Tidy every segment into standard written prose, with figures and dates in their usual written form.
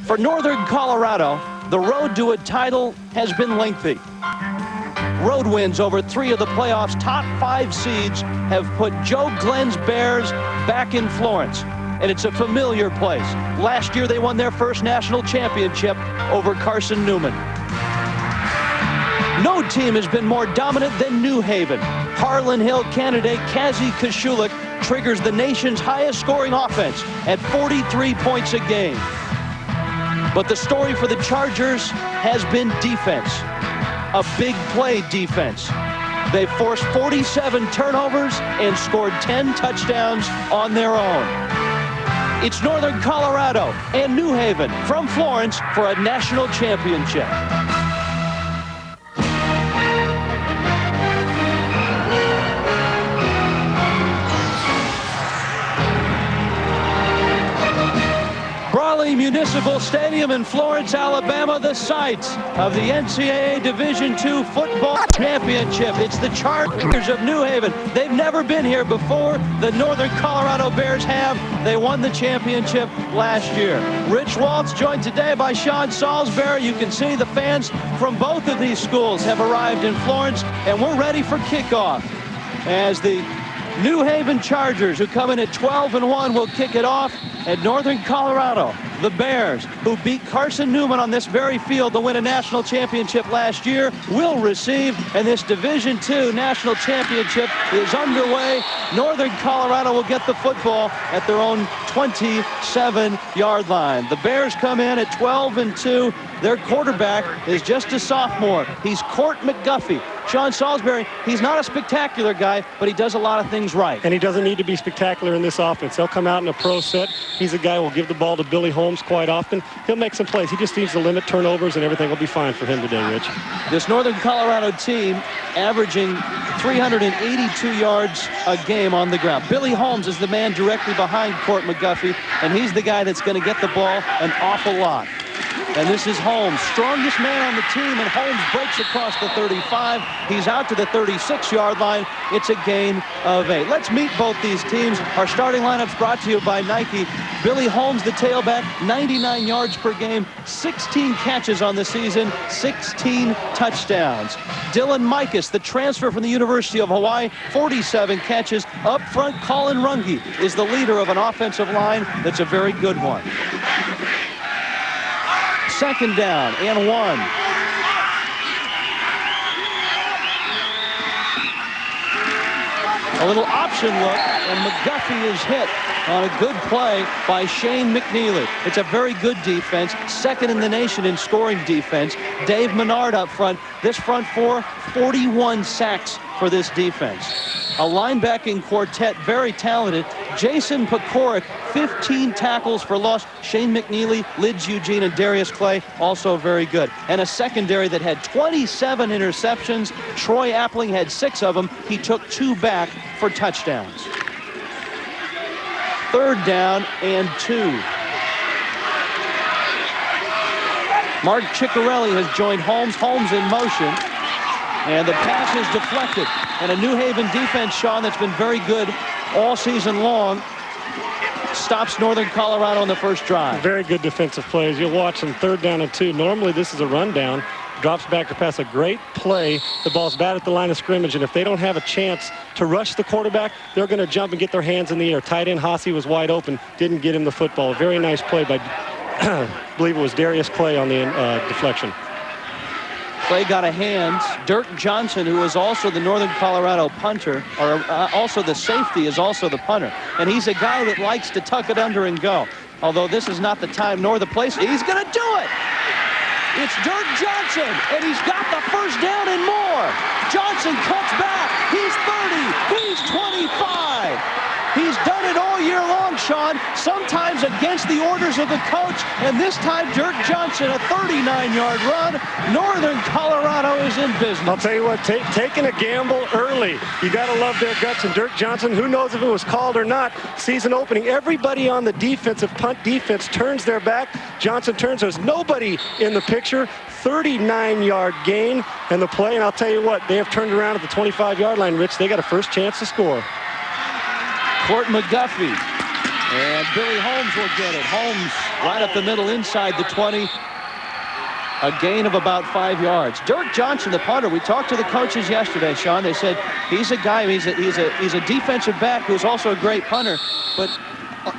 For Northern Colorado, the road to a title has been lengthy. Road wins over 3 of the playoffs' top 5 seeds have put Joe Glenn's Bears back in Florence, and it's a familiar place. Last year, they won their first national championship over Carson Newman. No team has been more dominant than New Haven. Harlan Hill candidate Kazi Kashulik triggers the nation's highest scoring offense at 43 points a game. But the story for the Chargers has been defense. A big play defense. They forced 47 turnovers and scored 10 touchdowns on their own. It's Northern Colorado and New Haven from Florence for a national championship. Brawley Municipal Stadium in Florence, Alabama, the site of the NCAA Division II football championship. It's the Chargers of New Haven. They've never been here before. The Northern Colorado Bears have. They won the championship last year. Rich Waltz joined today by Sean Salisbury. You can see the fans from both of these schools have arrived in Florence, and we're ready for kickoff as the New Haven Chargers, who come in at 12-1, will kick it off at Northern Colorado. The Bears, who beat Carson Newman on this very field to win a national championship last year, will receive, and this Division II national championship is underway. Northern Colorado will get the football at their own 27-yard line. The Bears come in at 12-2. Their quarterback is just a sophomore. He's Court McGuffey. Sean Salisbury, he's not a spectacular guy, but he does a lot of things right. And he doesn't need to be spectacular in this offense. They'll come out in a pro set. He's a guy who will give the ball to Billy Holmes quite often. He'll make some plays. He just needs to limit turnovers, and everything will be fine for him today, Rich. This Northern Colorado team averaging 382 yards a game on the ground. Billy Holmes is the man directly behind Court McGuffey, and he's the guy that's going to get the ball an awful lot. And this is Holmes, strongest man on the team, and Holmes breaks across the 35. He's out to the 36-yard line. It's a gain of 8. Let's meet both these teams. Our starting lineup's brought to you by Nike. Billy Holmes, the tailback, 99 yards per game, 16 catches on the season, 16 touchdowns. Dylan Mikas, the transfer from the University of Hawaii, 47 catches. Up front, Colin Runge is the leader of an offensive line that's a very good one. Second down and 1. A little option look, and McGuffey is hit on a good play by Shane McNeely. It's a very good defense, second in the nation in scoring defense. Dave Menard up front. This front four, 41 sacks for this defense. A linebacking quartet, very talented. Jason Pekoric, 15 tackles for loss. Shane McNeely, Lids Eugene, and Darius Clay, also very good. And a secondary that had 27 interceptions. Troy Appling had 6 of them. He took 2 back for touchdowns. Third down and 2. Mark Ciccarelli has joined Holmes. Holmes in motion. And the pass is deflected. And a New Haven defense, Sean, that's been very good all season long, stops Northern Colorado on the first drive. Very good defensive plays. You'll watch them 3rd down and 2. Normally this is a rundown. Drops back to pass. A great play. The ball's bad at the line of scrimmage, and if they don't have a chance to rush the quarterback, they're going to jump and get their hands in the air. Tight end Haase was wide open. Didn't get him the football. A very nice play by, I believe it was Darius Clay on the deflection. Clay got a hand. Dirk Johnson, who is also the Northern Colorado punter, or also the safety, is also the punter. And he's a guy that likes to tuck it under and go. Although this is not the time nor the place. He's going to do it! It's Dirk Johnson, and he's got the first down and more. Johnson cuts back. He's 30. He's 25. He's done it all year long, Sean, sometimes against the orders of the coach, and this time Dirk Johnson, a 39-yard run. Northern Colorado is in business. I'll tell you what, taking a gamble early. You got to love their guts. And Dirk Johnson, who knows if it was called or not, season opening. Everybody on the defensive punt defense turns their back. Johnson turns. There's nobody in the picture. 39-yard gain, and the play, and I'll tell you what, they have turned around at the 25-yard line, Rich. They got a first chance to score. Court McGuffey And Billy Holmes will get it. Holmes right up the middle inside the 20. A gain of about 5 yards. Dirk Johnson, the punter, we talked to the coaches yesterday, Sean. They said he's a guy, he's a defensive back who's also a great punter, but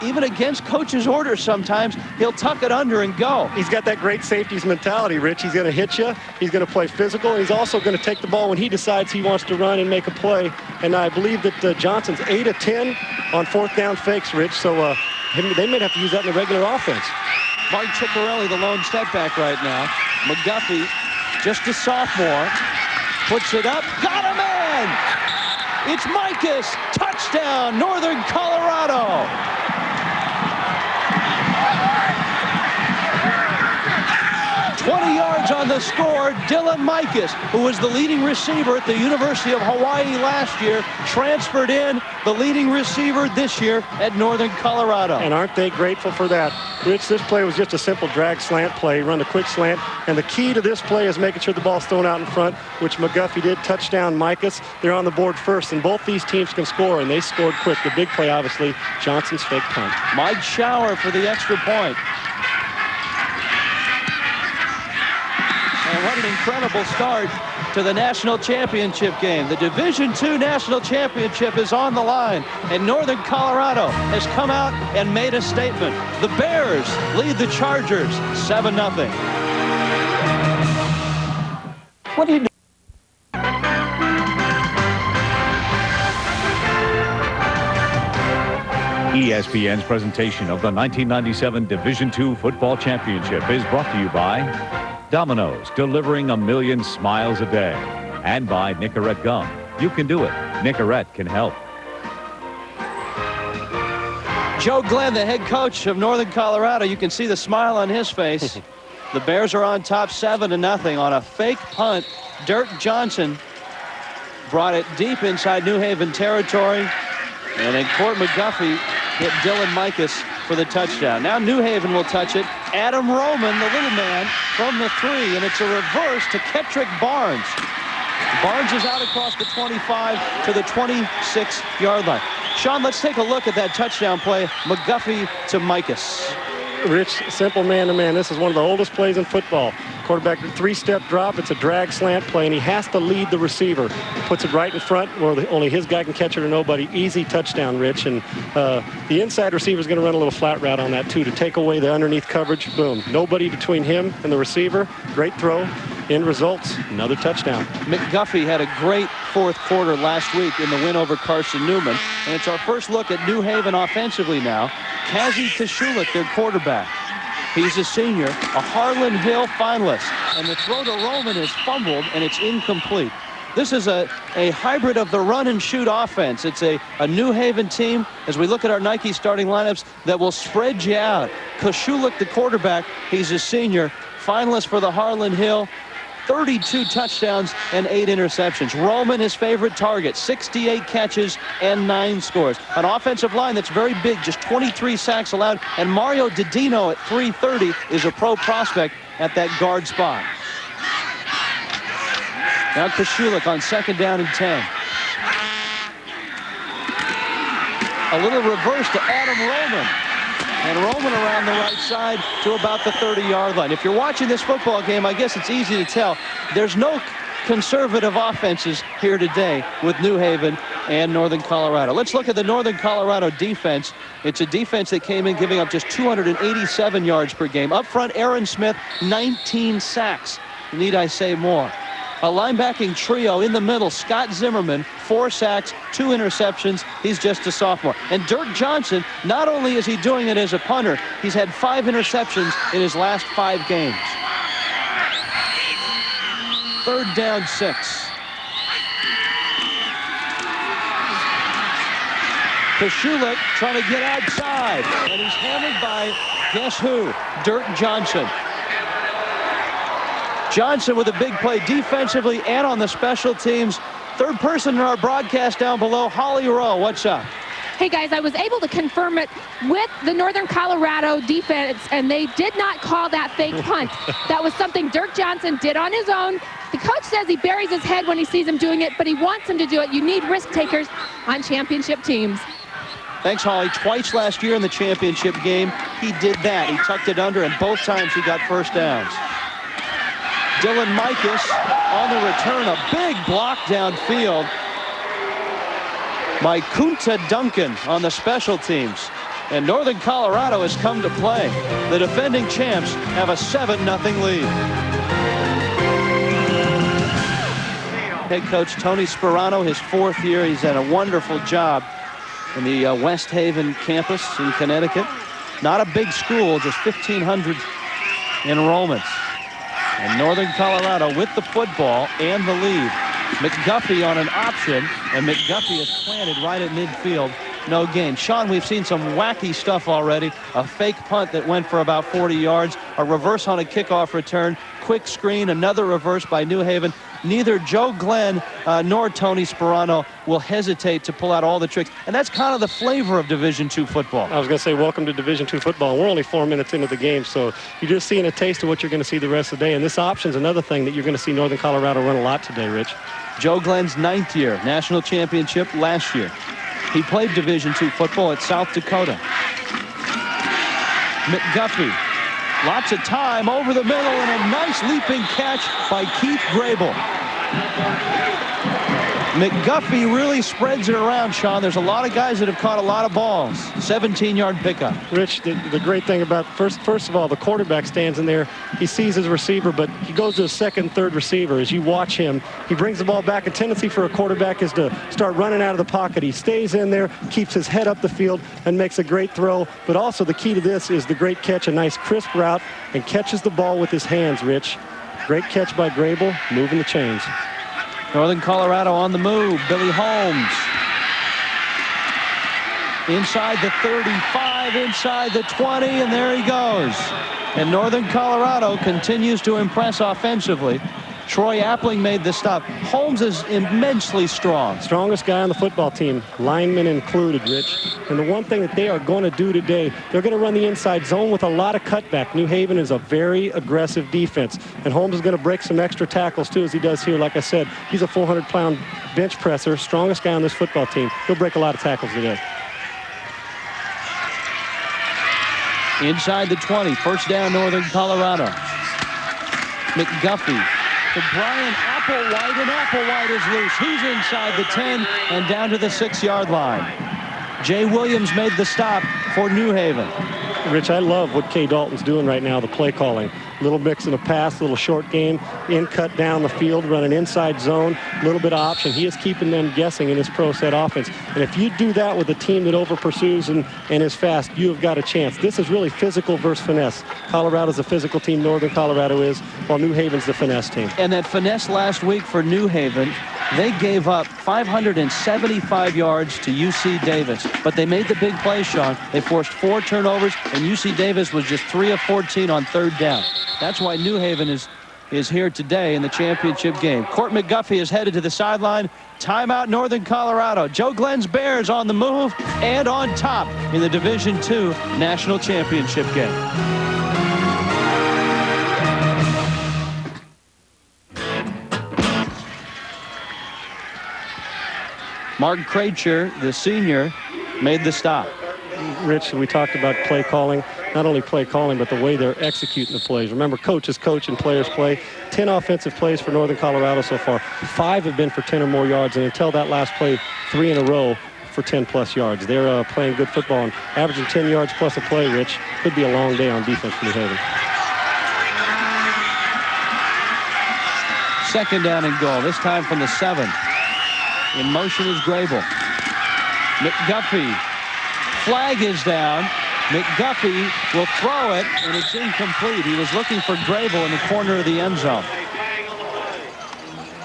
even against coach's orders sometimes, he'll tuck it under and go. He's got that great safeties mentality, Rich. He's going to hit you. He's going to play physical. And he's also going to take the ball when he decides he wants to run and make a play. And I believe that Johnson's 8 of 10 on fourth down fakes, Rich. So they may have to use that in the regular offense. Mike Ciccarelli, the lone step back right now. McGuffey, just a sophomore, puts it up, got a man! It's Mikas, touchdown, Northern Colorado! yards on the score. Dylan Mikas, who was the leading receiver at the University of Hawaii last year, transferred in, the leading receiver this year at Northern Colorado. And aren't they grateful for that? Rich, this play was just a simple drag slant play, run a quick slant, and the key to this play is making sure the ball's thrown out in front, which McGuffey did. Touchdown Mikas. They're on the board first, and both these teams can score, and they scored quick. The big play, obviously, Johnson's fake punt. Mike Schauer for the extra point. And what an incredible start to the national championship game. The Division II national championship is on the line, and Northern Colorado has come out and made a statement. The Bears lead the Chargers 7-0. What do you do? ESPN's presentation of the 1997 Division II Football Championship is brought to you by Domino's, delivering 1 million smiles a day. And by Nicorette Gum. You can do it. Nicorette can help. Joe Glenn, the head coach of Northern Colorado, you can see the smile on his face. The Bears are on top 7-0 on a fake punt. Dirk Johnson brought it deep inside New Haven territory. And then Court McGuffey hit Dylan Mikas for the touchdown. Now New Haven will touch it. Adam Roman, the little man, from the 3, and it's a reverse to Kettrick Barnes. Barnes is out across the 25 to the 26-yard line. Sean, let's take a look at that touchdown play. McGuffey to Mikas. Rich, simple man-to-man. This is one of the oldest plays in football. Quarterback 3-step drop. It's a drag slant play, and he has to lead the receiver. Puts it right in front where only his guy can catch it or nobody. Easy touchdown, Rich. And the inside receiver is going to run a little flat route on that, too, to take away the underneath coverage. Boom. Nobody between him and the receiver. Great throw. End results, another touchdown. McGuffey had a great fourth quarter last week in the win over Carson Newman. And it's our first look at New Haven offensively now. Kazi Kashulik, their quarterback. He's a senior, a Harlan Hill finalist. And the throw to Roman is fumbled, and it's incomplete. This is a hybrid of the run and shoot offense. It's a New Haven team, as we look at our Nike starting lineups, that will spread you out. Kashulik, the quarterback, he's a senior, finalist for the Harlan Hill. 32 touchdowns and 8 interceptions. Roman, his favorite target, 68 catches and 9 scores. An offensive line that's very big, just 23 sacks allowed. And Mario Didino at 330 is a pro prospect at that guard spot. Now Kashulik on 2nd down and 10. A little reverse to Adam Roman. And Roman around the right side to about the 30-yard line. If you're watching this football game, I guess it's easy to tell. There's no conservative offenses here today with New Haven and Northern Colorado. Let's look at the Northern Colorado defense. It's a defense that came in giving up just 287 yards per game. Up front, Aaron Smith, 19 sacks. Need I say more? A linebacking trio in the middle, Scott Zimmerman, 4 sacks, 2 interceptions. He's just a sophomore. And Dirk Johnson, not only is he doing it as a punter, he's had 5 interceptions in his last 5 games. 3rd down, 6. Kashulik trying to get outside, and he's hammered by, guess who? Dirk Johnson. Johnson with a big play defensively and on the special teams. Third person in our broadcast down below, Holly Rowe. What's up? Hey, guys, I was able to confirm it with the Northern Colorado defense, and they did not call that fake punt. That was something Dirk Johnson did on his own. The coach says he buries his head when he sees him doing it, but he wants him to do it. You need risk takers on championship teams. Thanks, Holly. Twice last year in the championship game, he did that. He tucked it under, and both times he got first downs. Dylan Mikus on the return, a big block downfield by Kunta Duncan on the special teams. And Northern Colorado has come to play. The defending champs have a 7-0 lead. Head coach Tony Sperano, his 4th year. He's done a wonderful job in the West Haven campus in Connecticut. Not a big school, just 1,500 enrollments. And Northern Colorado with the football and the lead. McGuffey on an option, and McGuffey is planted right at midfield. No gain. Sean, we've seen some wacky stuff already. A fake punt that went for about 40 yards. A reverse on a kickoff return. Quick screen, another reverse by New Haven. Neither Joe Glenn nor Tony Sperano will hesitate to pull out all the tricks. And that's kind of the flavor of Division II football. I was going to say, welcome to Division II football. We're only 4 minutes into the game, so you're just seeing a taste of what you're going to see the rest of the day. And this option's another thing that you're going to see Northern Colorado run a lot today, Rich. Joe Glenn's 9th year, national championship last year. He played Division II football at South Dakota. McGuffey, lots of time over the middle, and a nice leaping catch by Keith Grable. McGuffey really spreads it around, Sean. There's a lot of guys that have caught a lot of balls. 17-yard pickup. Rich, the great thing about, first of all, the quarterback stands in there. He sees his receiver, but he goes to his second, third receiver. As you watch him, he brings the ball back. A tendency for a quarterback is to start running out of the pocket. He stays in there, keeps his head up the field, and makes a great throw. But also the key to this is the great catch, a nice crisp route, and catches the ball with his hands, Rich. Great catch by Grable, moving the chains. Northern Colorado on the move. Billy Holmes. Inside the 35, inside the 20, and there he goes. And Northern Colorado continues to impress offensively. Troy Appling made the stop. Holmes is immensely strong. Strongest guy on the football team, linemen included, Rich. And the one thing that they are going to do today, they're going to run the inside zone with a lot of cutback. New Haven is a very aggressive defense. And Holmes is going to break some extra tackles, too, as he does here. Like I said, he's a 400-pound bench presser, strongest guy on this football team. He'll break a lot of tackles today. Inside the 20, first down, Northern Colorado. McGuffey. To Brian Applewhite, and Applewhite is loose. He's inside the 10 and down to the 6-yard line. Jay Williams made the stop for New Haven. Rich, I love what Kay Dalton's doing right now, the play calling. Little mix and a pass, little short game, in cut down the field, running inside zone, a little bit of option. He is keeping them guessing in his pro set offense. And if you do that with a team that over pursues and is fast, you have got a chance. This is really physical versus finesse. Colorado's a physical team, Northern Colorado is, while New Haven's the finesse team. And that finesse last week for New Haven, they gave up 575 yards to UC Davis, but they made the big play, Sean. They forced 4 turnovers, and UC Davis was just 3 of 14 on third down. That's why New Haven is here today in the championship game. Court McGuffey is headed to the sideline. Timeout, Northern Colorado. Joe Glenn's Bears on the move and on top in the Division II National Championship game. Mark Krejcher, the senior, made the stop. Rich, we talked about play calling. Not only play calling, but the way they're executing the plays. Remember, coaches coach and players play. 10 offensive plays for Northern Colorado so far. 5 have been for 10 or more yards, and until that last play, 3 in a row for 10-plus yards. They're playing good football and averaging 10 yards plus a play, Rich. Could be a long day on defense for New Haven. Second down and goal, this time from the 7. In motion is Grable. McGuffey. Flag is down. McGuffey will throw it, and it's incomplete. He was looking for Grable in the corner of the end zone.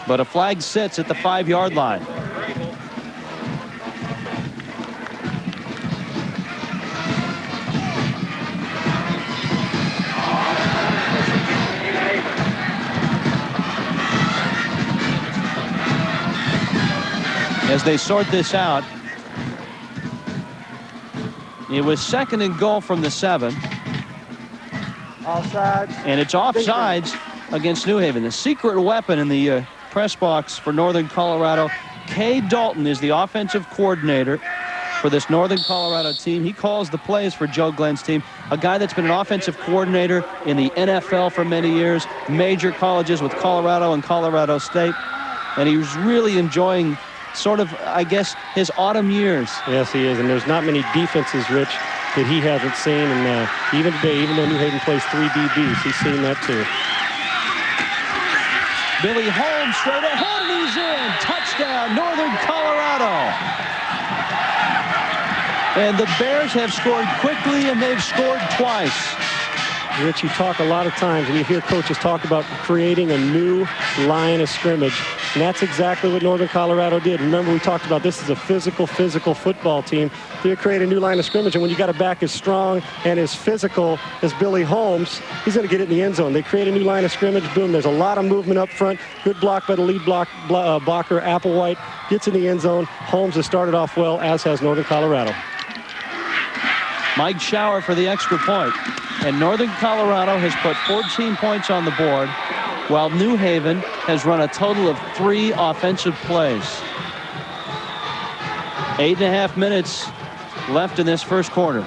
But a flag sits at the 5-yard line. As they sort this out, it was second and goal from the 7. Offsides. And it's offsides against New Haven. The secret weapon in the press box for Northern Colorado, Kay Dalton, is the offensive coordinator. for this Northern Colorado team. He calls the plays for Joe Glenn's team, a guy that's been an offensive coordinator in the NFL for many years, major colleges with Colorado and Colorado State, and he was really enjoying sort of, I guess, his autumn years. Yes, he is, and there's not many defenses, Rich, that he hasn't seen, and even today, even though New Haven plays 3 DBs, he's seen that too. Billy Holmes straight ahead, and he's in. Touchdown, Northern Colorado. And the Bears have scored quickly, and they've scored twice. Rich, you talk a lot of times, and you hear coaches talk about creating a new line of scrimmage, and that's exactly what Northern Colorado did. Remember, we talked about this is a physical football team. You create a new line of scrimmage, and when you got a back as strong and as physical as Billy Holmes, he's going to get it in the end zone. They create a new line of scrimmage. Boom, there's a lot of movement up front. Good block by the lead blocker, Applewhite, gets in the end zone. Holmes has started off well, as has Northern Colorado. Mike Schauer for the extra point. And Northern Colorado has put 14 points on the board, while New Haven has run a total of 3 offensive plays. 8.5 minutes left in this first quarter.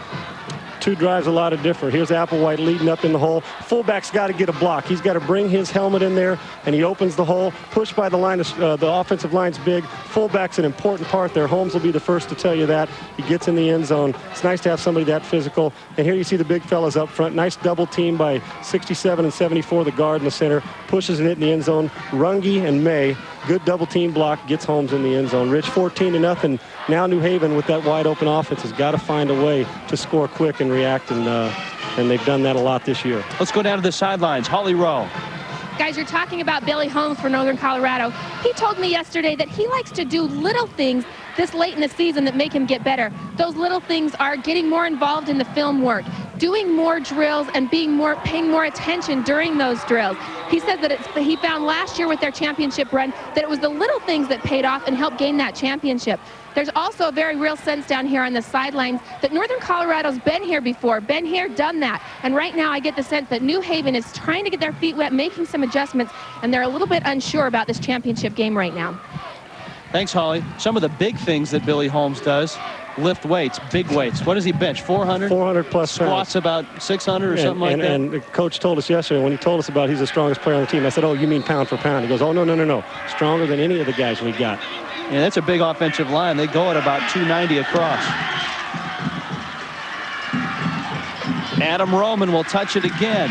2 drives, a lot of different. Here's Applewhite leading up in the hole. Fullback's got to get a block. He's got to bring his helmet in there, and he opens the hole. Pushed by the line, the offensive line's big. Fullback's an important part there. Holmes will be the first to tell you that. He gets in the end zone. It's nice to have somebody that physical. And here you see the big fellas up front. Nice double team by 67 and 74, the guard in the center. Pushes it in the end zone. Runge and May. Good double team block, gets Holmes in the end zone. Rich, 14-0. Now New Haven with that wide open offense has got to find a way to score quick and react, and they've done that a lot this year. Let's go down to the sidelines. Holly Rowe. Guys, you're talking about Billy Holmes for Northern Colorado. He told me yesterday that he likes to do little things this late in the season that make him get better. Those little things are getting more involved in the film work, doing more drills, and paying more attention during those drills. He said that he found last year with their championship run that it was the little things that paid off and helped gain that championship. There's also a very real sense down here on the sidelines that Northern Colorado's been here before, been here, done that. And right now I get the sense that New Haven is trying to get their feet wet, making some adjustments, and they're a little bit unsure about this championship game right now. Thanks, Holly. Some of the big things that Billy Holmes does: lift weights, big weights. What does he bench? 400? 400 plus squats pounds. About 600 or something like that. And the coach told us yesterday, when he told us about he's the strongest player on the team, I said, oh, you mean pound for pound? He goes, oh, no. Stronger than any of the guys we got. Yeah, that's a big offensive line. They go at about 290 across. Adam Roman will touch it again.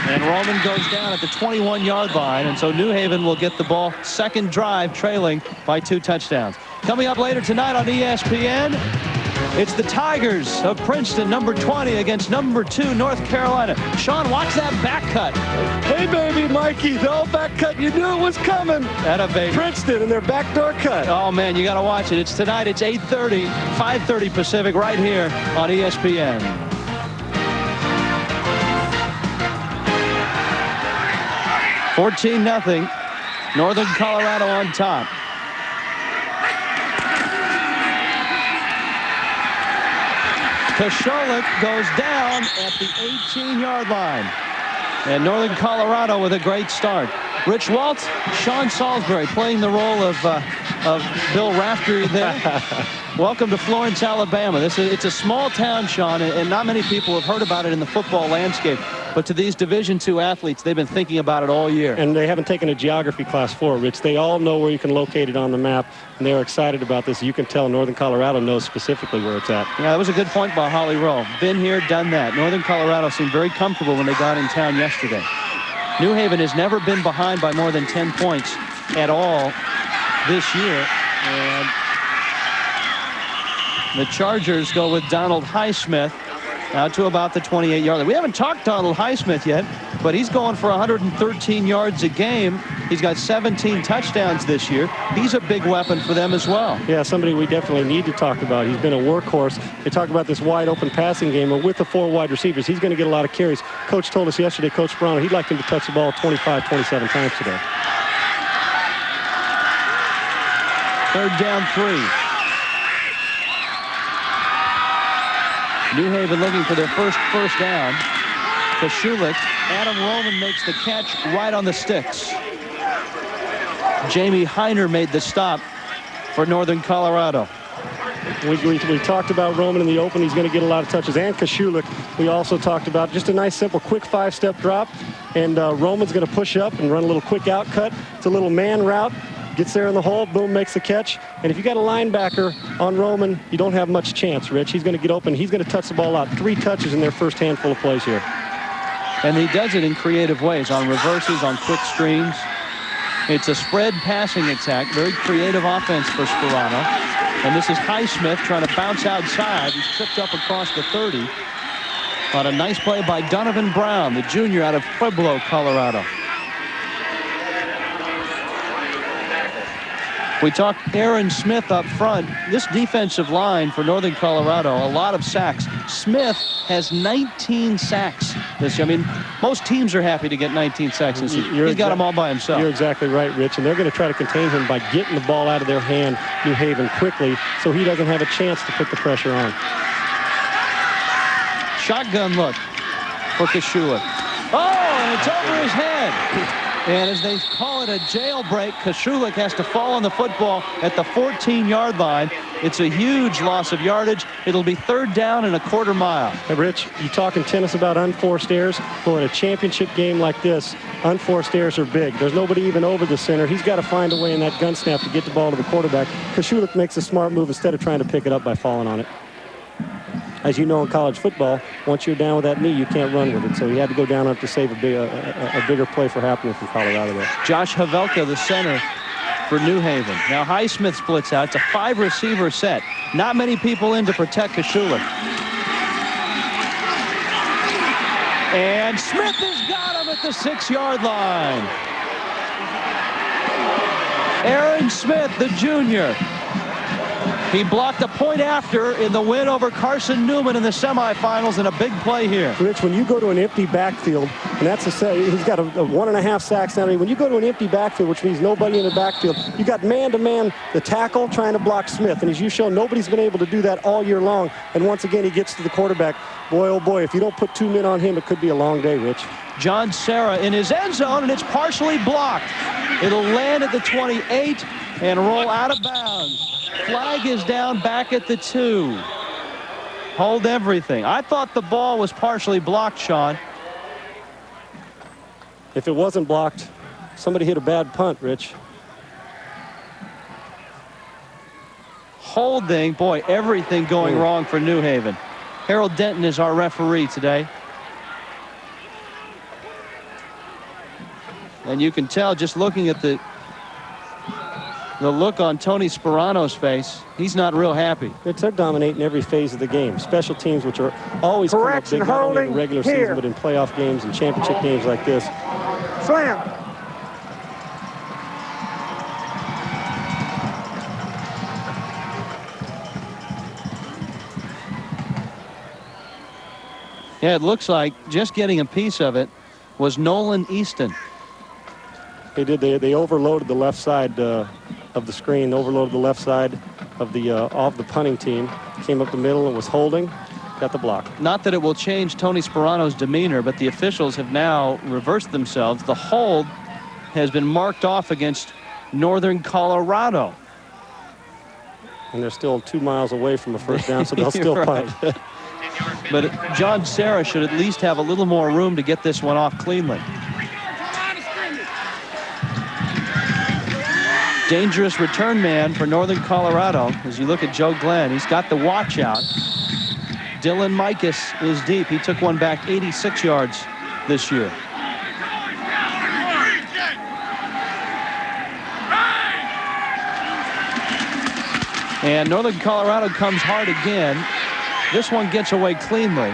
And Roman goes down at the 21-yard line, and so New Haven will get the ball, second drive, trailing by 2 touchdowns. Coming up later tonight on ESPN, it's the Tigers of Princeton, number 20, against number 2, North Carolina. Sean, watch that back cut. Hey, baby, Mikey, the old back cut. You knew it was coming. That a baby. Princeton and their backdoor cut. Oh, man, you got to watch it. It's tonight. It's 8:30, 5:30 Pacific, right here on ESPN. $14-0. Northern Colorado on top. Kosholik goes down at the 18-yard line. And Northern Colorado with a great start. Rich Waltz, Sean Salisbury playing the role of Bill Raftery there. Welcome to Florence, Alabama. It's a small town, Sean, and not many people have heard about it in the football landscape. But to these Division II athletes, they've been thinking about it all year. And they haven't taken a geography class for it, Rich. They all know where you can locate it on the map, and they're excited about this. You can tell Northern Colorado knows specifically where it's at. Yeah, that was a good point by Holly Rowe. Been here, done that. Northern Colorado seemed very comfortable when they got in town yesterday. New Haven has never been behind by more than 10 points at all this year. And the Chargers go with Donald Highsmith out to about the 28-yard line. We haven't talked Donald Highsmith yet, but he's going for 113 yards a game. He's got 17 touchdowns this year. He's a big weapon for them as well. Yeah, somebody we definitely need to talk about. He's been a workhorse. They talk about this wide-open passing game, but with the 4 wide receivers, he's going to get a lot of carries. Coach told us yesterday, Coach Brown, he'd like him to touch the ball 25, 27 times today. 3rd down 3. New Haven looking for their first down. Koshulik. Adam Roman makes the catch right on the sticks. Jamie Heiner made the stop for Northern Colorado. We talked about Roman in the open. He's going to get a lot of touches. And Kashulik, we also talked about just a nice, simple, quick 5-step drop. And Roman's going to push up and run a little quick out cut. It's a little man route. Gets there in the hole, boom, makes the catch. And if you got a linebacker on Roman, you don't have much chance, Rich. He's going to get open. He's going to touch the ball out. 3 touches in their first handful of plays here. And he does it in creative ways, on reverses, on quick screens. It's a spread passing attack, very creative offense for Sparano. And this is Highsmith trying to bounce outside. He's tripped up across the 30. On a nice play by Donovan Brown, the junior out of Pueblo, Colorado. We talked Aaron Smith up front. This defensive line for Northern Colorado, a lot of sacks. Smith has 19 sacks this year. I mean, most teams are happy to get 19 sacks this year. He's got them all by himself. You're exactly right, Rich. And they're going to try to contain him by getting the ball out of their hand, New Haven, quickly, so he doesn't have a chance to put the pressure on. Shotgun look for Kashulik. Oh, and it's over his head. And as they call it a jailbreak, Kashulik has to fall on the football at the 14-yard line. It's a huge loss of yardage. It'll be 3rd down and a 1/4 mile. Hey, Rich, you talking tennis about unforced errors? Well, in a championship game like this, unforced errors are big. There's nobody even over the center. He's got to find a way in that gun snap to get the ball to the quarterback. Kashulik makes a smart move instead of trying to pick it up by falling on it. As you know, in college football, once you're down with that knee, you can't run with it. So he had to go down up to save a bigger play for happening from Colorado there. Josh Havelka, the center for New Haven. Now Highsmith splits out. It's a 5-receiver set. Not many people in to protect Kashulik. And Smith has got him at the 6-yard line. Aaron Smith, the junior. He blocked a point after in the win over Carson Newman in the semifinals, and a big play here. Rich, when you go to an empty backfield, and that's he's got a 1.5 sacks now. When you go to an empty backfield, which means nobody in the backfield, you got man-to-man the tackle trying to block Smith. And as you show, nobody's been able to do that all year long. And once again, he gets to the quarterback. Boy, oh boy, if you don't put 2 men on him, it could be a long day, Rich. John Serra in his end zone, and it's partially blocked. It'll land at the 28 and roll out of bounds. Flag is down back at the 2. Hold everything. I thought the ball was partially blocked, Sean. If it wasn't blocked, somebody hit a bad punt, Rich. Holding, boy, everything going wrong for New Haven. Harold Denton is our referee today. And you can tell just looking at the look on Tony Sparano's face. He's not real happy. They're dominating every phase of the game. Special teams, which are always come up big, not only in the regular season, but in playoff games and championship games like this. Slam. Yeah, it looks like just getting a piece of it was Nolan Easton. They did. They overloaded the left side of the screen, overloaded the left side of the punting team. Came up the middle and was holding. Got the block. Not that it will change Tony Sparano's demeanor, but the officials have now reversed themselves. The hold has been marked off against Northern Colorado. And they're still 2 miles away from a first down, so they'll still punt. But John Serra should at least have a little more room to get this one off cleanly. Dangerous return man for Northern Colorado. As you look at Joe Glenn, he's got the watch out. Dylan Mikas is deep. He took one back 86 yards this year. And Northern Colorado comes hard again. This one gets away cleanly.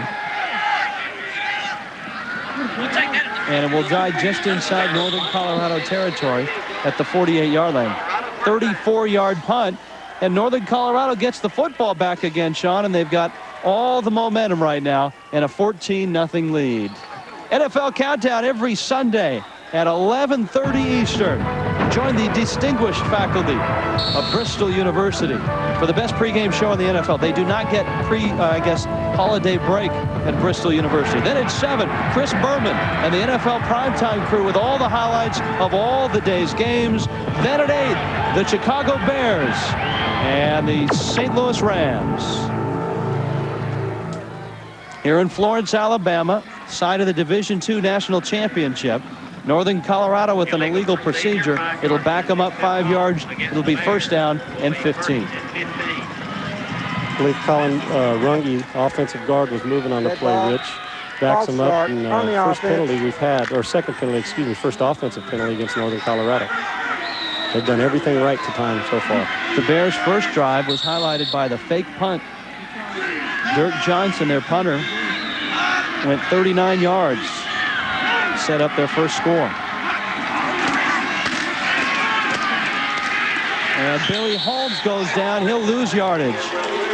And it will die just inside Northern Colorado territory at the 48-yard line. 34-yard punt. And Northern Colorado gets the football back again, Sean, and they've got all the momentum right now and a 14-0 lead. NFL Countdown every Sunday at 11:30 Eastern. Join the distinguished faculty of Bristol University for the best pregame show in the NFL. They do not get holiday break at Bristol University. Then at 7, Chris Berman and the NFL primetime crew with all the highlights of all the day's games. Then at 8, the Chicago Bears and the St. Louis Rams. Here in Florence, Alabama, side of the Division II National Championship. Northern Colorado with an illegal procedure. It'll back them up 5 yards. It'll be first down and 15. I believe Colin Runge, offensive guard, was moving on the play. Rich backs him up, and first penalty we've had, or second penalty, excuse me, first offensive penalty against Northern Colorado. They've done everything right to time so far. The Bears' first drive was highlighted by the fake punt. Dirk Johnson, their punter, went 39 yards, set up their first score. And Billy Holmes goes down. He'll lose yardage.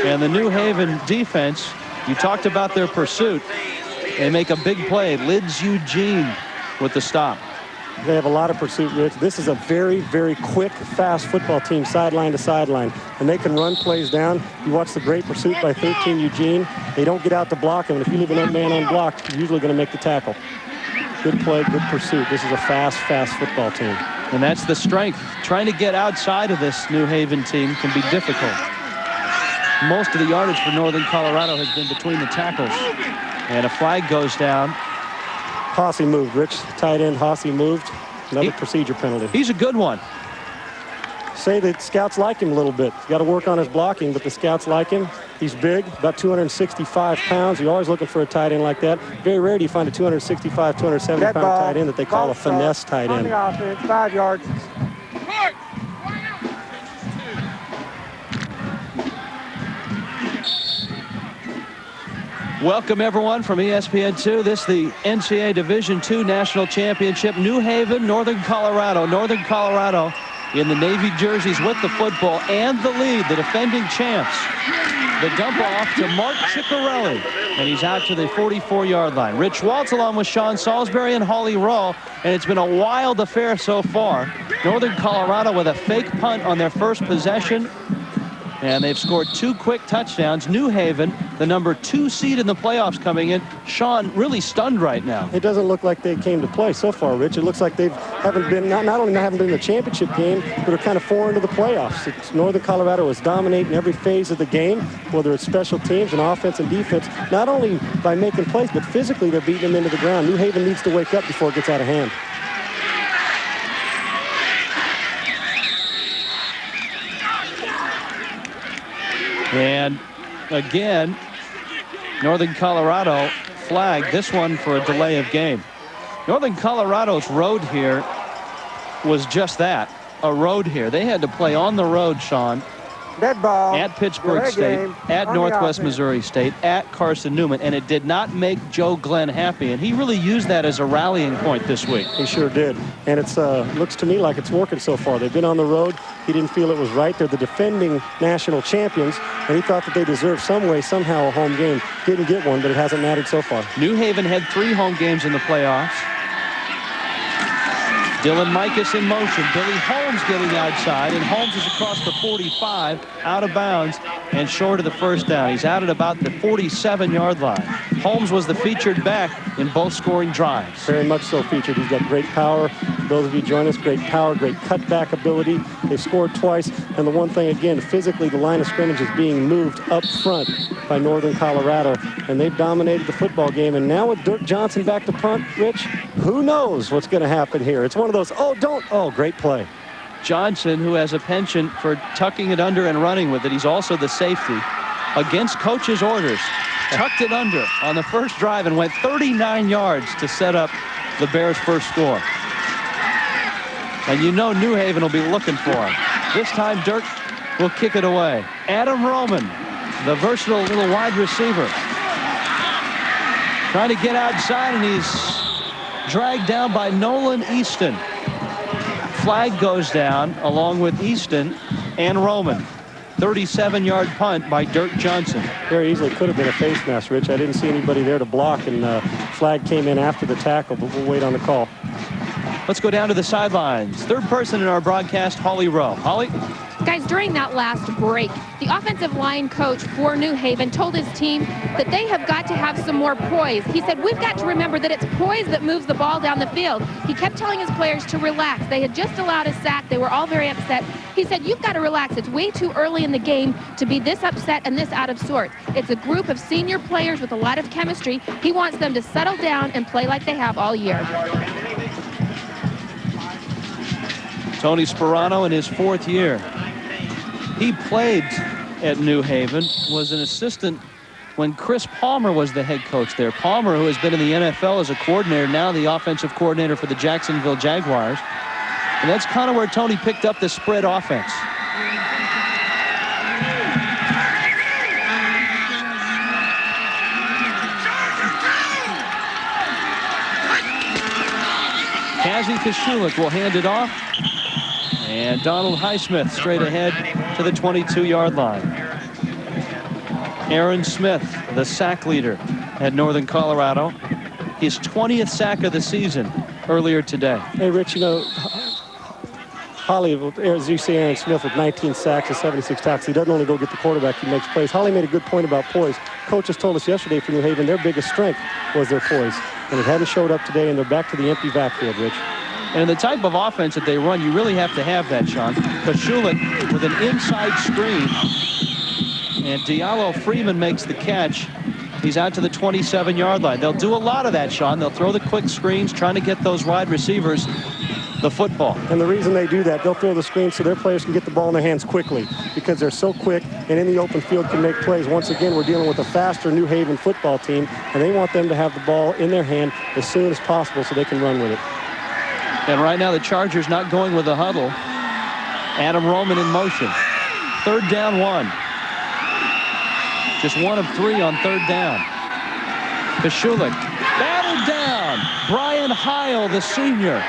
And the New Haven defense, you talked about their pursuit. They make a big play. Lids Eugene with the stop. They have a lot of pursuit, Rich. This is a very, very quick, fast football team, sideline to sideline. And they can run plays down. You watch the great pursuit by 13 Eugene. They don't get out to block him. And if you leave that man unblocked, you're usually going to make the tackle. Good play, good pursuit. This is a fast, fast football team. And that's the strength. Trying to get outside of this New Haven team can be difficult. Most of the yardage for Northern Colorado has been between the tackles. And a flag goes down. Hossey moved, Rich. Tight end Hossey moved. Another procedure penalty. He's a good one. Say that scouts like him a little bit. He's got to work on his blocking, but the scouts like him. He's big, about 265 pounds. You're always looking for a tight end like that. Very rare do you find a 265, 270-pound tight end that they call a finesse tight end. 5 yards. Welcome, everyone, from ESPN2. This is the NCAA Division II National Championship. New Haven, Northern Colorado. Northern Colorado in the Navy jerseys with the football and the lead, the defending champs. The dump off to Mark Ciccarelli, and he's out to the 44-yard line. Rich Waltz along with Sean Salisbury and Holly Rowe, and it's been a wild affair so far. Northern Colorado with a fake punt on their first possession, and they've scored 2 quick touchdowns. New Haven, the number 2 seed in the playoffs coming in. Sean, really stunned right now. It doesn't look like they came to play so far, Rich. It looks like they haven't been, not only haven't been in the championship game, but are kind of foreign to the playoffs. Northern Colorado is dominating every phase of the game, whether it's special teams and offense and defense, not only by making plays, but physically they're beating them into the ground. New Haven needs to wake up before it gets out of hand. And again, Northern Colorado flagged this one for a delay of game. Northern Colorado's road here was just that, a road here. They had to play on the road, Sean, Dead ball. at Pittsburgh State, at Northwest Missouri State, at Carson Newman, and it did not make Joe Glenn happy. And he really used that as a rallying point this week. He sure did. And it's looks to me like it's working so far. They've been on the road. He didn't feel it was right. They're the defending national champions, and he thought that they deserved some way, somehow, a home game. Didn't get one, but it hasn't mattered so far. New Haven had 3 home games in the playoffs. Dylan Mikus in motion. Billy Holmes getting outside, and Holmes is across the 45, out of bounds, and short of the first down. He's out at about the 47-yard line. Holmes was the featured back in both scoring drives. Very much so featured. He's got great power. Those of you join us, great power, great cutback ability. They've scored twice, and the one thing, again, physically, the line of scrimmage is being moved up front by Northern Colorado, and they've dominated the football game. And now with Dirk Johnson back to punt, Rich, who knows what's going to happen here? It's one of those, great play. Johnson, who has a penchant for tucking it under and running with it, he's also the safety. Against coach's orders, tucked it under on the first drive and went 39 yards to set up the Bears' first score. And you know New Haven will be looking for him. This time Dirk will kick it away. Adam Roman, the versatile little wide receiver, trying to get outside, and he's dragged down by Nolan Easton. Flag goes down along with Easton and Roman. 37-yard punt by Dirk Johnson. Very easily could have been a face mask, Rich. I didn't see anybody there to block, and flag came in after the tackle, but we'll wait on the call. Let's go down to the sidelines. Third person in our broadcast, Holly Rowe. Holly? Guys, during that last break, the offensive line coach for New Haven told his team that they have got to have some more poise. He said, we've got to remember that it's poise that moves the ball down the field. He kept telling his players to relax. They had just allowed a sack. They were all very upset. He said, you've got to relax. It's way too early in the game to be this upset and this out of sorts. It's a group of senior players with a lot of chemistry. He wants them to settle down and play like they have all year. Tony Sperano in his 4th year. He played at New Haven, was an assistant when Chris Palmer was the head coach there. Palmer, who has been in the NFL as a coordinator, now the offensive coordinator for the Jacksonville Jaguars. And that's kind of where Tony picked up the spread offense. Kazi Kashulik will hand it off. And Donald Highsmith straight ahead to the 22-yard line. Aaron Smith, the sack leader at Northern Colorado. His 20th sack of the season earlier today. Hey, Rich, you know, Holly, as you see, Aaron Smith with 19 sacks and 76 tackles. He doesn't only go get the quarterback, he makes plays. Holly made a good point about poise. Coaches told us yesterday for New Haven their biggest strength was their poise. And it hadn't showed up today, and they're back to the empty backfield, Rich. And the type of offense that they run, you really have to have that, Sean. Kashulik with an inside screen. And Diallo Freeman makes the catch. He's out to the 27-yard line. They'll do a lot of that, Sean. They'll throw the quick screens, trying to get those wide receivers the football. And the reason they do that, they'll throw the screen so their players can get the ball in their hands quickly because they're so quick and in the open field can make plays. Once again, we're dealing with a faster New Haven football team, and they want them to have the ball in their hand as soon as possible so they can run with it. And right now the Chargers not going with a huddle. Adam Roman in motion. 3rd down 1. Just 1 of 3 on 3rd down. Kashulik batted down. Brian Heil, the senior,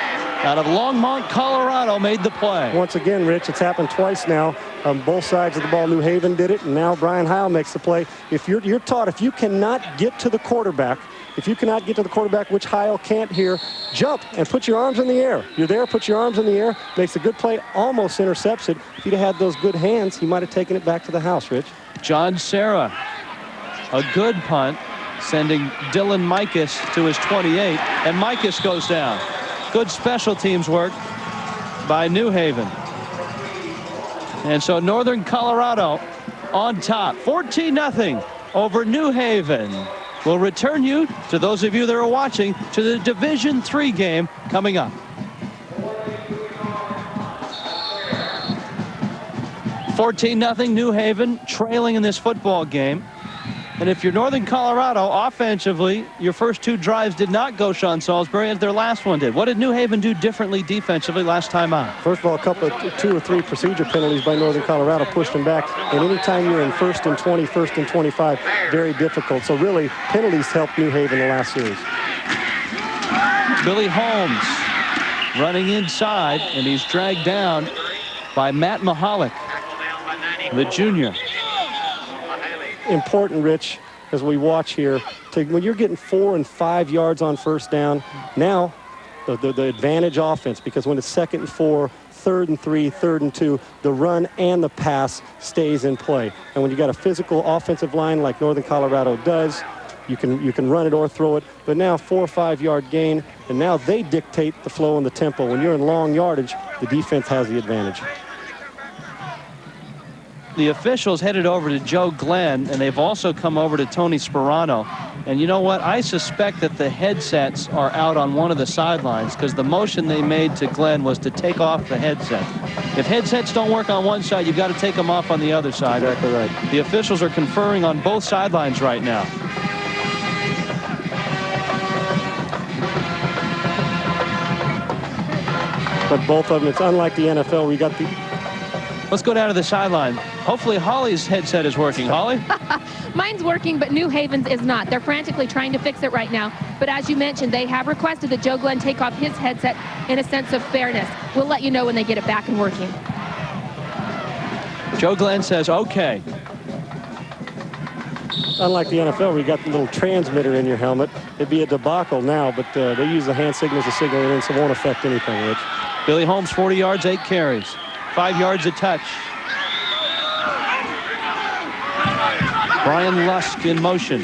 out of Longmont, Colorado, made the play. Once again, Rich, it's happened twice now. On both sides of the ball, New Haven did it, and now Brian Heil makes the play. If you're taught, if you cannot get to the quarterback, which Heil can't here, jump and put your arms in the air. You're there, put your arms in the air, makes a good play, almost intercepts it. If he'd have had those good hands, he might have taken it back to the house, Rich. John Serra, a good punt, sending Dylan Mikus to his 28, and Mikus goes down. Good special teams work by New Haven. And so Northern Colorado on top, 14-0 over New Haven. We'll return you, to those of you that are watching, to the Division III game coming up. 14-0 New Haven, trailing in this football game. And if you're Northern Colorado, offensively, your first 2 drives did not go Sean Salisbury as their last one did. What did New Haven do differently defensively last time out? First of all, a couple of 2 or 3 procedure penalties by Northern Colorado pushed them back. And anytime you're in 1st and 20, 1st and 25, very difficult. So really, penalties helped New Haven the last series. Billy Holmes running inside, and he's dragged down by Matt Mahalik, the junior. Important, Rich, as we watch here, when you're getting 4 and 5 yards on 1st down, now the advantage offense, because when it's 2nd and 4, 3rd and 3, 3rd and 2, the run and the pass stays in play. And when you got a physical offensive line like Northern Colorado does, you can run it or throw it. But now 4 or 5 yard gain, and now they dictate the flow and the tempo. When you're in long yardage, the defense has the advantage. The officials headed over to Joe Glenn, and they've also come over to Tony Sperano. And you know what? I suspect that the headsets are out on one of the sidelines because the motion they made to Glenn was to take off the headset. If headsets don't work on one side, you've got to take them off on the other side. Exactly right. The officials are conferring on both sidelines right now. But both of them, it's unlike the NFL where you got the... Let's go down to the sideline. Hopefully Holly's headset is working. Holly? Mine's working, but New Haven's is not. They're frantically trying to fix it right now. But as you mentioned, they have requested that Joe Glenn take off his headset in a sense of fairness. We'll let you know when they get it back and working. Joe Glenn says, okay. unlike the NFL where you got the little transmitter in your helmet, it'd be a debacle now, but they use the hand signals to signal it in, so it won't affect anything, Rich. Billy Holmes, 40 yards, 8 carries. 5 yards a touch. Brian Lusk in motion.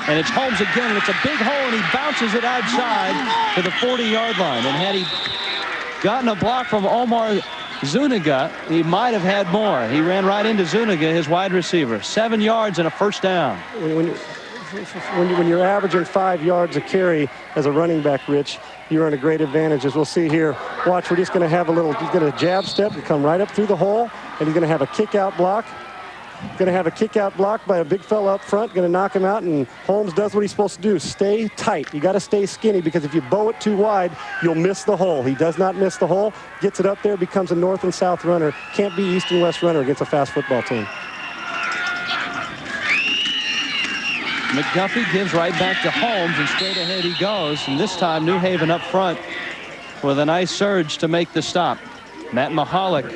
And it's Holmes again, and it's a big hole, and he bounces it outside to the 40-yard line. And had he gotten a block from Omar Zuniga, he might have had more. He ran right into Zuniga, his wide receiver. 7 yards and a first down. When you're averaging 5 yards a carry as a running back, Rich, you're in a great advantage. As we'll see here, watch, we're just going to have he's going to jab step and come right up through the hole, and he's going to have a kick-out block. Going to have a kick-out block by a big fella up front, going to knock him out, and Holmes does what he's supposed to do. Stay tight. You got to stay skinny, because if you bow it too wide, you'll miss the hole. He does not miss the hole. Gets it up there, becomes a north and south runner. Can't be east and west runner against a fast football team. McGuffey gives right back to Holmes, and straight ahead he goes. And this time, New Haven up front with a nice surge to make the stop. Matt Mahalik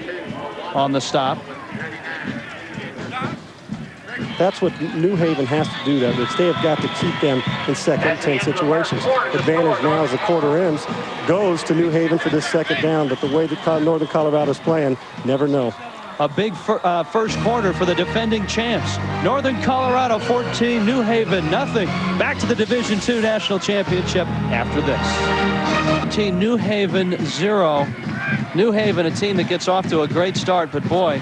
on the stop. That's what New Haven has to do, Rich. They have got to keep them in 2nd and 10 situations. Advantage now as the quarter ends goes to New Haven for this 2nd down, but the way that Northern Colorado's playing, never know. A big first quarter for the defending champs. Northern Colorado 14, New Haven nothing. Back to the Division II National Championship after this. Team New Haven 0. New Haven, a team that gets off to a great start, but boy,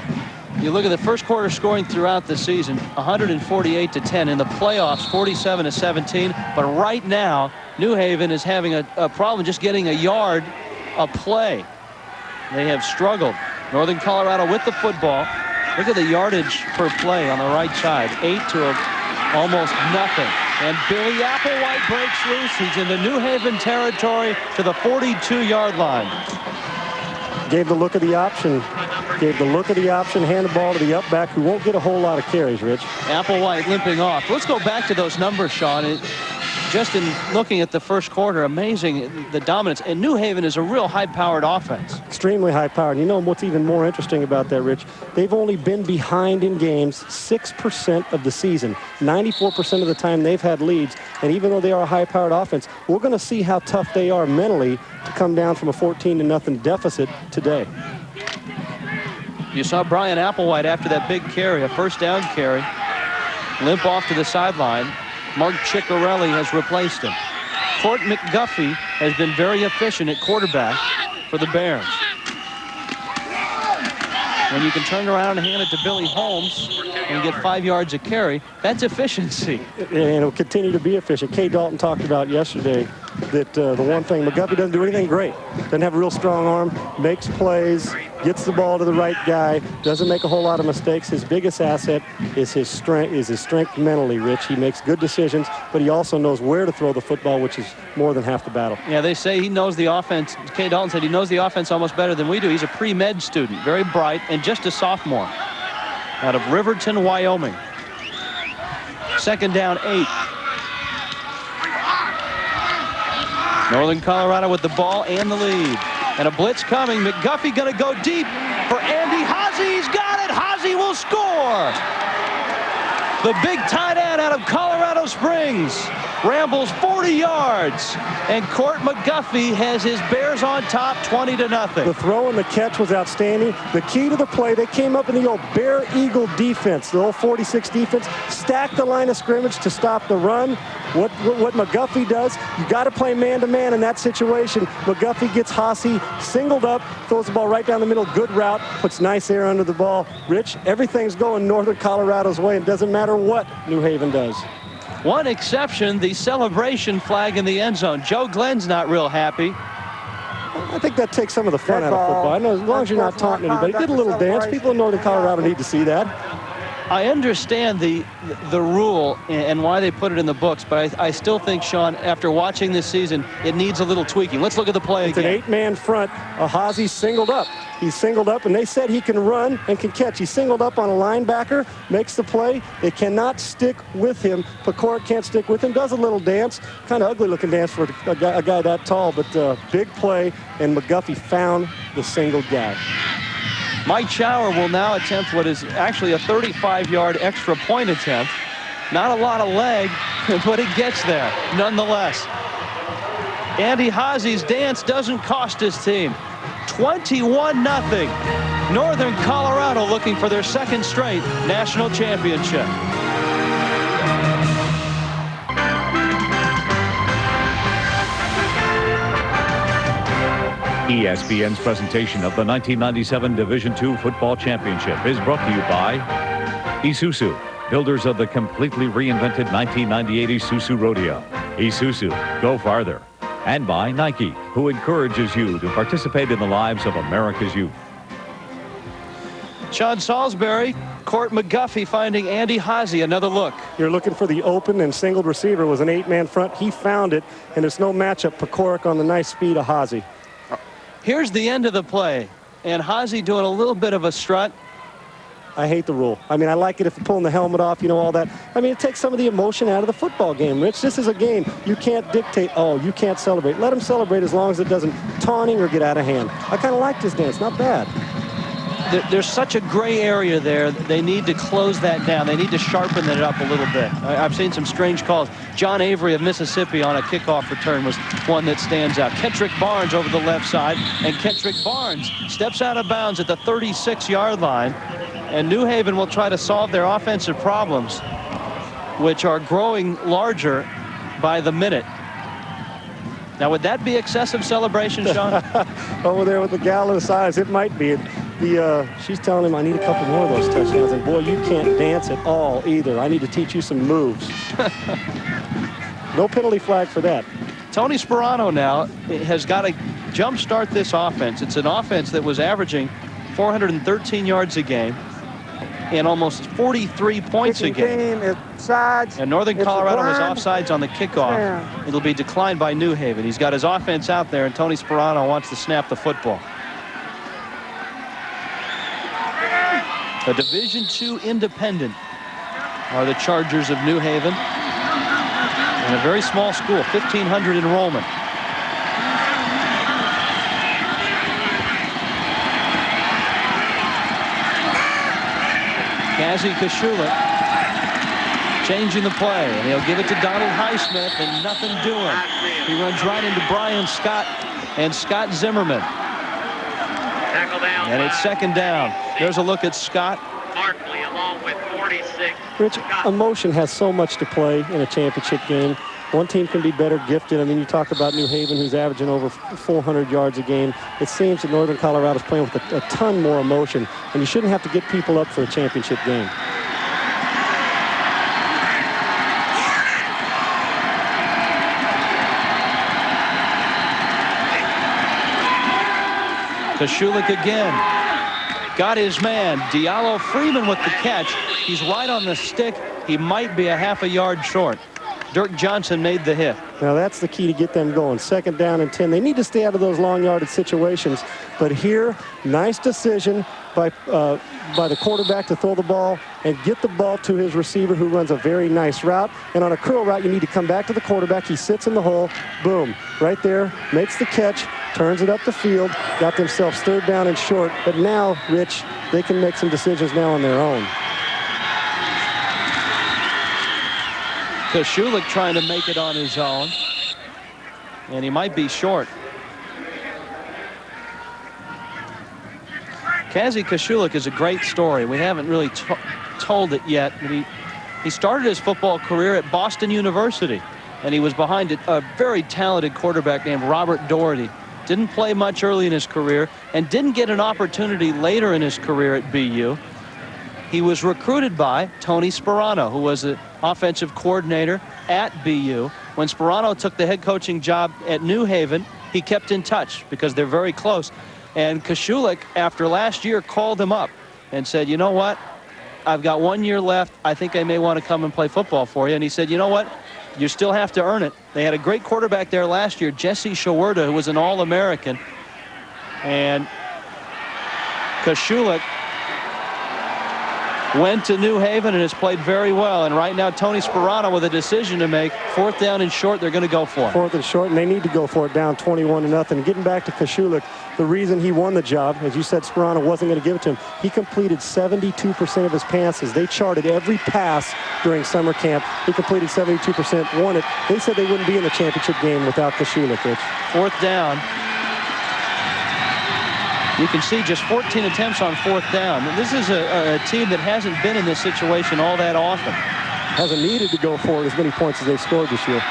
you look at the first quarter scoring throughout the season, 148-10. In the playoffs, 47-17. But right now, New Haven is having a problem just getting a yard a play. They have struggled. Northern Colorado with the football. Look at the yardage per play on the right side. 8 to almost nothing. And Billy Applewhite breaks loose. He's in the New Haven territory to the 42-yard line. Gave the look of the option. Hand the ball to the up back, who won't get a whole lot of carries, Rich. Applewhite limping off. Let's go back to those numbers, Sean. Just in looking at the first quarter, amazing the dominance. And New Haven is a real high-powered offense. Extremely high-powered. You know what's even more interesting about that, Rich? They've only been behind in games 6% of the season. 94% of the time they've had leads. And even though they are a high-powered offense, we're going to see how tough they are mentally to come down from a 14-0 deficit today. You saw Brian Applewhite after that big carry, a first down carry, limp off to the sideline. Mark Ciccarelli has replaced him. Court McGuffey has been very efficient at quarterback for the Bears. When you can turn around and hand it to Billy Holmes and get 5 yards a carry, that's efficiency. And it'll continue to be efficient. Kay Dalton talked about yesterday that the one thing, McGuffey doesn't do anything great. Doesn't have a real strong arm, makes plays, gets the ball to the right guy, doesn't make a whole lot of mistakes. His biggest asset is his strength mentally, Rich. He makes good decisions, but he also knows where to throw the football, which is more than half the battle. Yeah, they say he knows the offense. Kay Dalton said he knows the offense almost better than we do. He's a pre-med student, very bright, and just a sophomore out of Riverton, Wyoming. 2nd down, 8. Northern Colorado with the ball and the lead. And a blitz coming. McGuffey going to go deep for Andy Haase. He's got it. Haase will score. The big tight end out of Colorado Springs rambles 40 yards. And Court McGuffey has his Bears on top 20-0. The throw and the catch was outstanding. The key to the play, they came up in the old Bear Eagle defense, the old 46 defense, stacked the line of scrimmage to stop the run. What McGuffey does, you got to play man-to-man in that situation. McGuffey gets Haase singled up, throws the ball right down the middle, good route, puts nice air under the ball. Rich, everything's going Northern Colorado's way. It doesn't matter what New Haven does. One exception, the celebration flag in the end zone. Joe Glenn's not real happy. I think that takes some of the fun out of football. I know as long as you're not taunting anybody. Did a little dance. People in Northern Colorado need to see that. I understand the rule and why they put it in the books, but I still think, Sean, after watching this season, it needs a little tweaking. Let's look at the play again. It's an 8-man front. Haase singled up. He's singled up, and they said he can run and can catch. He's singled up on a linebacker, makes the play. They cannot stick with him. Pecora can't stick with him, does a little dance. Kind of ugly-looking dance for a guy that tall, but big play, and McGuffey found the single guy. Mike Schauer will now attempt what is actually a 35-yard extra point attempt. Not a lot of leg, but he gets there nonetheless. Andy Hazy's dance doesn't cost his team. 21-0. Northern Colorado looking for their second straight national championship. ESPN's presentation of the 1997 Division II Football Championship is brought to you by Isuzu, builders of the completely reinvented 1998 Isuzu Rodeo. Isuzu, go farther. And by Nike, who encourages you to participate in the lives of America's youth. Sean Salisbury, Court McGuffey finding Andy Hazy. Another look. You're looking for the open and singled receiver. Was an 8-man front. He found it, and it's no matchup. Pecoric on the nice speed of Hazy. Here's the end of the play, and Hazy doing a little bit of a strut. I hate the rule. I mean, I like it if you're pulling the helmet off, you know, all that. I mean, it takes some of the emotion out of the football game, Rich. This is a game. You can't dictate, oh, you can't celebrate. Let him celebrate as long as it doesn't taunting or get out of hand. I kind of like this dance. Not bad. There's such a gray area there. They need to close that down. They need to sharpen it up a little bit. I've seen some strange calls. John Avery of Mississippi on a kickoff return was one that stands out. Kendrick Barnes over the left side, and Kendrick Barnes steps out of bounds at the 36-yard line, and New Haven will try to solve their offensive problems, which are growing larger by the minute. Now, would that be excessive celebration, Sean? Over there with the gal in the sides, it might be. She's telling him, I need a couple more of those touchdowns. And, boy, you can't dance at all either. I need to teach you some moves. No penalty flag for that. Tony Sperano now has got to jumpstart this offense. It's an offense that was averaging 413 yards a game and almost 43 points a game. And Northern Colorado has offsides on the kickoff. Yeah. It'll be declined by New Haven. He's got his offense out there, and Tony Sperano wants to snap the football. A Division II independent are the Chargers of New Haven. And a very small school, 1,500 enrollment. Kazi Kashulik changing the play, and he'll give it to Donald Highsmith, and nothing doing. He runs right into Brian Scott and Scott Zimmerman. And it's second down. There's a look at Scott. Barkley along with 46. Rich, emotion has so much to play in a championship game. One team can be better gifted. I mean, you talk about New Haven, who's averaging over 400 yards a game. It seems that Northern Colorado's playing with a ton more emotion, and you shouldn't have to get people up for a championship game. Kashulik again. Got his man. Diallo Freeman with the catch. He's right on the stick. He might be a half a yard short. Dirk Johnson made the hit. Now that's the key to get them going. Second down and 10. They need to stay out of those long-yarded situations. But here, nice decision by the quarterback to throw the ball and get the ball to his receiver, who runs a very nice route. And on a curl route, you need to come back to the quarterback. He sits in the hole. Boom. Right there. Makes the catch. Turns it up the field. Got themselves third down and short. But now, Rich, they can make some decisions now on their own. Kashulik trying to make it on his own, and he might be short. Kazi Kashulik is a great story. We haven't really told it yet, but he started his football career at Boston University, and he was behind a very talented quarterback named Robert Doherty. Didn't play much early in his career and didn't get an opportunity later in his career at BU. He was recruited by Tony Sperano, who was an offensive coordinator at BU. When Sperano took the head coaching job at New Haven, he kept in touch because they're very close. And Kashulik, after last year, called him up and said, you know what? I've got 1 year left. I think I may want to come and play football for you. And he said, you know what? You still have to earn it. They had a great quarterback there last year, Jesse Shawerda, who was an All-American. And Kashulik went to New Haven and has played very well. And right now, Tony Sperano with a decision to make. 4th down and short, they're going to go for it. 4th and short, and they need to go for it, down 21-0. Getting back to Kosciulik, the reason he won the job, as you said, Sperano wasn't going to give it to him. He completed 72% of his passes. They charted every pass during summer camp. He completed 72%, won it. They said they wouldn't be in the championship game without Kosciulik, Rich. 4th down. You can see just 14 attempts on 4th down. And this is a team that hasn't been in this situation all that often. Hasn't needed to go for it as many points as they've scored this year.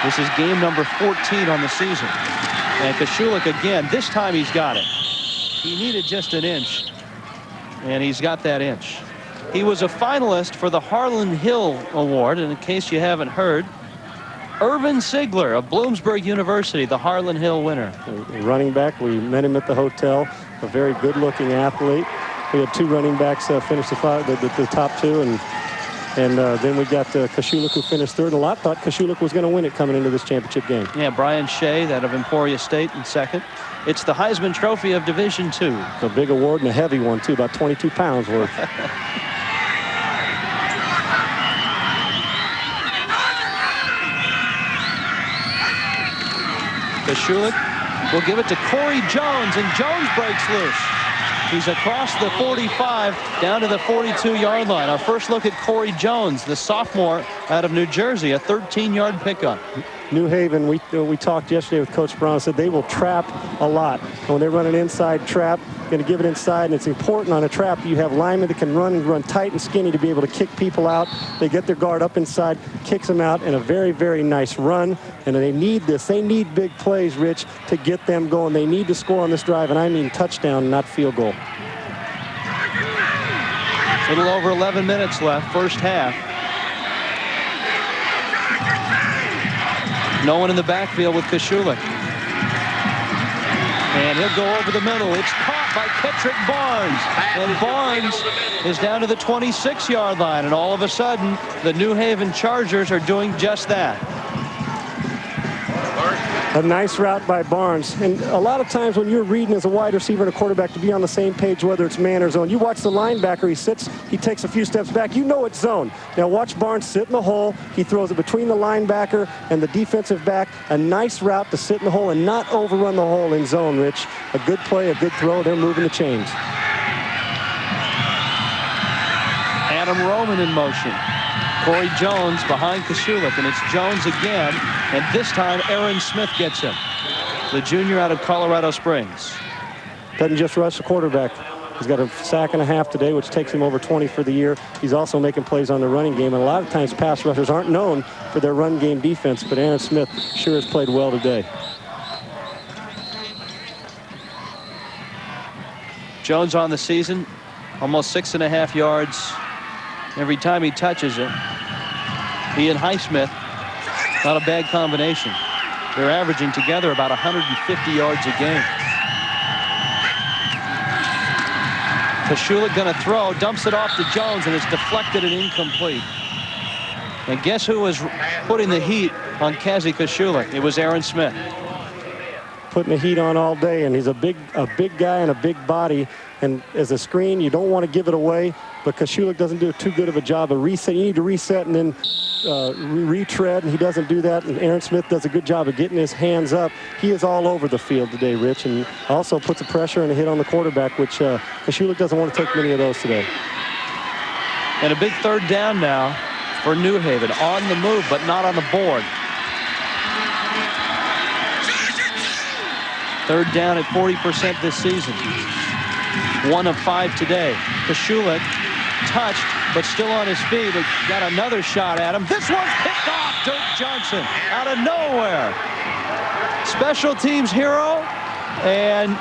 This is game number 14 on the season. And Kosciulik again, this time he's got it. He needed just an inch, and he's got that inch. He was a finalist for the Harlan Hill Award, and in case you haven't heard, Irvin Sigler of Bloomsburg University, the Harlan Hill winner. Running back, we met him at the hotel, a very good-looking athlete. We had 2 running backs finish the top 2, and then we got Kosciulik, who finished 3rd. A lot thought Kosciulik was going to win it coming into this championship game. Yeah, Brian Shea, that of Emporia State, in 2nd. It's the Heisman Trophy of Division II. It's a big award and a heavy one, too, about 22 pounds worth. Kosciulik will give it to Corey Jones, and Jones breaks loose. He's across the 45 down to the 42-yard line. Our first look at Corey Jones, the sophomore out of New Jersey, a 13-yard pickup. New Haven, we talked yesterday with Coach Brown, said they will trap a lot. When they run an inside trap, going to give it inside, and it's important on a trap you have linemen that can run tight and skinny to be able to kick people out. They get their guard up inside, kicks them out, and a very, very nice run. And they need this. They need big plays, Rich, to get them going. They need to score on this drive, and I mean touchdown, not field goal. A little over 11 minutes left, first half. No one in the backfield with Kosciulik. And he'll go over the middle. It's caught by Kettrick Barnes. And Barnes is down to the 26-yard line. And all of a sudden, the New Haven Chargers are doing just that. A nice route by Barnes. And a lot of times when you're reading as a wide receiver and a quarterback to be on the same page, whether it's man or zone, you watch the linebacker, he sits, he takes a few steps back, you know it's zone. Now watch Barnes sit in the hole. He throws it between the linebacker and the defensive back. A nice route to sit in the hole and not overrun the hole in zone, Rich. A good play, a good throw. They're moving the chains. Adam Roman in motion. Corey Jones behind Kosciulik, and it's Jones again, and this time Aaron Smith gets him, the junior out of Colorado Springs. Doesn't just rush the quarterback. He's got a sack and a half today, which takes him over 20 for the year. He's also making plays on the running game, and a lot of times pass rushers aren't known for their run game defense, but Aaron Smith sure has played well today. Jones on the season, almost 6.5 yards every time he touches it. He and Highsmith, not a bad combination. They're averaging together about 150 yards a game. Kosciulik going to throw, dumps it off to Jones, and it's deflected and incomplete. And guess who was putting the heat on Kazi Kosciulik? It was Aaron Smith. Putting the heat on all day, and he's a big guy and a big body. And as a screen, you don't want to give it away, but Kosciulik doesn't do too good of a job of reset. You need to reset and then retread, and he doesn't do that. And Aaron Smith does a good job of getting his hands up. He is all over the field today, Rich, and also puts a pressure and a hit on the quarterback, which Kosciulik doesn't want to take many of those today. And a big 3rd down now for New Haven. On the move, but not on the board. 3rd down at 40% this season. 1 of 5 today. Kosciulik touched, but still on his feet, but got another shot at him. This one's picked off. Dirk Johnson out of nowhere. Special teams hero and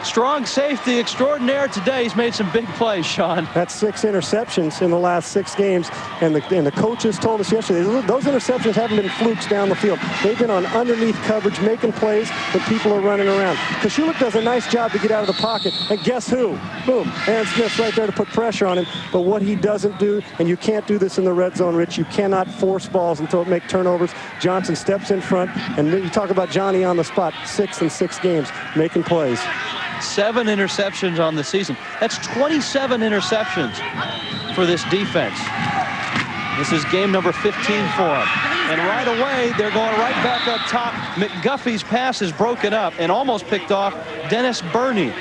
strong safety extraordinaire today. He's made some big plays, Sean. That's 6 interceptions in the last 6 games, and the coaches told us yesterday those interceptions haven't been flukes down the field. They've been on underneath coverage, making plays when people are running around. Kosciulik does a nice job to get out of the pocket, and guess who? Boom, Aaron Smith's right there to put pressure on him. But what he doesn't do, and you can't do this in the red zone, Rich, you cannot force balls until it make turnovers. Johnson steps in front, and you talk about Johnny on the spot, 6 in 6 games, making plays. 7 interceptions on the season. That's 27 interceptions for this defense. This is game number 15 for him. And right away, they're going right back up top. McGuffey's pass is broken up and almost picked off Dennis Burney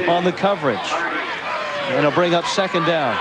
on the coverage. And it'll bring up second down.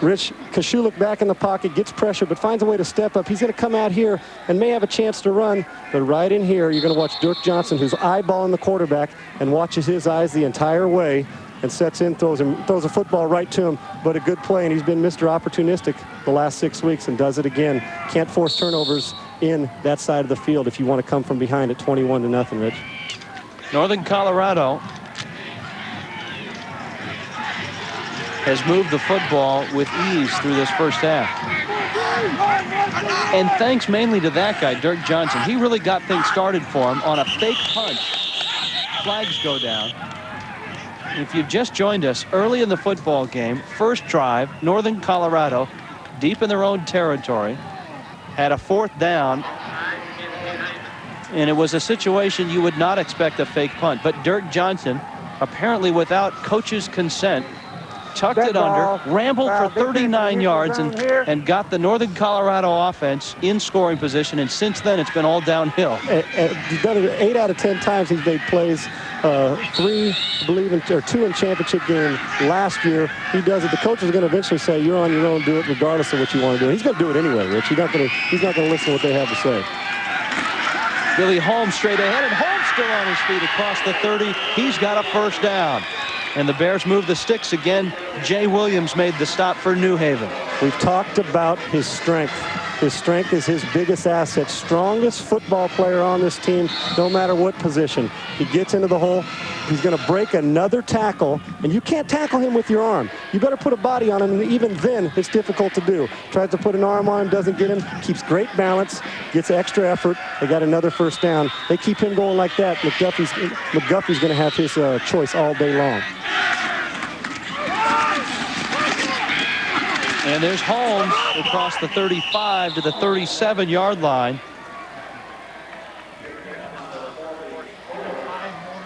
Rich Kashuluk back in the pocket, gets pressure, but finds a way to step up. He's going to come out here and may have a chance to run, but right in here, you're going to watch Dirk Johnson, who's eyeballing the quarterback and watches his eyes the entire way and sets in, throws a football right to him, but a good play, and he's been Mr. Opportunistic the last 6 weeks and does it again. Can't force turnovers in that side of the field if you want to come from behind at 21-0, Rich. Northern Colorado has moved the football with ease through this first half. And thanks mainly to that guy, Dirk Johnson. He really got things started for him on a fake punch. Flags go down. If you've just joined us, early in the football game, first drive, Northern Colorado, deep in their own territory, had a 4th down. And it was a situation you would not expect a fake punt. But Dirk Johnson, apparently without coach's consent, tucked it under, rambled for 39 yards, and got the Northern Colorado offense in scoring position. And since then, it's been all downhill. He's done it 8 out of 10 times. He's made plays. 3, I believe, or 2 in championship game last year. He does it. The coach is going to eventually say, "You're on your own. Do it regardless of what you want to do." He's going to do it anyway, Rich. He's not going to listen to what they have to say. Billy Holmes straight ahead, and Holmes still on his feet across the 30. He's got a first down. And the Bears move the sticks again. Jay Williams made the stop for New Haven. We've talked about his strength. His strength is his biggest asset. Strongest football player on this team, no matter what position. He gets into the hole. He's going to break another tackle, and you can't tackle him with your arm. You better put a body on him, and even then, it's difficult to do. Tries to put an arm on him, doesn't get him, keeps great balance, gets extra effort. They got another first down. They keep him going like that. McGuffey's going to have his choice all day long. And there's Holmes across the 35 to the 37-yard line.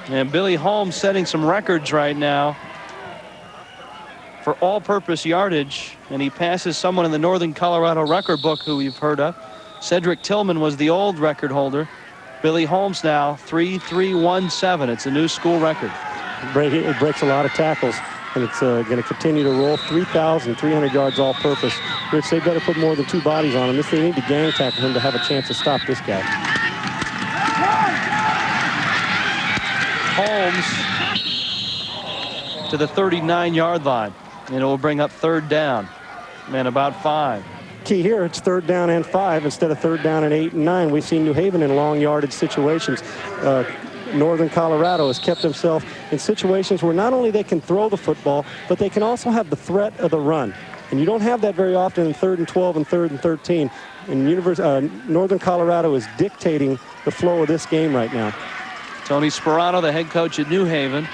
And Billy Holmes setting some records right now for all-purpose yardage. And he passes someone in the Northern Colorado record book who we've heard of. Cedric Tillman was the old record holder. Billy Holmes now 3.317. It's a new school record. It breaks a lot of tackles. And it's going to continue to roll. 3,300 yards all-purpose. Rich, they better put more than 2 bodies on him. They need to gang tackle him to have a chance to stop this guy. Holmes to the 39-yard line. And it will bring up 3rd down. And about 5. Key here, it's 3rd down and 5 instead of 3rd down and 8 and 9. We've seen New Haven in long yardage situations. Northern Colorado has kept himself in situations where not only they can throw the football, but they can also have the threat of the run. And you don't have that very often in 3rd and 12 and 3rd and 13. And Northern Colorado is dictating the flow of this game right now. Tony Sperano, the head coach at New Haven.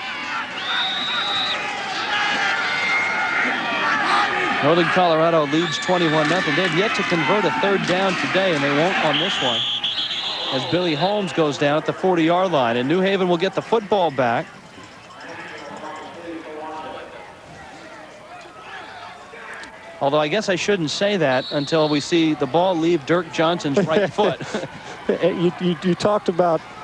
Northern Colorado leads 21-0. They've yet to convert a 3rd down today, and they won't on this one, as Billy Holmes goes down at the 40-yard line. And New Haven will get the football back. Although I guess I shouldn't say that until we see the ball leave Dirk Johnson's right foot. You talked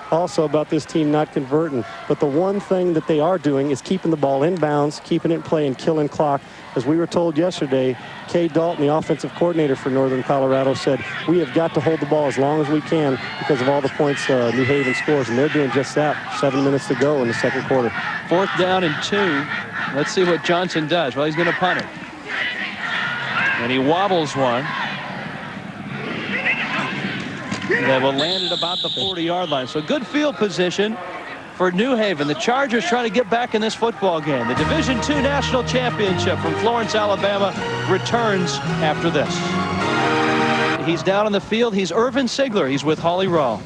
also about this team not converting, but the one thing that they are doing is keeping the ball in bounds, keeping it in play, and killing clock. As we were told yesterday, Kay Dalton, the offensive coordinator for Northern Colorado, said we have got to hold the ball as long as we can because of all the points New Haven scores, and they're doing just that. 7 minutes to go in the second quarter. 4th down and 2. Let's see what Johnson does. Well, he's going to punt it. And he wobbles one. That will land at about the 40-yard line. So good field position for New Haven. The Chargers trying to get back in this football game. The Division II National Championship from Florence, Alabama returns after this. He's down on the field. He's Irvin Sigler. He's with Holly Rowe.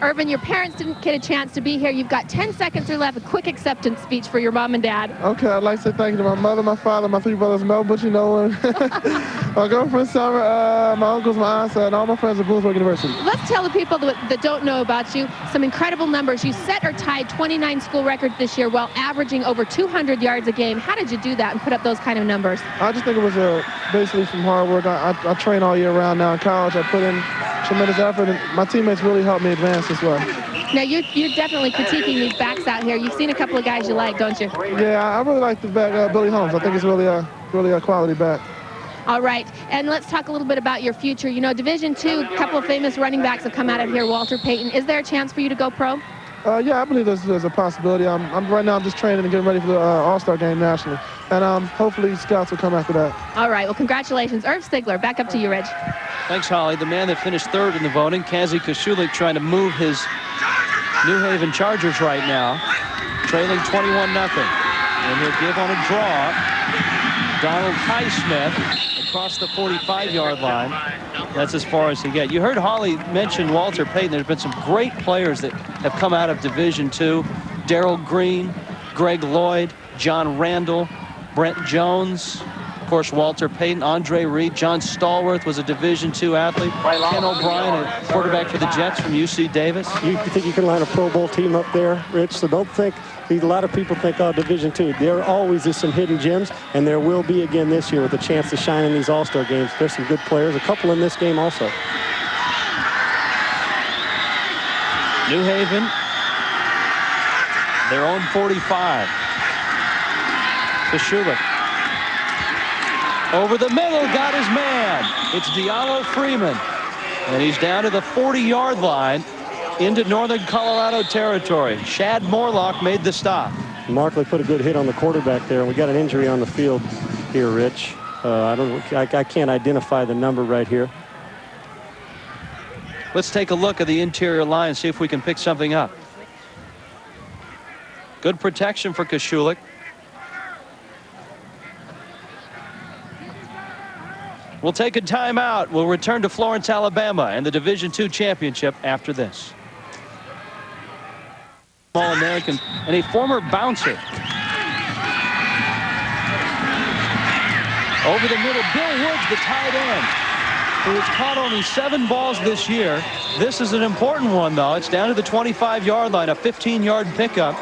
Irvin, your parents didn't get a chance to be here. You've got 10 seconds left, a quick acceptance speech for your mom and dad. Okay, I'd like to say thank you to my mother, my father, my 3 brothers, Mel Butch, you know, and my girlfriend, Summer, my uncles, my aunts, and all my friends at Bloomsburg University. Let's tell the people that don't know about you some incredible numbers. You set or tied 29 school records this year while averaging over 200 yards a game. How did you do that and put up those kind of numbers? I just think it was basically from hard work. I train all year round now in college. I put in tremendous effort, and my teammates really helped me advance as well. Now, you're definitely critiquing these backs out here. You've seen a couple of guys you like, don't you? Yeah, I really like the back, Billy Holmes. I think he's really a quality back. All right, and let's talk a little bit about your future. You know, Division II, a couple of famous running backs have come out of here, Walter Payton. Is there a chance for you to go pro? Yeah, I believe there's a possibility. Right now I'm just training and getting ready for the All-Star game nationally. And hopefully scouts will come after that. All right, well, congratulations. Irv Stigler, back up to you, Rich. Thanks, Holly. The man that finished third in the voting, Kazi Kosciulik, trying to move his New Haven Chargers right now, trailing 21-0. And he'll give on a draw. Donald Highsmith across the 45-yard line. That's as far as he gets. You heard Holly mention Walter Payton. There's been some great players that have come out of Division II. Darrell Green, Greg Lloyd, John Randall, Brent Jones, of course, Walter Payton, Andre Reed, John Stallworth was a Division II athlete. Ken O'Brien, a quarterback for the Jets from UC Davis. You think you can line a Pro Bowl team up there, Rich? So don't think, a lot of people think, oh, Division II. There always is some hidden gems, and there will be again this year with a chance to shine in these All-Star games. There's some good players, a couple in this game also. New Haven, their own 45. Kosciulik. Over the middle, got his man. It's Diallo Freeman. And he's down to the 40-yard line into Northern Colorado territory. Shad Morlock made the stop. Markley put a good hit on the quarterback there, and we got an injury on the field here, Rich. I can't identify the number right here. Let's take a look at the interior line and see if we can pick something up. Good protection for Kosciulik. We'll take a timeout. We'll return to Florence, Alabama, and the Division II championship after this. All-American and a former bouncer. Over the middle, Bill Woods, the tight end, who has caught only 7 balls this year. This is an important one, though. It's down to the 25-yard line, a 15-yard pickup.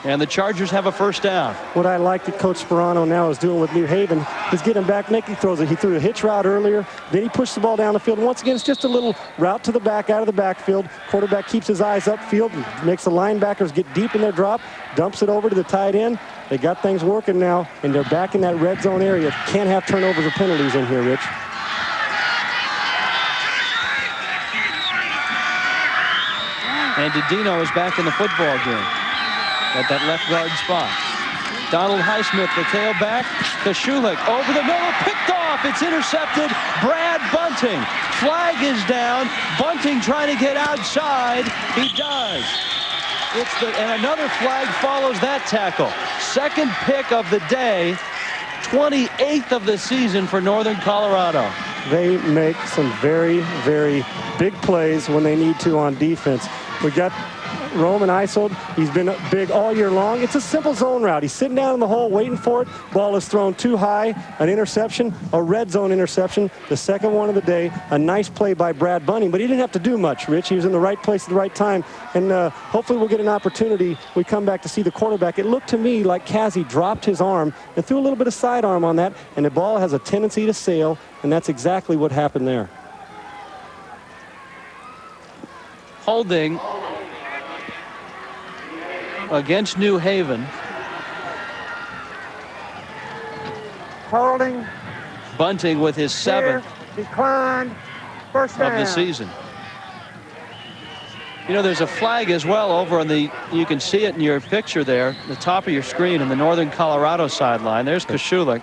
And the Chargers have a first down. What I like that Coach Sperano now is doing with New Haven is getting back, making throws. He threw a hitch route earlier, then he pushed the ball down the field. And once again, it's just a little route to the back, out of the backfield. Quarterback keeps his eyes upfield, and makes the linebackers get deep in their drop, dumps it over to the tight end. They got things working now, and they're back in that red zone area. Can't have turnovers or penalties in here, Rich. And Didino is back in the football game at that left guard spot. Donald Highsmith, the tailback. Kosciulik over the middle, picked off. It's intercepted. Brad Bunting. Flag is down. Bunting trying to get outside. He does. And another flag follows that tackle. Second pick of the day. 28th of the season for Northern Colorado. They make some very, very big plays when they need to on defense. We got Roman Isold. He's been big all year long. It's a simple zone route. He's sitting down in the hole waiting for it. Ball is thrown too high. An interception, a red zone interception, the second one of the day. A nice play by Brad Bunting, but he didn't have to do much, Rich. He was in the right place at the right time, and hopefully we'll get an opportunity. We come back to see the quarterback. It looked to me like Kazi dropped his arm and threw a little bit of sidearm on that, and the ball has a tendency to sail, and that's exactly what happened there. Holding against New Haven. Holding. Bunting with his 7th Declined. First down. of the season. You know, there's a flag as well over on the, you can see it in your picture there, the top of your screen in the Northern Colorado sideline. There's Kosciulik.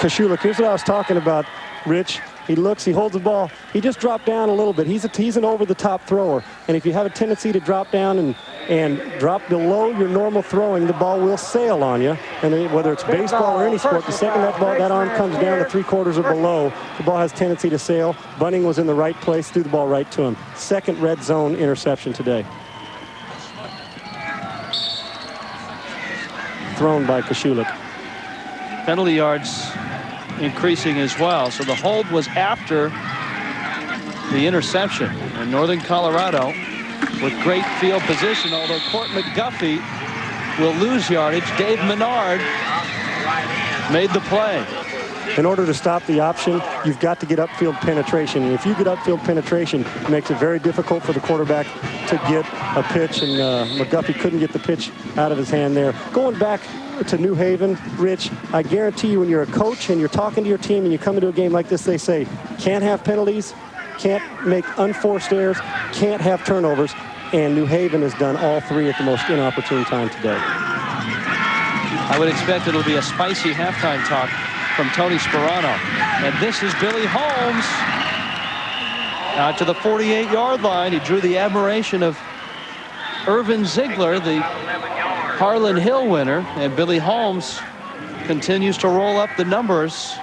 Kosciulik, here's what I was talking about, Rich. He looks, he holds the ball. He just dropped down a little bit. He's an over-the-top thrower. And if you have a tendency to drop down and drop below your normal throwing, the ball will sail on you. And then whether it's baseball or any sport, the second that arm comes down to 3/4 or below, the ball has tendency to sail. Bunting was in the right place, threw the ball right to him. Second red zone interception today. Thrown by Kosciulik. Penalty yards increasing as well. So the hold was after the interception. And Northern Colorado with great field position, although Court McGuffey will lose yardage. Dave Menard made the play. In order to stop the option, you've got to get upfield penetration. And if you get upfield penetration, it makes it very difficult for the quarterback to get a pitch. And McGuffey couldn't get the pitch out of his hand there. Going back to New Haven, Rich, I guarantee you when you're a coach and you're talking to your team and you come into a game like this, they say, can't have penalties, can't make unforced errors, can't have turnovers. And New Haven has done all three at the most inopportune time today. I would expect it'll be a spicy halftime talk from Tony Sperano. And this is Billy Holmes out to the 48-yard line. He drew the admiration of Irvin Ziegler, the Harlan Hill winner. And Billy Holmes continues to roll up the numbers.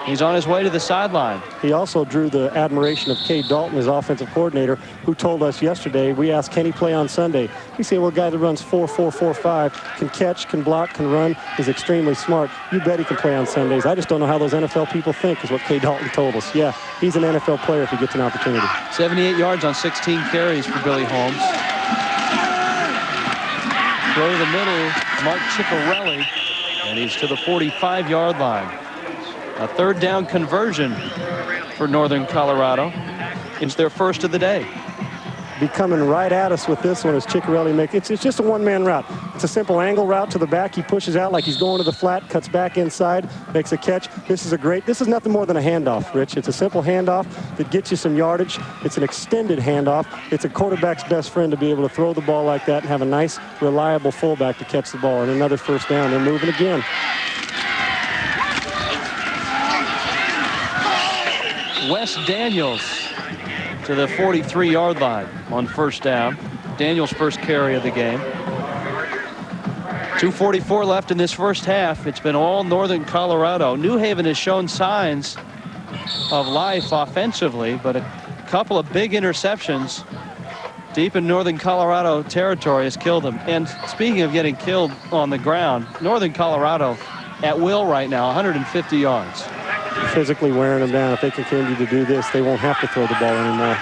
He's on his way to the sideline. He also drew the admiration of Kay Dalton, his offensive coordinator, who told us yesterday, we asked, can he play on Sunday? He said, well, a guy that runs 4.445, can catch, can block, can run, is extremely smart. You bet he can play on Sundays. I just don't know how those NFL people think, is what Kay Dalton told us. Yeah, he's an NFL player if he gets an opportunity. 78 yards on 16 carries for Billy Holmes. Throw to the middle, Mark Ciccarelli, and he's to the 45-yard line. A third down conversion for Northern Colorado. It's their first of the day. Be coming right at us with this one as Ciccarelli makes it's just a one-man route. It's a simple angle route to the back. He pushes out like he's going to the flat, cuts back inside, makes a catch. This is nothing more than a handoff, Rich. It's a simple handoff that gets you some yardage. It's an extended handoff. It's a quarterback's best friend to be able to throw the ball like that and have a nice, reliable fullback to catch the ball. And another first down. They're moving again. Wes Daniels to the 43-yard line on first down. Daniels' first carry of the game. 2:44 left in this first half. It's been all Northern Colorado. New Haven has shown signs of life offensively, but a couple of big interceptions deep in Northern Colorado territory has killed them. And speaking of getting killed on the ground, Northern Colorado at will right now, 150 yards. Physically wearing them down. If they continue to do this, they won't have to throw the ball anymore.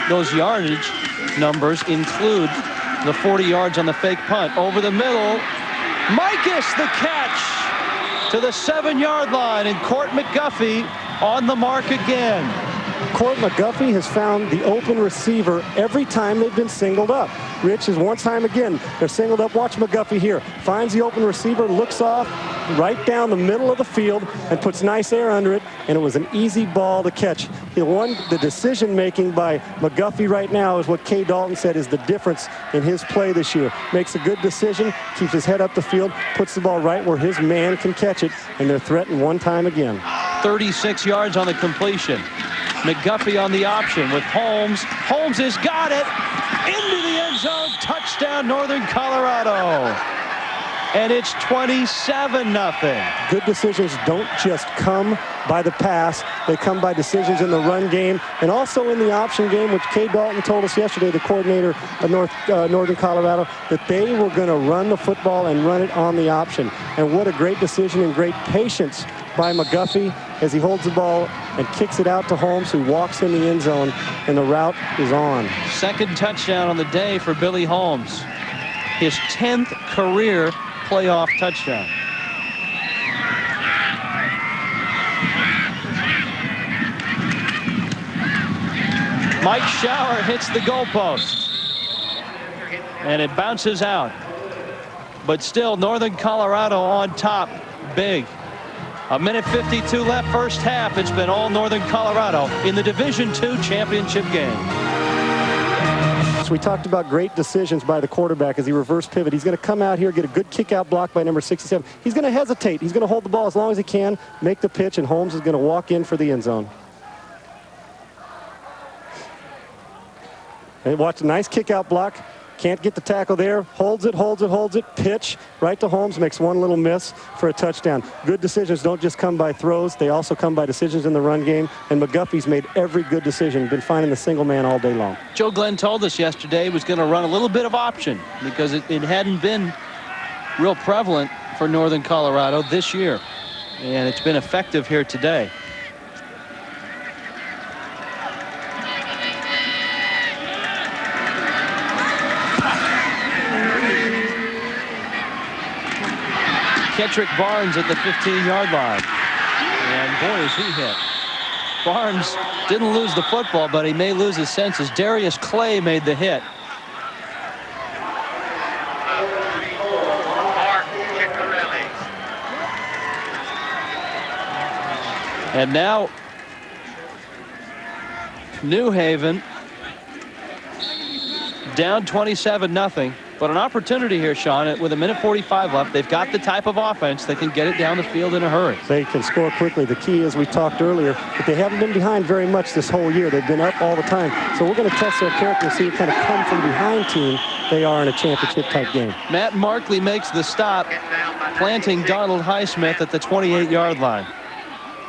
Those yardage numbers include the 40 yards on the fake punt. Over the middle, Mikus the catch to the 7-yard line, and Court McGuffey on the mark again. Court McGuffey has found the open receiver every time they've been singled up. Rich is one time again. They're singled up. Watch McGuffey here. Finds the open receiver, looks off right down the middle of the field and puts nice air under it, and it was an easy ball to catch. The decision making by McGuffey right now is what Kay Dalton said is the difference in his play this year. Makes a good decision, keeps his head up the field, puts the ball right where his man can catch it, and they're threatened one time again. 36 yards on the completion. McGuffey on the option with Holmes. Holmes has got it into the end zone. Touchdown, Northern Colorado. And it's 27-0. Good decisions don't just come by the pass. They come by decisions in the run game and also in the option game, which Kay Dalton told us yesterday, the coordinator of Northern Colorado, that they were going to run the football and run it on the option. And what a great decision and great patience by McGuffey as he holds the ball and kicks it out to Holmes, who walks in the end zone, and the route is on. Second touchdown on the day for Billy Holmes. His 10th career playoff touchdown. Mike Schauer hits the goalpost, and it bounces out. But still, Northern Colorado on top, big. 1:52 left first half. It's been all Northern Colorado in the Division II championship game. So we talked about great decisions by the quarterback as he reverse pivot. He's going to come out here, get a good kick out block by number 67. He's going to hesitate. He's going to hold the ball as long as he can, make the pitch, and Holmes is going to walk in for the end zone. And watch a nice kick out block. Can't get the tackle there. Holds it. Pitch right to Holmes. Makes one little miss for a touchdown. Good decisions don't just come by throws. They also come by decisions in the run game. And McGuffey's made every good decision. Been finding the single man all day long. Joe Glenn told us yesterday he was going to run a little bit of option because it hadn't been real prevalent for Northern Colorado this year. And it's been effective here today. Kettrick Barnes at the 15-yard line. And boy, is he hit. Barnes didn't lose the football, but he may lose his senses. Darius Clay made the hit. And now New Haven down 27-0. But an opportunity here, Sean, with 1:45 left. They've got the type of offense that can get it down the field in a hurry. They can score quickly. The key is, we talked earlier, that they haven't been behind very much this whole year. They've been up all the time. So we're going to test their character and see what kind of come from behind team they are in a championship type game. Matt Markley makes the stop, planting Donald Highsmith at the 28-yard line.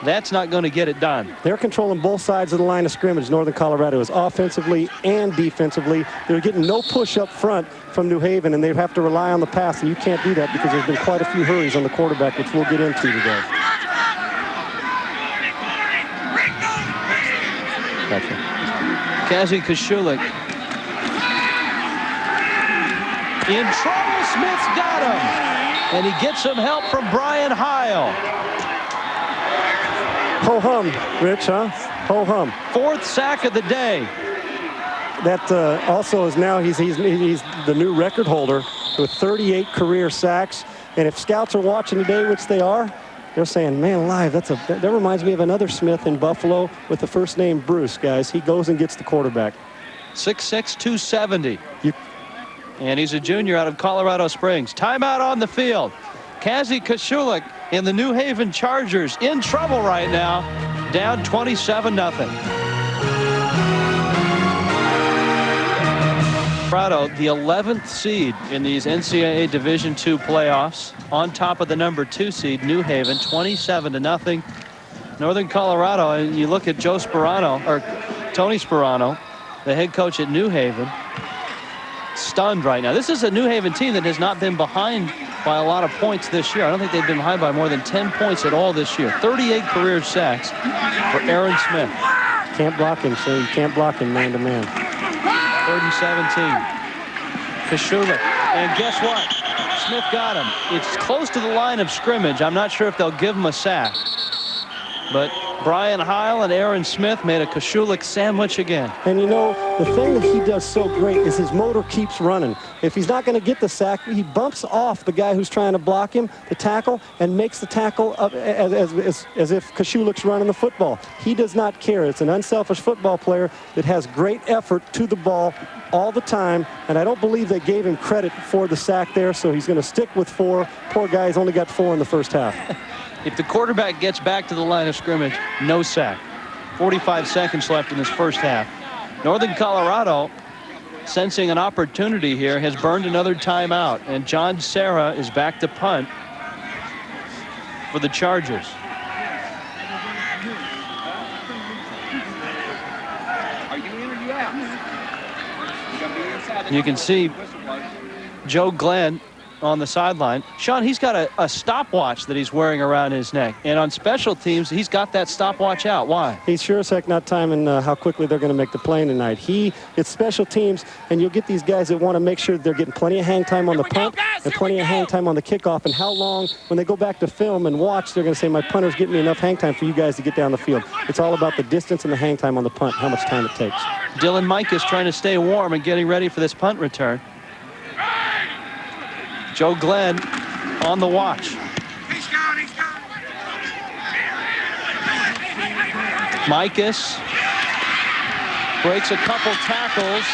That's not going to get it done. They're controlling both sides of the line of scrimmage. Northern Colorado is offensively and defensively. They're getting no push up front from New Haven, and they have to rely on the pass, and you can't do that because there's been quite a few hurries on the quarterback, which we'll get into today. Gotcha. Kazi Kashulik in trouble. Smith's got him, and he gets some help from Brian Heil. Ho-hum, Rich, huh? Ho-hum. Fourth sack of the day. That also is now, he's the new record holder with 38 career sacks. And if scouts are watching today, which they are, they're saying, man alive, that reminds me of another Smith in Buffalo with the first name Bruce, guys. He goes and gets the quarterback. 6'6", 270. And he's a junior out of Colorado Springs. Timeout on the field. Kazi Kashulik in the New Haven Chargers in trouble right now, down 27-0. Colorado, the 11th seed in these NCAA Division II playoffs, on top of the number 2 seed, New Haven, 27-0. Northern Colorado, and you look at Joe Sperano, or Tony Sperano, the head coach at New Haven, stunned right now. This is a New Haven team that has not been behind by a lot of points this year. I don't think they've been behind by more than 10 points at all this year. 38 career sacks for Aaron Smith. Can't block him, so you can't block him man-to-man. 3rd and 17. Kashulik. And guess what? Smith got him. It's close to the line of scrimmage. I'm not sure if they'll give him a sack. But Brian Heil and Aaron Smith made a Kashulik sandwich again. And you know, the thing that he does so great is his motor keeps running. If he's not going to get the sack, he bumps off the guy who's trying to block him, the tackle, and makes the tackle up as if Kashulik's running the football. He does not care. It's an unselfish football player that has great effort to the ball all the time, and I don't believe they gave him credit for the sack there, so he's going to stick with 4. Poor guy, he's only got 4 in the first half. If the quarterback gets back to the line of scrimmage, no sack. 45 seconds left in this first half. Northern Colorado, sensing an opportunity here, has burned another timeout, and John Serra is back to punt for the Chargers. You can see Joe Glenn on the sideline. Sean, he's got a stopwatch that he's wearing around his neck. And on special teams, he's got that stopwatch out. Why? He's sure as heck not timing how quickly they're going to make the play tonight. It's special teams, and you'll get these guys that want to make sure they're getting plenty of hang time on the punt and plenty of hang time on the kickoff. And how long, when they go back to film and watch, they're going to say, my punter's getting me enough hang time for you guys to get down the field. It's all about the distance and the hang time on the punt, how much time it takes. Dylan Mike is trying to stay warm and getting ready for this punt return. Joe Glenn on the watch. Micus breaks a couple tackles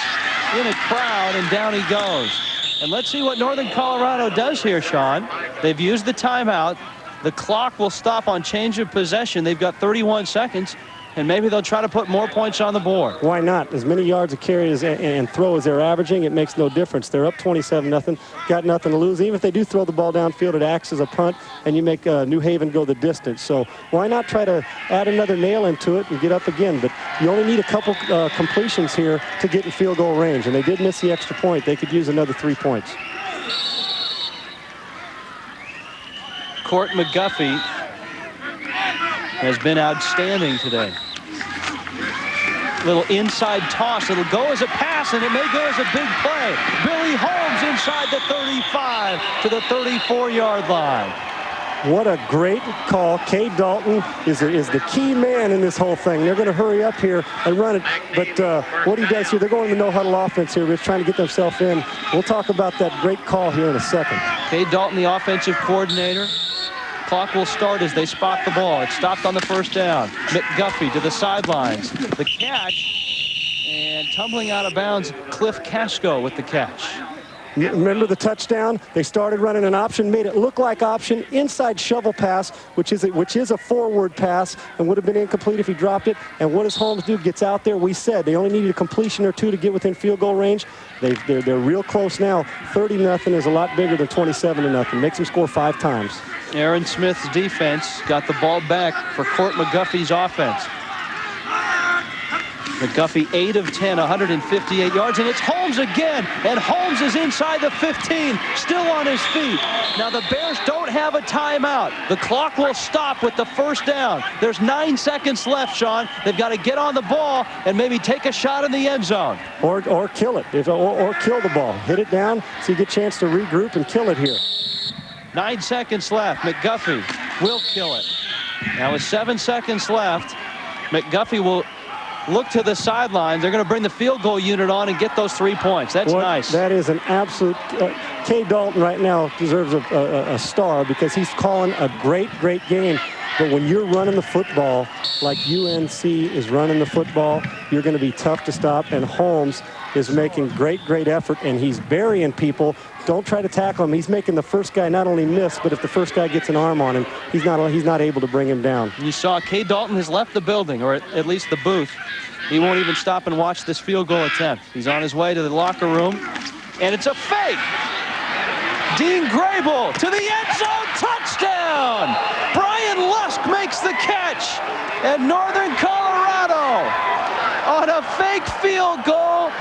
in a crowd, and down he goes. And let's see what Northern Colorado does here, Sean. They've used the timeout. The clock will stop on change of possession. They've got 31 seconds. and maybe they'll try to put more points on the board. Why not? As many yards of carry and throw as they're averaging, it makes no difference. They're up 27-0, got nothing to lose. Even if they do throw the ball downfield, it acts as a punt, and you make New Haven go the distance. So why not try to add another nail into it and get up again? But you only need a couple completions here to get in field goal range, and they did miss the extra point. They could use another 3 points. Court McGuffey has been outstanding today. Little inside toss. It'll go as a pass, and it may go as a big play. Billy Holmes inside the 35 to the 34-yard line. What a great call. Cade Dalton is the key man in this whole thing. They're going to hurry up here and run it. But what he does here, they're going to no-huddle offense here. They're trying to get themselves in. We'll talk about that great call here in a second. Cade Dalton, the offensive coordinator. Clock will start as they spot the ball. It's stopped on the first down. McGuffey to the sidelines. The catch, and tumbling out of bounds, Cliff Casco with the catch. Remember the touchdown? They started running an option, made it look like option, inside shovel pass, which is a forward pass, and would have been incomplete if he dropped it. And what does Holmes do? Gets out there. We said they only needed a completion or two to get within field goal range. They're real close now. 30-0 is a lot bigger than 27-0. Makes them score 5 times. Aaron Smith's defense got the ball back for Court McGuffey's offense. McGuffey 8 of 10, 158 yards, and it's Holmes again, and Holmes is inside the 15, still on his feet. Now the Bears don't have a timeout. The clock will stop with the first down. There's 9 seconds left, Sean. They've got to get on the ball and maybe take a shot in the end zone. Or kill it, or kill the ball. Hit it down so you get a chance to regroup and kill it here. 9 seconds left. McGuffey will kill it. Now with 7 seconds left, McGuffey will look to the sidelines. They're going to bring the field goal unit on and get those 3 points. That's nice. That is an absolute... Cade Dalton right now deserves a star because he's calling a great game. But when you're running the football like UNC is running the football, you're going to be tough to stop. And Holmes is making great effort, and he's burying people. Don't try to tackle him. He's making the first guy not only miss, but if the first guy gets an arm on him, he's not able to bring him down. You saw Cade Dalton has left the building, or at least the booth. He won't even stop and watch this field goal attempt. He's on his way to the locker room, and it's a fake. Dean Grable to the end zone, touchdown! Brian Lusk makes the catch, and Northern Colorado on a fake field goal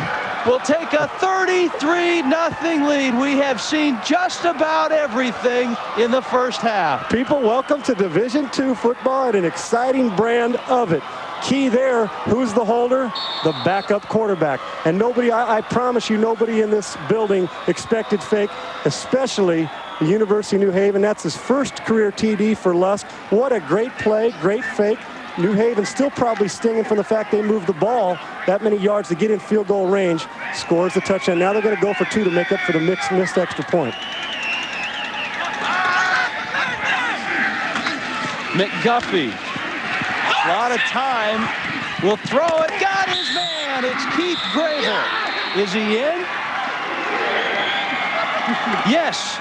will take a 33-0 lead. We have seen just about everything in the first half. People, welcome to Division II football and an exciting brand of it. Key there, who's the holder? The backup quarterback. And nobody, I promise you, nobody in this building expected fake, especially the University of New Haven. That's his first career TD for Lusk. What a great play, great fake. New Haven still probably stinging from the fact they moved the ball that many yards to get in field goal range. Scores the touchdown. Now they're going to go for 2 to make up for the missed extra point. McGuffey, a lot of time, will throw it. Got his man. It's Keith Grable. Is he in? Yes.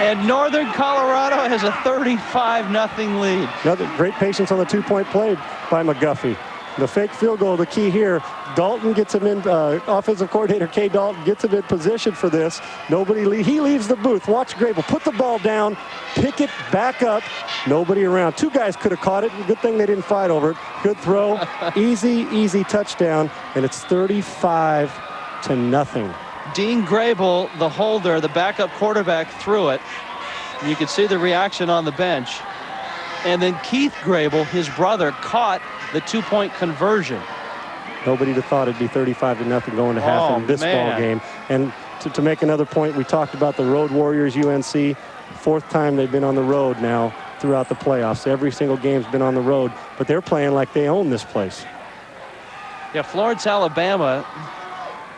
And Northern Colorado has a 35-0 lead. Another great patience on the 2-point play by McGuffey. The fake field goal, the key here. Dalton gets him in, offensive coordinator Cade Dalton gets him in position for this. He leaves the booth. Watch Grable put the ball down, pick it back up. Nobody around. 2 guys could have caught it. Good thing they didn't fight over it. Good throw. easy touchdown. And it's 35-0. Dean Grable, the holder, the backup quarterback, threw it. You could see the reaction on the bench. And then Keith Grable, his brother, caught the 2-point conversion. Nobody would have thought it'd be 35-0 going to half in this ball game. And to make another point, we talked about the Road Warriors, UNC. 4th time they've been on the road now throughout the playoffs. Every single game's been on the road, but they're playing like they own this place. Yeah, Florence, Alabama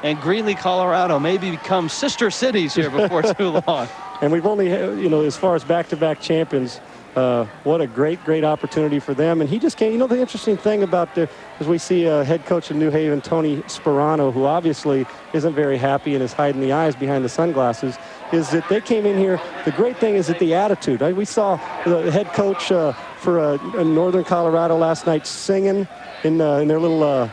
and Greeley, Colorado may become sister cities here before too long. And we've only, as far as back-to-back champions, what a great opportunity for them. And he just came, the interesting thing about as we see head coach of New Haven, Tony Sperano, who obviously isn't very happy and is hiding the eyes behind the sunglasses, is that they came in here. The great thing is that the attitude. We saw the head coach for Northern Colorado last night, singing in their little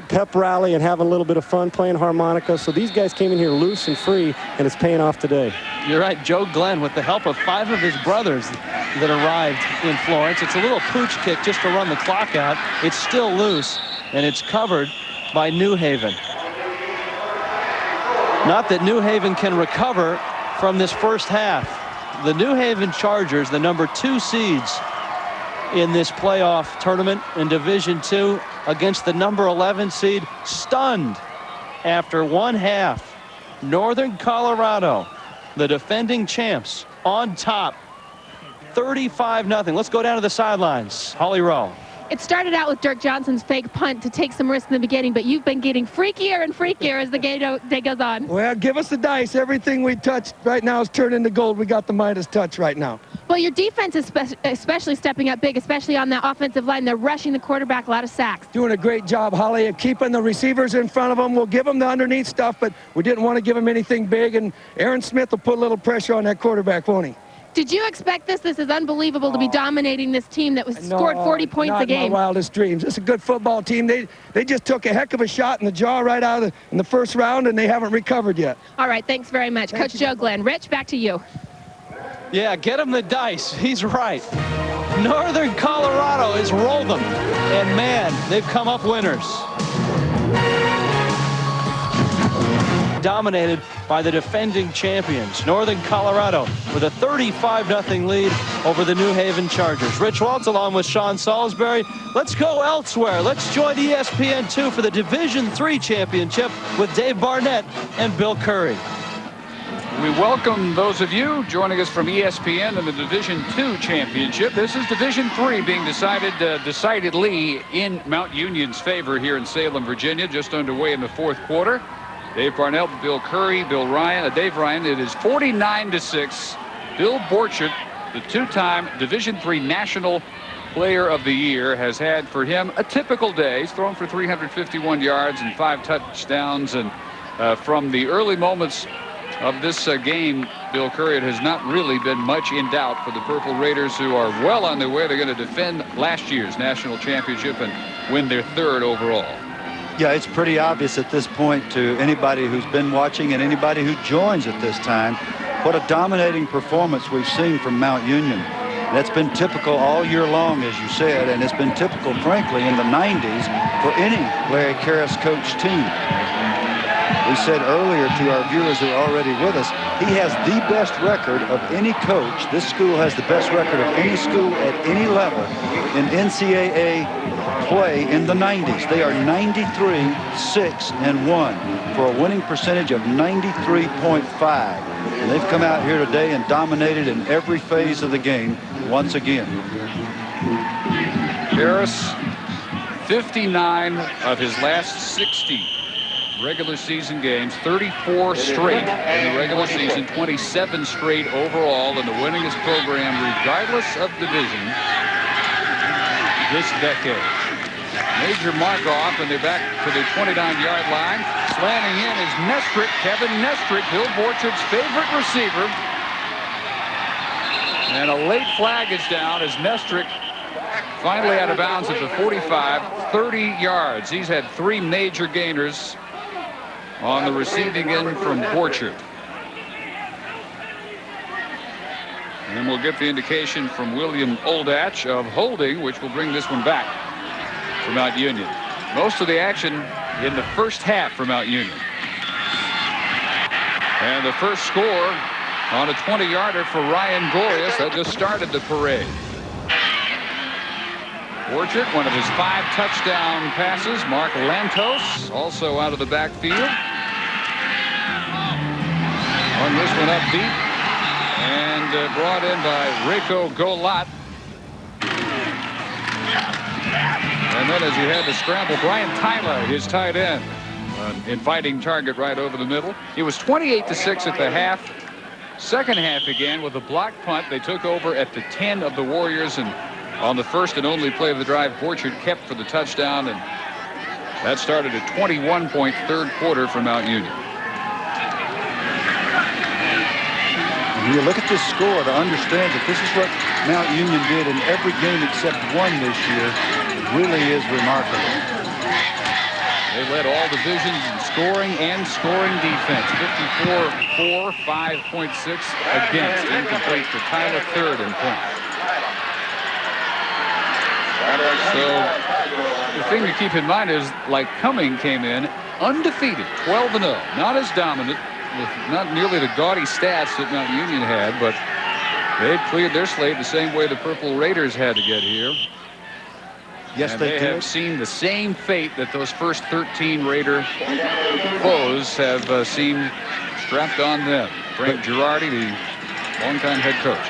pep rally and having a little bit of fun playing harmonica. So these guys came in here loose and free, and it's paying off today. You're right. Joe Glenn, with the help of 5 of his brothers that arrived in Florence. It's a little pooch kick just to run the clock out. It's still loose, and it's covered by New Haven. Not that New Haven can recover from this first half. The New Haven Chargers, the number 2 seeds in this playoff tournament in Division II, against the number 11 seed, stunned after one half. Northern Colorado, the defending champs, on top, 35-0. Let's go down to the sidelines. Holly Rowe. It started out with Dirk Johnson's fake punt to take some risk in the beginning, but you've been getting freakier and freakier as the day goes on. Well, give us the dice. Everything we touch right now is turned into gold. We got the Midas touch right now. Well, your defense is especially stepping up big, especially on that offensive line. They're rushing the quarterback, a lot of sacks. Doing a great job, Holly, of keeping the receivers in front of them. We'll give them the underneath stuff, but we didn't want to give them anything big, and Aaron Smith will put a little pressure on that quarterback, won't he? Did you expect this? This is unbelievable to be dominating this team that was scored 40 points a game. Not my wildest dreams. It's a good football team. They just took a heck of a shot in the jaw right out of in the first round, and they haven't recovered yet. All right, thanks very much. Coach Joe Glenn. Rich, back to you. Yeah, get him the dice. He's right. Northern Colorado has rolled them, and man, they've come up winners. Dominated by the defending champions, Northern Colorado, with a 35-0 lead over the New Haven Chargers. Rich Waltz along with Sean Salisbury. Let's go elsewhere. Let's join ESPN2 for the Division III championship with Dave Barnett and Bill Curry. We welcome those of you joining us from ESPN in the Division II championship. This is Division III being decidedly in Mount Union's favor here in Salem, Virginia, just underway in the fourth quarter. Dave Barnett, Bill Curry, Dave Ryan. It is 49-6. Bill Borchert, the 2-time Division III National Player of the Year, has had for him a typical day. He's thrown for 351 yards and 5 touchdowns. And from the early moments of this game, Bill Curry, it has not really been much in doubt for the Purple Raiders, who are well on their way. They're going to defend last year's national championship and win their 3rd overall. Yeah, it's pretty obvious at this point to anybody who's been watching and anybody who joins at this time what a dominating performance we've seen from Mount Union. That's been typical all year long, as you said, and it's been typical, frankly, in the 90s for any Larry Karras coached team. We said earlier to our viewers who are already with us, he has the best record of any coach. This school has the best record of any school at any level in NCAA play in the 90s. They are 93-6-1 for a winning percentage of 93.5. And they've come out here today and dominated in every phase of the game once again. Karras, 59 of his last 60 regular season games, 34 straight in the regular season, 27 straight overall in the winningest program regardless of division this decade. Major mark-off, and they're back to the 29-yard line. Slanting in is Nestrick, Kevin Nestrick, Bill Borchert's favorite receiver. And a late flag is down as Nestrick finally out of bounds at the 45, 30 yards. He's had 3 major gainers on the receiving end from Borchert. And then we'll get the indication from William Oldach of holding, which will bring this one back for Mount Union. Most of the action in the first half for Mount Union. And the first score on a 20-yarder for Ryan Glorious. That just started the parade. Borchert, one of his 5 touchdown passes. Mark Lantos also out of the backfield. On this one upbeat and brought in by Reiko Golat. And then as he had to scramble, Brian Tyler, his tight end, an inviting target right over the middle. It was 28-6 at the half. Second half again with a block punt. They took over at the 10 of the Warriors, and on the first and only play of the drive, Borchert kept for the touchdown, and that started a 21-point third quarter for Mount Union. When you look at this score to understand that this is what Mount Union did in every game except one this year, it really is remarkable. They led all divisions in scoring and scoring defense. 54-4, 5.6 against. Incomplete for Tyler, third in points. So the thing to keep in mind is, like, Cumming came in undefeated, 12-0. Not as dominant, with not nearly the gaudy stats that Mount Union had, but they cleared their slate the same way the Purple Raiders had to get here. Yes, and they have seen the same fate that those first 13 Raider foes have seen strapped on them. Frank Girardi, the longtime head coach.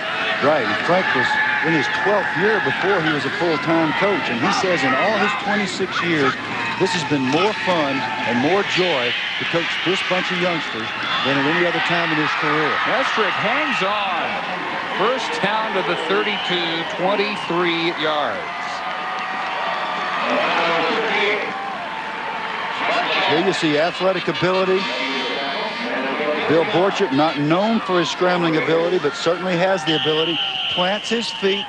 Right, and Frank was in his 12th year before he was a full-time coach, and he says in all his 26 years, this has been more fun and more joy to coach this bunch of youngsters than at any other time in his career. Estrick hangs on. First down to the 32, 23 yards. Here you see athletic ability. Bill Borchert, not known for his scrambling ability, but certainly has the ability. Plants his feet,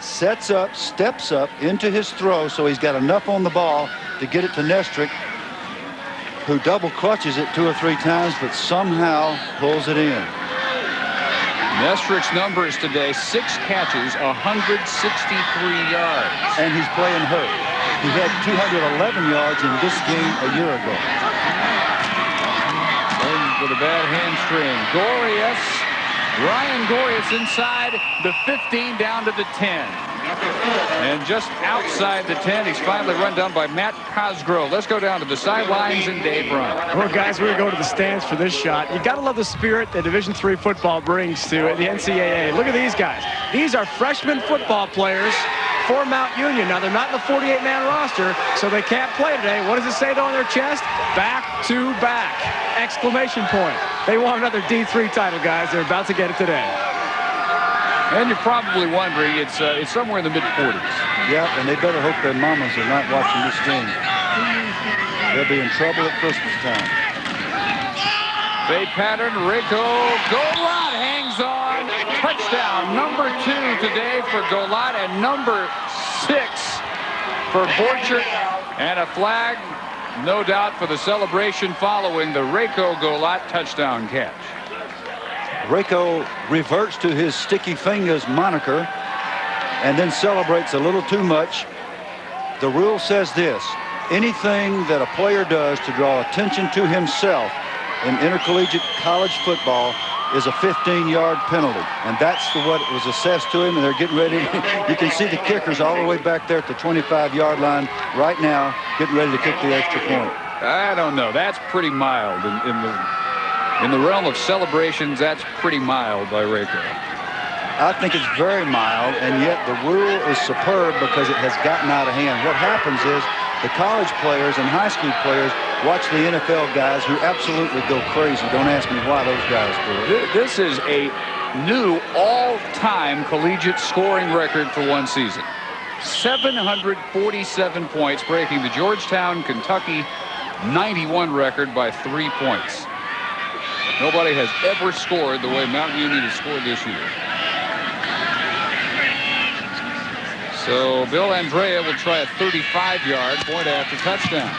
sets up, steps up into his throw, so he's got enough on the ball to get it to Nestrick, who double clutches it 2 or 3 times, but somehow pulls it in. Nestrick's numbers today: 6 catches, 163 yards. And he's playing hurt. He had 211 yards in this game a year ago. With a bad hamstring. Gorius, Ryan Gorius inside the 15 down to the 10. And just outside the 10, he's finally run down by Matt Cosgrove. Let's go down to the sidelines and Dave Run. Well, guys, we're going to go to the stands for this shot. You got to love the spirit that Division III football brings to the NCAA. Look at these guys. These are freshman football players for Mount Union. Now, they're not in the 48-man roster, so they can't play today. What does it say, though, on their chest? Back to back! Exclamation point. They want another D3 title, guys. They're about to get it today. And you're probably wondering, it's somewhere in the mid-40s. Yeah, and they better hope their mamas are not watching this game. They'll be in trouble at Christmas time. Fade pattern, Rico Golat hangs on. Touchdown, number 2 today for Golat, and number 6 for Borchert. And a flag, no doubt, for the celebration following the Rico Golat touchdown catch. Rico reverts to his sticky fingers moniker and then celebrates a little too much. The rule says this: anything that a player does to draw attention to himself in intercollegiate college football is a 15-yard penalty, and that's what was assessed to him, and they're getting ready. You can see the kickers all the way back there at the 25-yard line right now, getting ready to kick the extra point. I don't know. That's pretty mild in the realm of celebrations. That's pretty mild by Rico. I think it's very mild, and yet the rule is superb because it has gotten out of hand. What happens is the college players and high school players watch the NFL guys who absolutely go crazy. Don't ask me why those guys do it. This is a new all-time collegiate scoring record for one season. 747 points, breaking the Georgetown, Kentucky 91 record by 3 points. Nobody has ever scored the way Mount Union has scored this year. So Bill Andrea will try a 35-yard point after touchdown.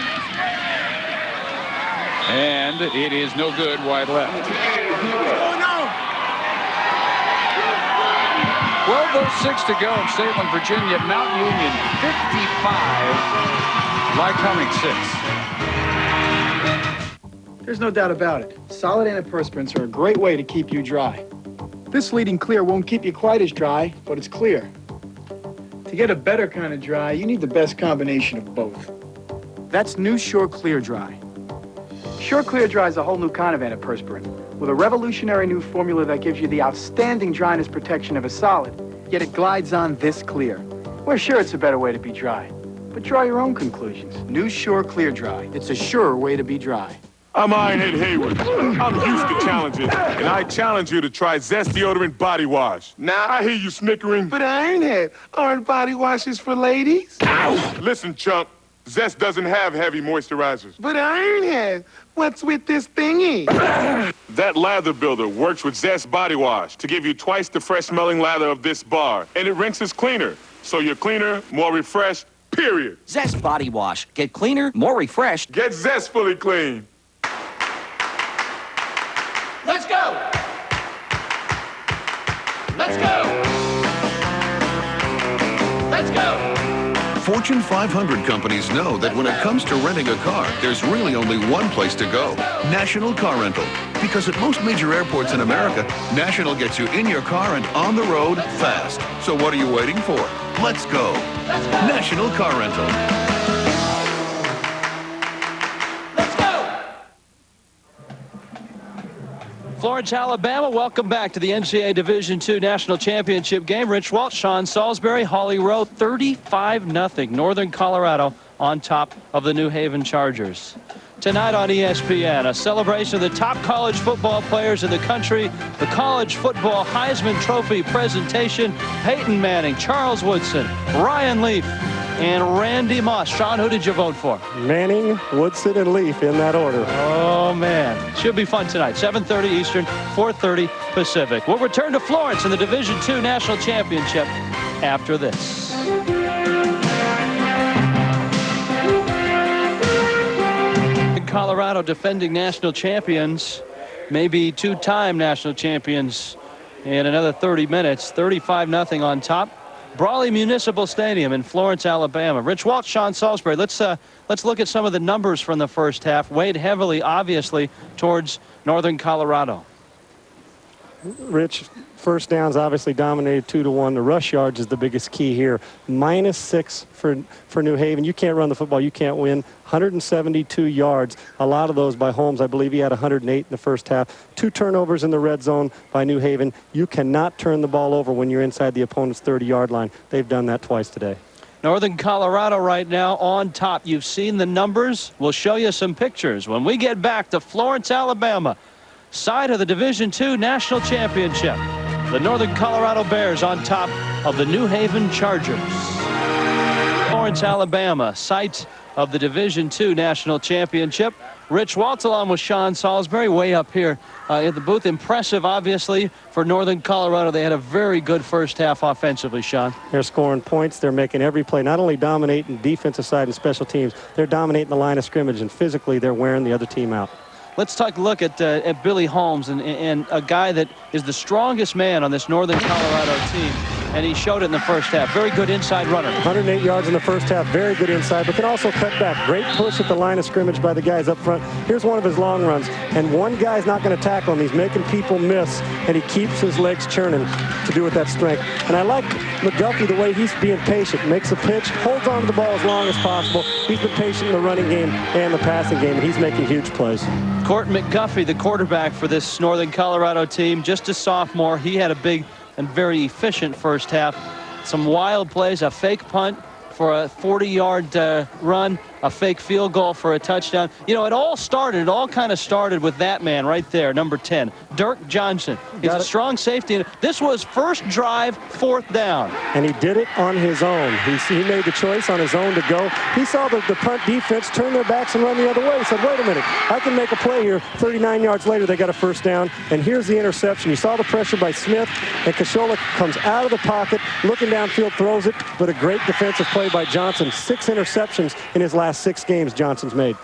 And it is no good, wide left. Oh, no! 12:06 to go in Salem, Virginia. Mount Union 55, Lycoming 6. There's no doubt about it. Solid antiperspirants are a great way to keep you dry. This leading clear won't keep you quite as dry, but it's clear. To get a better kind of dry, you need the best combination of both. That's new Sure Clear Dry. Sure Clear Dry is a whole new kind of antiperspirant with a revolutionary new formula that gives you the outstanding dryness protection of a solid, yet it glides on this clear. We're sure it's a better way to be dry, but draw your own conclusions. New Sure Clear Dry. It's a sure way to be dry. I'm Ironhead Hayward. I'm used to challenges, and I challenge you to try Zest Deodorant Body Wash. Now, I hear you snickering. But Ironhead, aren't body washes for ladies? Ow! Listen, chump, Zest doesn't have heavy moisturizers. But Ironhead, what's with this thingy? That lather builder works with Zest Body Wash to give you twice the fresh smelling lather of this bar. And it rinses cleaner, so you're cleaner, more refreshed, period. Zest Body Wash. Get cleaner, more refreshed. Get zestfully clean. Let's go! Let's go! Let's go! Fortune 500 companies know that when it comes to renting a car, there's really only one place to go, National Car Rental. Because at most major airports in America, National gets you in your car and on the road fast. So what are you waiting for? Let's go. National Car Rental. Florence, Alabama, welcome back to the NCAA Division II National Championship game. Rich Walsh, Sean Salisbury, Holly Rowe, 35-0. Northern Colorado on top of the New Haven Chargers. Tonight on ESPN, a celebration of the top college football players in the country, the College Football Heisman Trophy presentation, Peyton Manning, Charles Woodson, Ryan Leaf, and Randy Moss. Sean, who did you vote for? Manning, Woodson, and Leaf in that order. Oh, man. Should be fun tonight. 7:30 Eastern, 4:30 Pacific. We'll return to Florence in the Division II National Championship after this. Colorado defending national champions, maybe two-time national champions in another 30 minutes. 35-0 on top. Brawley Municipal Stadium in Florence, Alabama. Rich Walsh, Sean Salisbury. Let's look at some of the numbers from the first half. Weighed heavily, obviously, towards Northern Colorado. Rich, first downs obviously dominated 2-1. The rush yards is the biggest key here. -6 for New Haven. You can't run the football. You can't win. 172 yards. A lot of those by Holmes. I believe he had 108 in the first half. 2 turnovers in the red zone by New Haven. You cannot turn the ball over when you're inside the opponent's 30-yard line. They've done that twice today. Northern Colorado right now on top. You've seen the numbers. We'll show you some pictures when we get back to Florence, Alabama, side of the Division II National Championship. The Northern Colorado Bears on top of the New Haven Chargers. Florence, Alabama, site of the Division II National Championship. Rich Waltz along with Sean Salisbury way up here in the booth. Impressive, obviously, for Northern Colorado. They had a very good first half offensively, Sean. They're scoring points. They're making every play. Not only dominating defensive side and special teams, they're dominating the line of scrimmage, and physically they're wearing the other team out. Let's take a look at Billy Holmes and a guy that is the strongest man on this Northern Colorado team. And he showed it in the first half. Very good inside runner. 108 yards in the first half. Very good inside, but can also cut back. Great push at the line of scrimmage by the guys up front. Here's one of his long runs. And one guy's not going to tackle him. He's making people miss, and he keeps his legs churning to do with that strength. And I like McGuffey the way he's being patient. Makes a pitch, holds on to the ball as long as possible. He's been patient in the running game and the passing game, and he's making huge plays. Court McGuffey, the quarterback for this Northern Colorado team, just a sophomore. He had a big and very efficient first half. Some wild plays, a fake punt for a 40-yard run, a fake field goal for a touchdown. You know, it all kind of started with that man right there, number 10, Dirk Johnson. He's a strong safety. This was first drive, 4th down. And he did it on his own. He made the choice on his own to go. He saw the punt defense turn their backs and run the other way. He said, wait a minute, I can make a play here. 39 yards later, they got a first down. And here's the interception. You saw the pressure by Smith, and Kashola comes out of the pocket, looking downfield, throws it, but a great defensive play by Johnson. 6 interceptions in his last 6 games Johnson's made.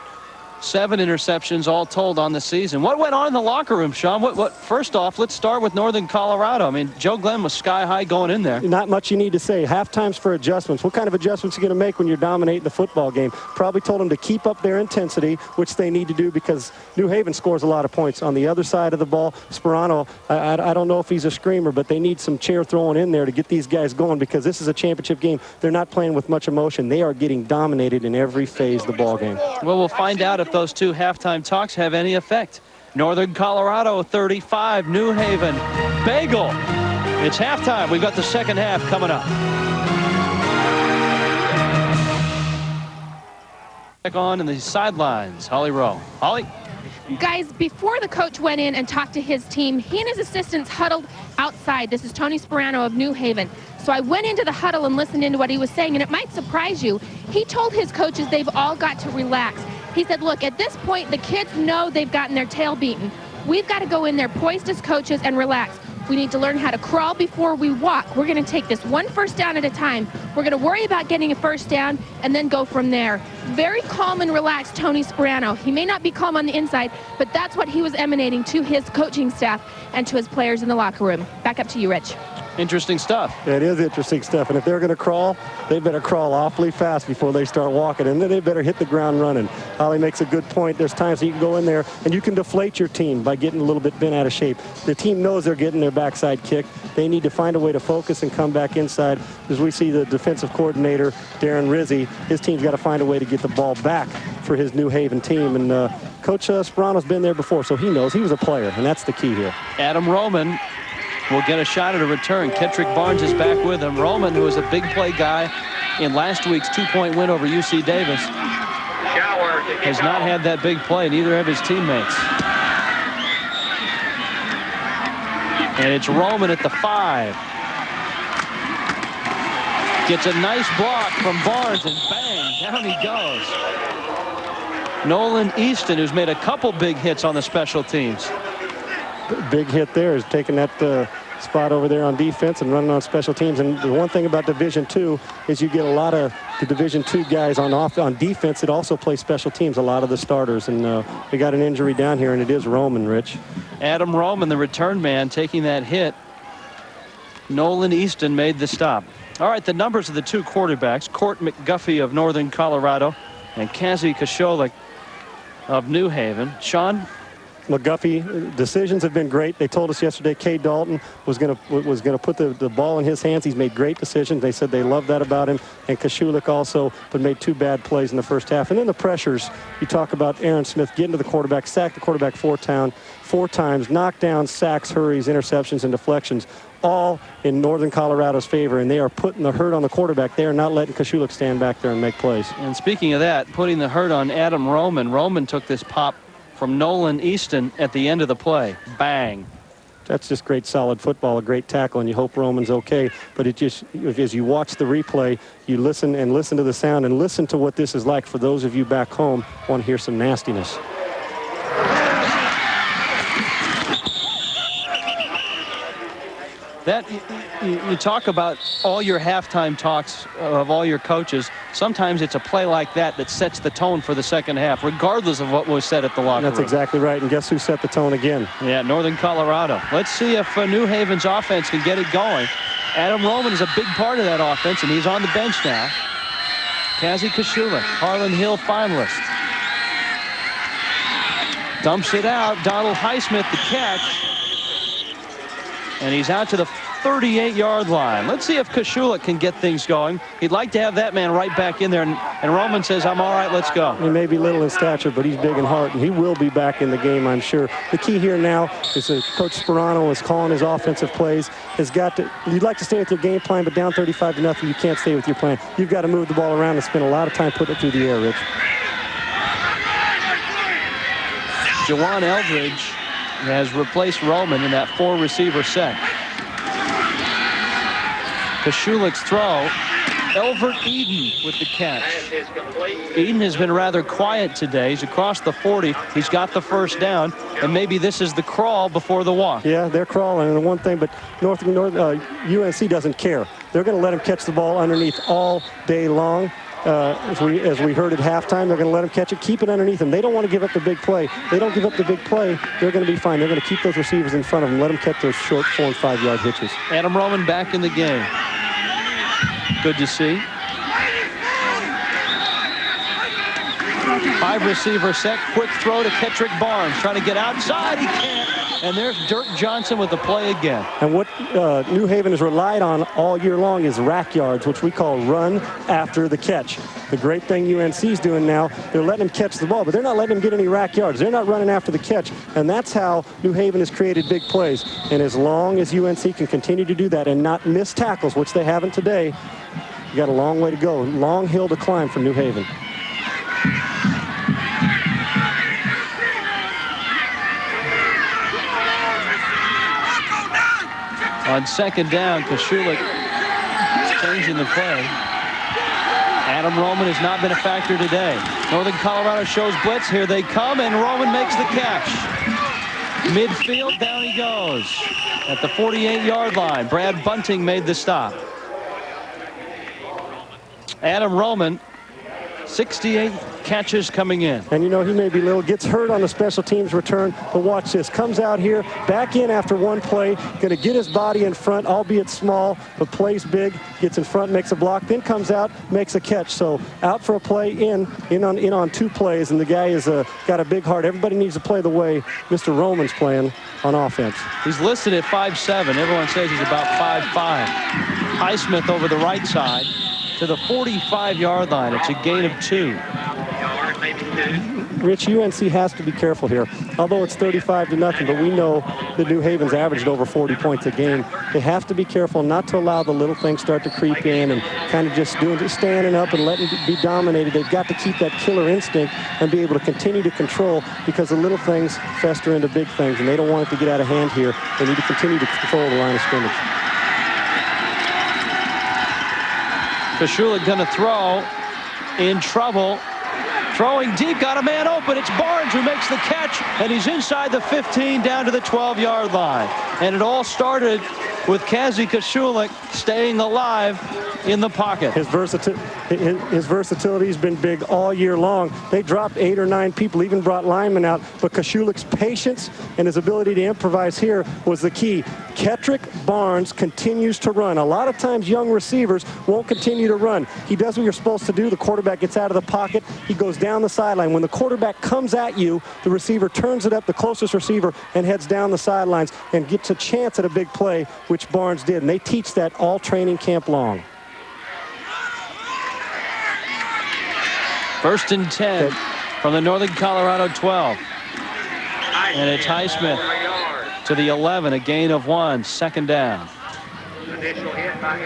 7 interceptions all told on the season. What went on in the locker room, Sean? First off, let's start with Northern Colorado. I mean, Joe Glenn was sky high going in there. Not much you need to say. Halftime's for adjustments. What kind of adjustments are you going to make when you're dominating the football game? Probably told them to keep up their intensity, which they need to do because New Haven scores a lot of points. On the other side of the ball, Sperano, I don't know if he's a screamer, but they need some chair throwing in there to get these guys going because this is a championship game. They're not playing with much emotion. They are getting dominated in every phase of the ball game. Well, we'll find out if those 2 halftime talks have any effect. Northern Colorado 35, New Haven Bagel. It's halftime. We've got the second half coming up. Back on in the sidelines, Holly Rowe. Holly? Guys, before the coach went in and talked to his team, he and his assistants huddled outside. This is Tony Sperano of New Haven. So I went into the huddle and listened into what he was saying, and it might surprise you. He told his coaches they've all got to relax. He said, look, at this point, the kids know they've gotten their tail beaten. We've got to go in there poised as coaches and relax. We need to learn how to crawl before we walk. We're going to take this one first down at a time. We're going to worry about getting a first down and then go from there. Very calm and relaxed, Tony Sperano. He may not be calm on the inside, but that's what he was emanating to his coaching staff and to his players in the locker room. Back up to you, Rich. Interesting stuff. It is interesting stuff. And if they're going to crawl, they better crawl awfully fast before they start walking. And then they better hit the ground running. Holly makes a good point. There's times you can go in there and you can deflate your team by getting a little bit bent out of shape. The team knows they're getting their backside kick. They need to find a way to focus and come back inside. As we see the defensive coordinator, Darren Rizzi, his team's got to find a way to get the ball back for his New Haven team. And Coach Sperano's been there before, so he knows. He was a player, and that's the key here. Adam Roman will get a shot at a return. Kendrick Barnes is back with him. Roman, who was a big play guy in last week's 2-point win over UC Davis, has not had that big play, neither have his teammates. And it's Roman at the 5. Gets a nice block from Barnes, and bang, down he goes. Nolan Easton, who's made a couple big hits on the special teams. Big hit there is taking that spot over there on defense and running on special teams. And the one thing about Division II is you get a lot of the Division II guys on defense that also play special teams, a lot of the starters. And we got an injury down here, and it is Roman, Rich. Adam Roman, the return man, taking that hit. Nolan Easton made the stop. All right, the numbers of the two quarterbacks, Court McGuffey of Northern Colorado and Kazi Kasholik of New Haven. Sean? McGuffey, decisions have been great. They told us yesterday Kay Dalton was going to put the ball in his hands. He's made great decisions. They said they love that about him. And Kashulik also, but made 2 bad plays in the first half. And then the pressures. You talk about Aaron Smith getting to the quarterback, sacked the quarterback 4 times, knockdowns, sacks, hurries, interceptions, and deflections, all in Northern Colorado's favor. And they are putting the hurt on the quarterback. They are not letting Kashulik stand back there and make plays. And speaking of that, putting the hurt on Adam Roman. Roman took this pop from Nolan Easton at the end of the play. Bang. That's just great solid football, a great tackle, and you hope Roman's okay. But it just, as you watch the replay, you listen to the sound and listen to what this is like for those of you back home want to hear some nastiness. That you talk about all your halftime talks of all your coaches. Sometimes it's a play like that that sets the tone for the second half, regardless of what was said at the locker room. That's exactly right. And guess who set the tone again? Yeah, Northern Colorado. Let's see if New Haven's offense can get it going. Adam Roman is a big part of that offense, and he's on the bench now. Kazi Kashulik, Harlan Hill finalist. Dumps it out. Donald Highsmith the catch. And he's out to the 38-yard line. Let's see if Kashulik can get things going. He'd like to have that man right back in there. And Roman says, I'm all right, let's go. He may be little in stature, but he's big in heart, and he will be back in the game, I'm sure. The key here now is that Coach Sperano is calling his offensive plays. You'd like to stay with your game plan, but down 35-0, you can't stay with your plan. You've got to move the ball around and spend a lot of time putting it through the air, Rich. Jawan Eldridge has replaced Roman in that 4-receiver set. Kashulik's throw. Elvert Eden with the catch. Eden has been rather quiet today. He's across the 40. He's got the first down, and maybe this is the crawl before the walk. Yeah, they're crawling, and the one thing, but UNC doesn't care. They're going to let him catch the ball underneath all day long. As we heard at halftime, they're going to let him catch it, keep it underneath them. They don't want to give up the big play. They don't give up the big play, they're going to be fine. They're going to keep those receivers in front of them, let them catch those short 4- and 5-yard hitches. Adam Roman back in the game. Good to see. 5-receiver set, quick throw to Kendrick Barnes, trying to get outside, he can't. And there's Dirk Johnson with the play again. And what New Haven has relied on all year long is rack yards, which we call run after the catch. The great thing UNC's doing now, they're letting him catch the ball, but they're not letting him get any rack yards. They're not running after the catch, and that's how New Haven has created big plays. And as long as UNC can continue to do that and not miss tackles, which they haven't today, you got a long way to go, long hill to climb for New Haven. On second down, Kashulik changing the play. Adam Roman has not been a factor today. Northern Colorado shows blitz. Here they come, and Roman makes the catch. Midfield, down he goes. At the 48-yard line, Brad Bunting made the stop. Adam Roman, 68 catches coming in. And you know, he may be little, gets hurt on the special teams return, but watch this. Comes out here, back in after one play, going to get his body in front, albeit small, but plays big, gets in front, makes a block, then comes out, makes a catch. So out for a play, in on 2 plays, and the guy is got a big heart. Everybody needs to play the way Mr. Roman's playing on offense. He's listed at 5'7". Everyone says he's about 5'5". Highsmith over the right side to the 45-yard line. It's a gain of 2. Rich, UNC has to be careful here. Although it's 35-0, but we know that New Haven's averaged over 40 points a game. They have to be careful not to allow the little things start to creep in and kind of just standing up and letting it be dominated. They've got to keep that killer instinct and be able to continue to control, because the little things fester into big things, and they don't want it to get out of hand here. They need to continue to control the line of scrimmage. Koshulik going to throw, in trouble. Throwing deep, got a man open. It's Barnes who makes the catch, and he's inside the 15 down to the 12-yard line. And it all started with Kazi Koshulik staying alive in the pocket. His versatility has been big all year long. They dropped 8 or 9 people, even brought linemen out, but Koshulik's patience and his ability to improvise here was the key. Kettrick Barnes continues to run. A lot of times young receivers won't continue to run. He does what you're supposed to do. The quarterback gets out of the pocket. He goes down the sideline. When the quarterback comes at you, the receiver turns it up, the closest receiver, and heads down the sidelines and gets a chance at a big play, which Barnes did. And they teach that all training camp long. 1st and 10 from the Northern Colorado 12. And it's Highsmith to the 11, a gain of 1, 2nd down.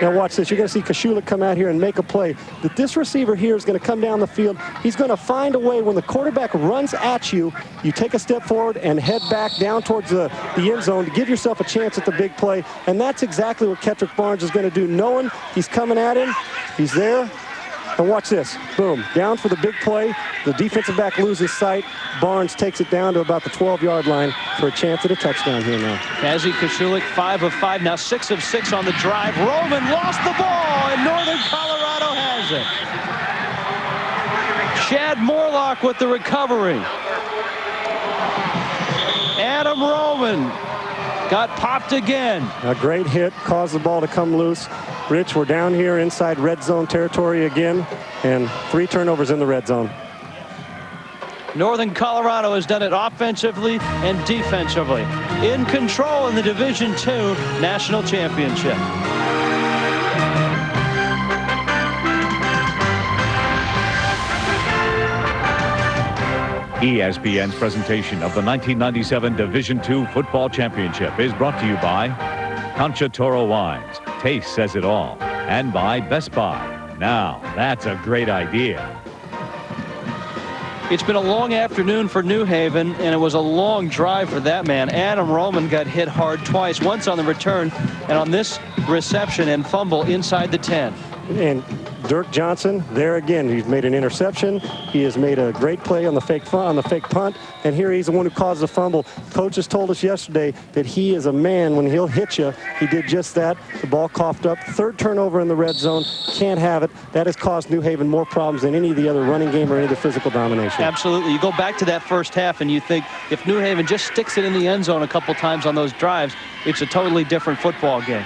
Now watch this. You're going to see Koshulik come out here and make a play. That this receiver here is going to come down the field. He's going to find a way when the quarterback runs at you, you take a step forward and head back down towards the end zone to give yourself a chance at the big play. And that's exactly what Kettrick Barnes is going to do. Knowing he's coming at him, he's there. And watch this. Boom. Down for the big play. The defensive back loses sight. Barnes takes it down to about the 12-yard line for a chance at a touchdown here now. Kazi Koshulik, 5 of 5, now 6 of 6 on the drive. Roman lost the ball, and Northern Colorado has it. Chad Morlock with the recovery. Adam Roman got popped again. A great hit caused the ball to come loose. Rich, we're down here inside red zone territory again, and 3 turnovers in the red zone. Northern Colorado has done it offensively and defensively. In control in the Division II National Championship. ESPN's presentation of the 1997 Division II Football Championship is brought to you by Concha Toro Wines. Taste says it all. And by Best Buy. Now, that's a great idea. It's been a long afternoon for New Haven, and it was a long drive for that man. Adam Roman got hit hard twice, once on the return and on this reception and fumble inside the 10. And Dirk Johnson, there again, he's made an interception. He has made a great play on the fake punt, and here he's the one who caused the fumble. Coaches told us yesterday that he is a man. When he'll hit you, he did just that. The ball coughed up. 3rd turnover in the red zone. Can't have it. That has caused New Haven more problems than any of the other running game or any of the physical domination. Absolutely. You go back to that first half and you think if New Haven just sticks it in the end zone a couple times on those drives, it's a totally different football game.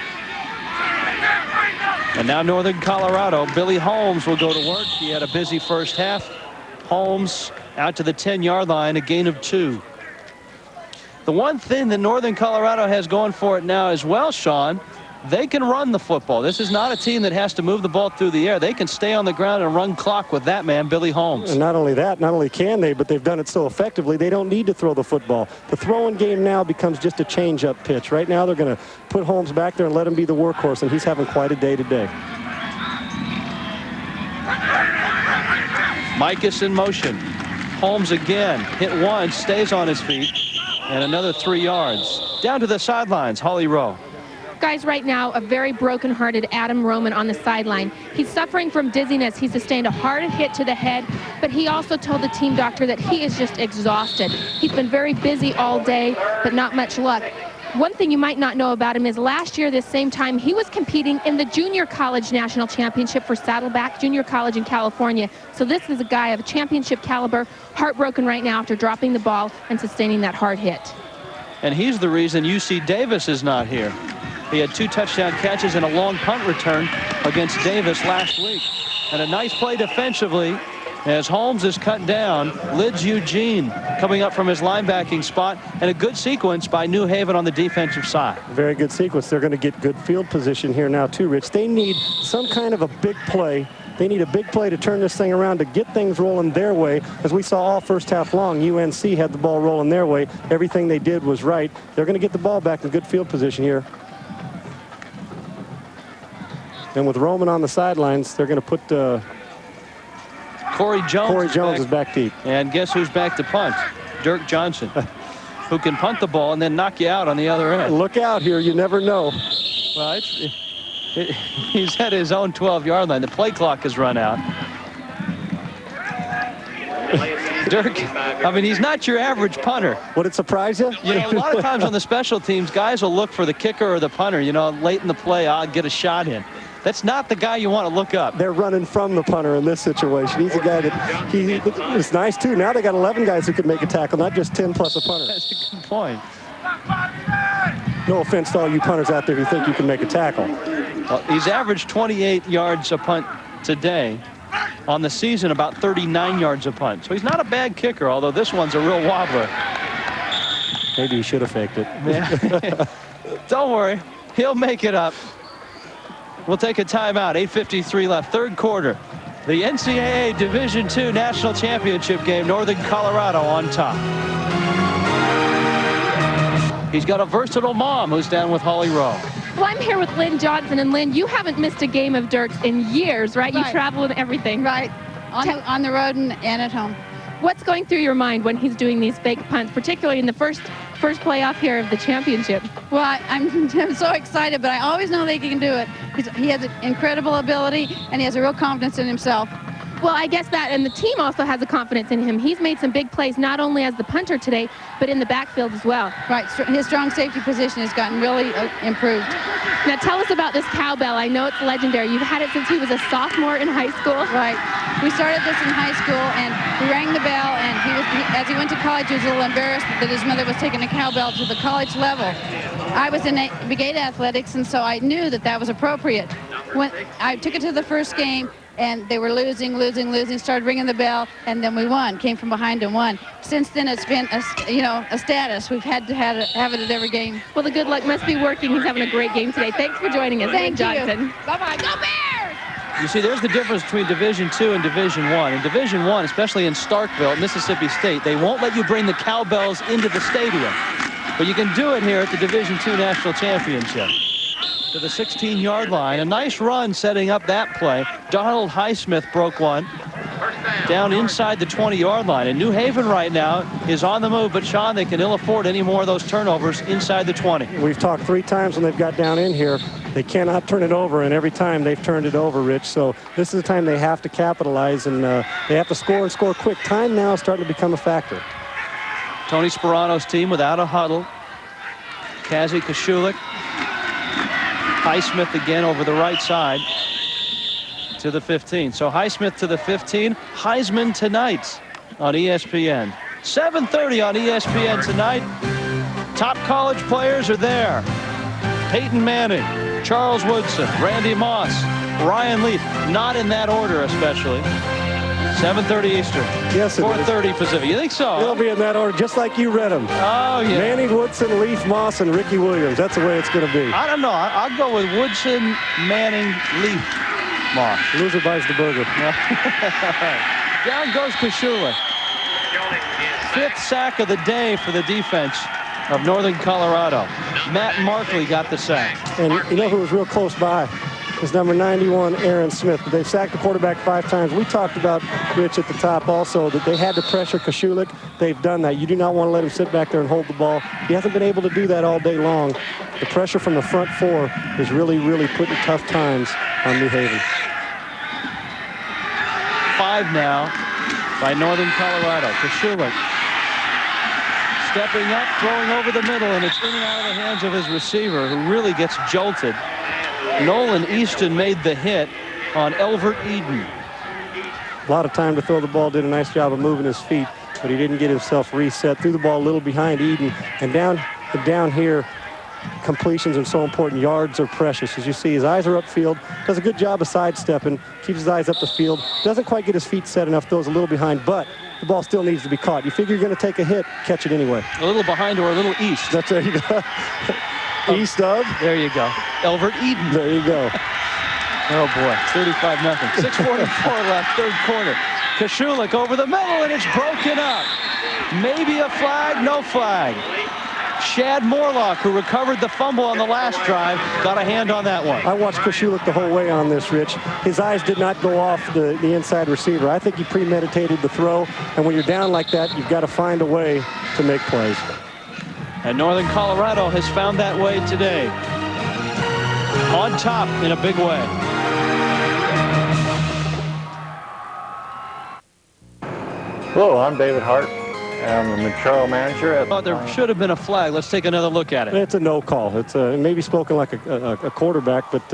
And now Northern Colorado, Billy Holmes will go to work. He had a busy first half. Holmes out to the 10-yard line, a gain of 2. The one thing that Northern Colorado has going for it now as well, Sean, they can run the football. This is not a team that has to move the ball through the air. They can stay on the ground and run clock with that man, Billy Holmes. And not only that, not only can they, but they've done it so effectively, they don't need to throw the football. The throwing game now becomes just a change-up pitch. Right now, they're going to put Holmes back there and let him be the workhorse, and he's having quite a day today. Micus in motion. Holmes again, hit once, stays on his feet, and another 3 yards. Down to the sidelines, Holly Rowe. guys right now a very broken-hearted Adam Roman on the sideline. He's suffering from dizziness. He sustained a hard hit to the head, but he also told the team doctor that he is just exhausted. He's been very busy all day, but not much luck. One thing you might not know about him is last year, this same time, he was competing in the Junior College National Championship for Saddleback Junior College in California. So this is a guy of championship caliber, heartbroken right now after dropping the ball and sustaining that hard hit. And he's the reason UC Davis is not here. He had 2 touchdown catches and a long punt return against Davis last week. And a nice play defensively as Holmes is cut down. Lids Eugene coming up from his linebacking spot, and a good sequence by New Haven on the defensive side. Very good sequence. They're going to get good field position here now too, Rich. They need some kind of a big play. They need a big play to turn this thing around, to get things rolling their way. As we saw all first half long, UNC had the ball rolling their way. Everything they did was right. They're going to get the ball back in good field position here. And with Roman on the sidelines, they're going to put Corey Jones is back deep. And guess who's back to punt? Dirk Johnson, who can punt the ball and then knock you out on the other end. Look out here. You never know. Well, he's at his own 12-yard line. The play clock has run out. Dirk, I mean, he's not your average punter. Would it surprise you? You know, a lot of times on the special teams, guys will look for the kicker or the punter. You know, late in the play, I'll get a shot in. That's not the guy you want to look up. They're running from the punter in this situation. He's a guy that it's nice too. Now they got 11 guys who can make a tackle, not just 10 plus a punter. That's a good point. No offense to all you punters out there who think you can make a tackle. Well, he's averaged 28 yards a punt today. On the season, about 39 yards a punt. So he's not a bad kicker, although this one's a real wobbler. Maybe he should have faked it. Yeah. Don't worry. He'll make it up. We'll take a timeout. 8:53 left. Third quarter. The NCAA Division II National Championship game. Northern Colorado on top. He's got a versatile mom who's down with Holly Rowe. Well, I'm here with Lynn Johnson. And Lynn, you haven't missed a game of Dirk's in years, right? You travel and everything. Right. On the road and at home. What's going through your mind when he's doing these fake punts, particularly in the first playoff here of the championship? Well, I'm so excited, but I always know that he can do it. He has an incredible ability, and he has a real confidence in himself. Well, I guess that, and the team also has a confidence in him. He's made some big plays, not only as the punter today, but in the backfield as well. Right. His strong safety position has gotten really improved. Now, tell us about this cowbell. I know it's legendary. You've had it since he was a sophomore in high school. Right. We started this in high school, and we rang the bell, and as he went to college, he was a little embarrassed that his mother was taking a cowbell to the college level. I was in brigade athletics, and so I knew that that was appropriate. When I took it to the first game, and they were losing, started ringing the bell, and then we won, came from behind and won. Since then, it's been a status. We've had to have it at every game. Well, the good luck must be working. He's having a great game today. Thanks for joining us, Lynn Johnson. Bye-bye. Go Bears! You see, there's the difference between Division II and Division I. In Division I, especially in Starkville, Mississippi State, they won't let you bring the cowbells into the stadium. But you can do it here at the Division II National Championship. To the 16-yard line. A nice run setting up that play. Donald Highsmith broke one down inside the 20-yard line. And New Haven right now is on the move, but Sean, they can ill afford any more of those turnovers inside the 20. We've talked 3 times when they've got down in here. They cannot turn it over, and every time they've turned it over, Rich. So this is the time they have to capitalize, and they have to score and score quick. Time now is starting to become a factor. Tony Sperano's team without a huddle. Kazi Kashulik. Highsmith again over the right side to the 15. So Highsmith to the 15. Heisman tonight on ESPN. 7:30 on ESPN tonight. Top college players are there. Peyton Manning, Charles Woodson, Randy Moss, Ryan Leaf. Not in that order especially. 7:30 Eastern. Yes, it 4:30 Pacific. You think so? It'll be in that order, just like you read them. Oh, yeah. Manning, Woodson, Leaf, Moss, and Ricky Williams. That's the way it's going to be. I don't know. I'll go with Woodson, Manning, Leaf, Moss. Loser buys the burger. Down goes Kashulik. 5th sack of the day for the defense of Northern Colorado. Matt Markley got the sack. And you know who was real close by? is number 91, Aaron Smith. They've sacked the quarterback 5 times. We talked about, Rich, at the top also, that they had to pressure Kosciulik. They've done that. You do not want to let him sit back there and hold the ball. He hasn't been able to do that all day long. The pressure from the front 4 is really, really putting tough times on New Haven. 5 now by Northern Colorado. Kosciulik stepping up, throwing over the middle, and it's in and out of the hands of his receiver, who really gets jolted. Nolan Easton made the hit on Elvert Eden. A lot of time to throw the ball, did a nice job of moving his feet, but he didn't get himself reset. Threw the ball a little behind Eden, and down here, completions are so important. Yards are precious. As you see, his eyes are upfield. Does a good job of sidestepping. Keeps his eyes up the field. Doesn't quite get his feet set enough. Throws a little behind, but the ball still needs to be caught. You figure you're going to take a hit, catch it anyway. A little behind or a little east. That's there you go. East of? There you go. Elvert Eden. There you go. Oh, boy. 35-0. 6:44 left, third quarter. Kosciulik over the middle, and it's broken up. Maybe a flag, no flag. Shad Morlock, who recovered the fumble on the last drive, got a hand on that one. I watched Kosciulik the whole way on this, Rich. His eyes did not go off the inside receiver. I think he premeditated the throw, and when you're down like that, you've got to find a way to make plays. And Northern Colorado has found that way today. On top in a big way. Hello, I'm David Hart. I'm the material manager at... Oh, there should have been a flag. Let's take another look at it. It's a no call. It's maybe spoken like a quarterback, but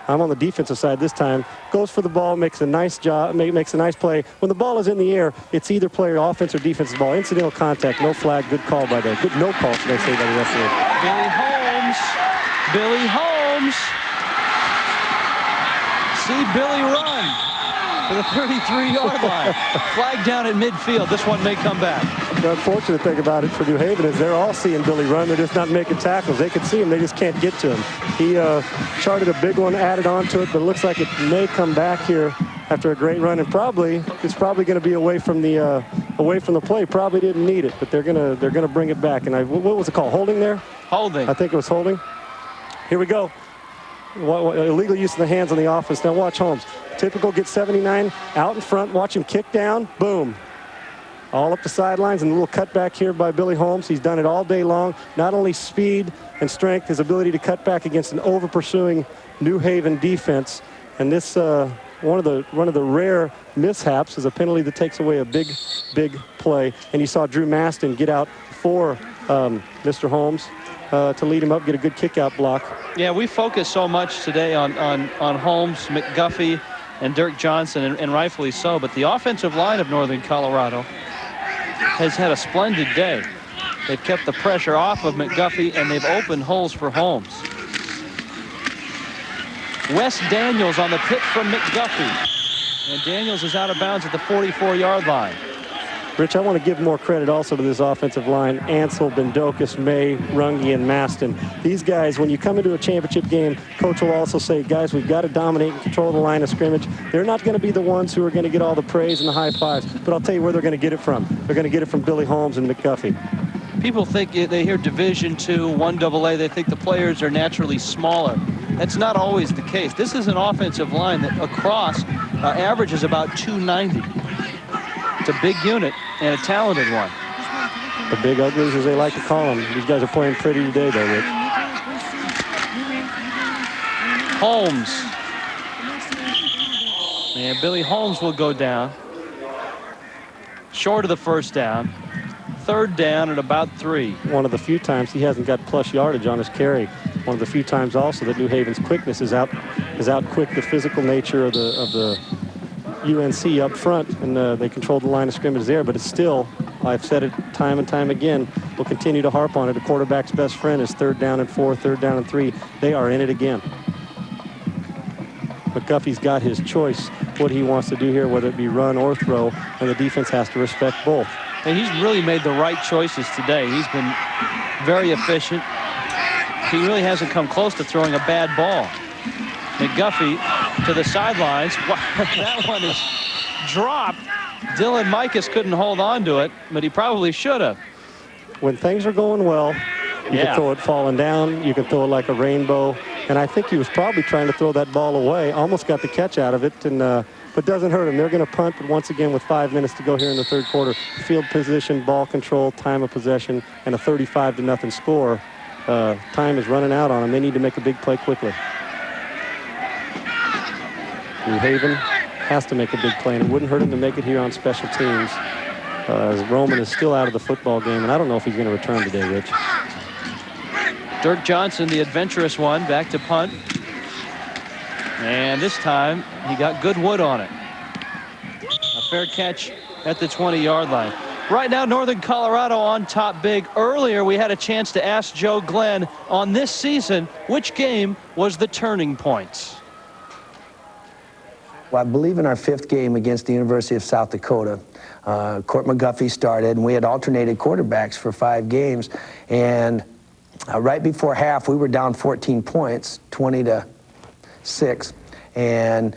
I'm on the defensive side this time. Goes for the ball, makes a nice job, makes a nice play. When the ball is in the air, it's either player offense or defensive ball. Incidental contact, no flag, good call by the... Good no call, should I say, by the referee. Billy Holmes. See Billy run to the 33-yard line. Flag down at midfield. This one may come back. The unfortunate thing about it for New Haven is they're all seeing Billy run. They're just not making tackles. They can see him. They just can't get to him. He charted a big one, added on to it, but it looks like it may come back here after a great run. And it's probably going to be away from the play. Probably didn't need it, but they're gonna bring it back. And what was it called? Holding there? Holding. I think it was holding. Here we go. Illegal use of the hands on the offense. Now watch Holmes. Typical, get 79 out in front. Watch him kick down. Boom. All up the sidelines, and a little cutback here by Billy Holmes. He's done it all day long. Not only speed and strength, his ability to cut back against an over-pursuing New Haven defense. And this one of the rare mishaps is a penalty that takes away a big play. And you saw Drew Maston get out for Mr. Holmes to lead him up, get a good kick-out block. Yeah, we focus so much today on Holmes, McGuffey, and Dirk Johnson, and rightfully so. But the offensive line of Northern Colorado has had a splendid day. They've kept the pressure off of McGuffey, and they've opened holes for Holmes. Wes Daniels on the pitch from McGuffey. And Daniels is out of bounds at the 44-yard line. Rich, I want to give more credit also to this offensive line. Ansel, Bendokas, May, Runge, and Maston. These guys, when you come into a championship game, coach will also say, guys, we've got to dominate and control the line of scrimmage. They're not going to be the ones who are going to get all the praise and the high fives, but I'll tell you where they're going to get it from. They're going to get it from Billy Holmes and McGuffey. People think they hear Division II, 1AA, they think the players are naturally smaller. That's not always the case. This is an offensive line that across averages about 290. It's a big unit and a talented one. The big uglies, as they like to call them. These guys are playing pretty today, though, Rick. Holmes. And Billy Holmes will go down. Short of the first down. Third down at about 3. One of the few times he hasn't got plus yardage on his carry. One of the few times also that New Haven's quickness is out-quick the physical nature of the UNC up front, and they control the line of scrimmage there, but it's still, I've said it time and time again, we'll continue to harp on it. A quarterback's best friend is 3rd down and 4, 3rd down and 3. They are in it again. McGuffey's got his choice, what he wants to do here, whether it be run or throw, and the defense has to respect both. And he's really made the right choices today. He's been very efficient. He really hasn't come close to throwing a bad ball. McGuffey to the sidelines. Wow, that one is dropped. Dylan Mikas couldn't hold on to it, but he probably should have. When things are going well, You can throw it falling down. You can throw it like a rainbow. And I think he was probably trying to throw that ball away. Almost got the catch out of it, and but doesn't hurt him. They're going to punt, but once again with 5 minutes to go here in the third quarter. Field position, ball control, time of possession, and a 35-0 score. Time is running out on them. They need to make a big play quickly. New Haven has to make a big play, and it wouldn't hurt him to make it here on special teams. As Roman is still out of the football game, and I don't know if he's going to return today, Rich. Dirk Johnson, the adventurous one, back to punt. And this time, he got good wood on it. A fair catch at the 20-yard line. Right now, Northern Colorado on top big. Earlier, we had a chance to ask Joe Glenn on this season, which game was the turning point? Well, I believe in our 5th game against the University of South Dakota, Court McGuffey started, and we had alternated quarterbacks for 5 games. And right before half, we were down 14 points, 20-6, and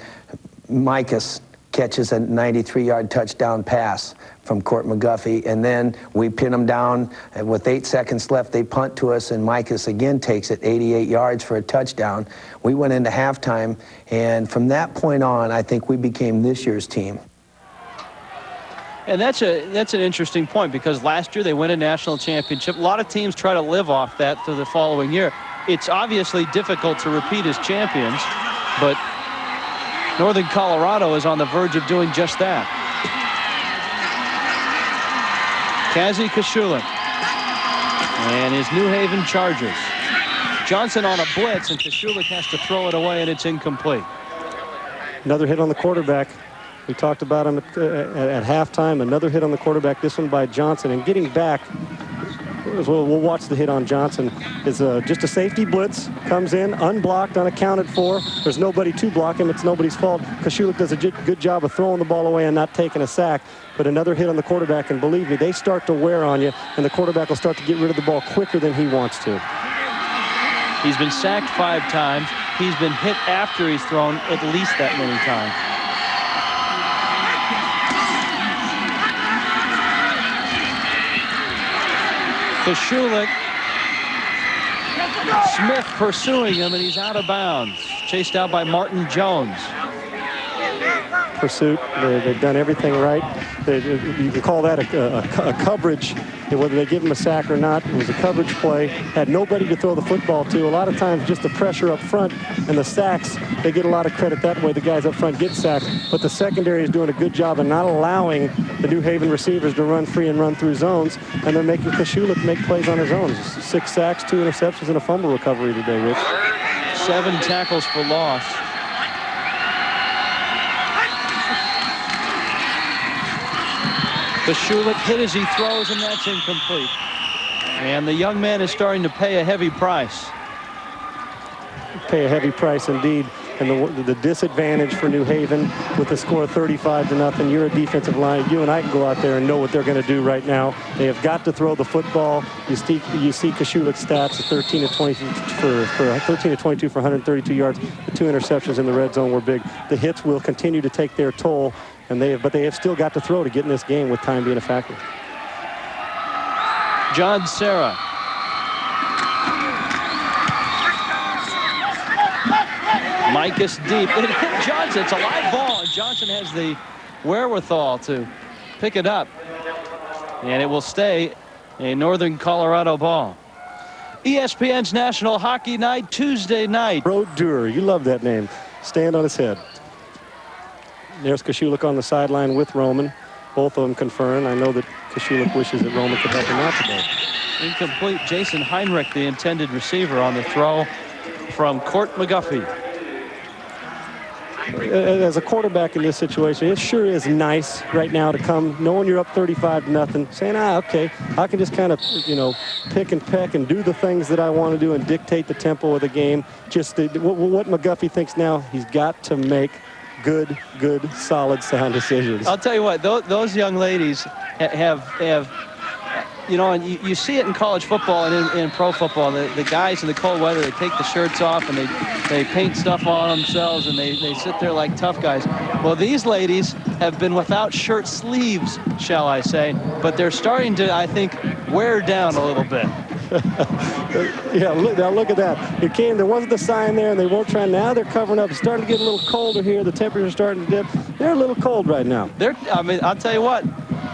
Micus catches a 93-yard touchdown pass from Court McGuffey, and then we pin them down, and with 8 seconds left, they punt to us, and Micus again takes it 88 yards for a touchdown. We went into halftime, and from that point on, I think we became this year's team. And that's an interesting point, because last year they win a national championship. A lot of teams try to live off that to the following year. It's obviously difficult to repeat as champions, but Northern Colorado is on the verge of doing just that. Kazi Koshulek and his New Haven Chargers. Johnson on a blitz, and Koshulek has to throw it away, and it's incomplete. Another hit on the quarterback. We talked about him at halftime. Another hit on the quarterback, this one by Johnson. And getting back, we'll watch the hit on Johnson, is just a safety blitz. Comes in, unblocked, unaccounted for. There's nobody to block him. It's nobody's fault. Koshulek does a good job of throwing the ball away and not taking a sack. But another hit on the quarterback, and believe me, they start to wear on you, and the quarterback will start to get rid of the ball quicker than he wants to. He's been sacked 5 times. He's been hit after he's thrown at least that many times. Koshulek, Smith pursuing him, and he's out of bounds. Chased out by Martin Jones. Pursuit, they've done everything right. You can call that a coverage, whether they give him a sack or not. It was a coverage play. Had nobody to throw the football to. A lot of times just the pressure up front and the sacks, they get a lot of credit that way. The guys up front get sacked, but the secondary is doing a good job of not allowing the New Haven receivers to run free and run through zones, and they're making Koshulek make plays on his own. 6 sacks, 2 interceptions, and a fumble recovery today, Rich. 7 tackles for loss. Koshulek hit as he throws, and that's incomplete. And the young man is starting to pay a heavy price. Pay a heavy price indeed. And the disadvantage for New Haven with the score of 35-0. You're a defensive line. You and I can go out there and know what they're going to do right now. They have got to throw the football. You see Koshulek's stats at 13 to 22 for 132 yards. The 2 interceptions in the red zone were big. The hits will continue to take their toll. But they have still got to throw to get in this game with time being a factor. John Serra. Micus deep. It hit Johnson. It's a live ball, and Johnson has the wherewithal to pick it up. And it will stay a Northern Colorado ball. ESPN's National Hockey Night, Tuesday night. Brodeur, you love that name. Stand on his head. There's Koshulek on the sideline with Roman. Both of them conferring. I know that Koshulek wishes that Roman could help him out today. Incomplete. Jason Heinrich, the intended receiver, on the throw from Court McGuffey. As a quarterback in this situation, it sure is nice right now to come knowing you're up 35-0, saying, okay, I can just kind of, pick and peck and do the things that I want to do and dictate the tempo of the game. Just what McGuffey thinks now, he's got to make good, solid, sound decisions. I'll tell you what, those young ladies have and you see it in college football and in pro football. The guys in the cold weather, they take the shirts off and they paint stuff on themselves, and they sit there like tough guys. Well, these ladies have been without shirt sleeves, shall I say, but they're starting to, I think, wear down a little bit. Yeah, look at that. It came, there wasn't the sign there, and they won't try. Now they're covering up. It's starting to get a little colder here. The temperature's starting to dip. They're a little cold right now. I mean, I'll tell you what,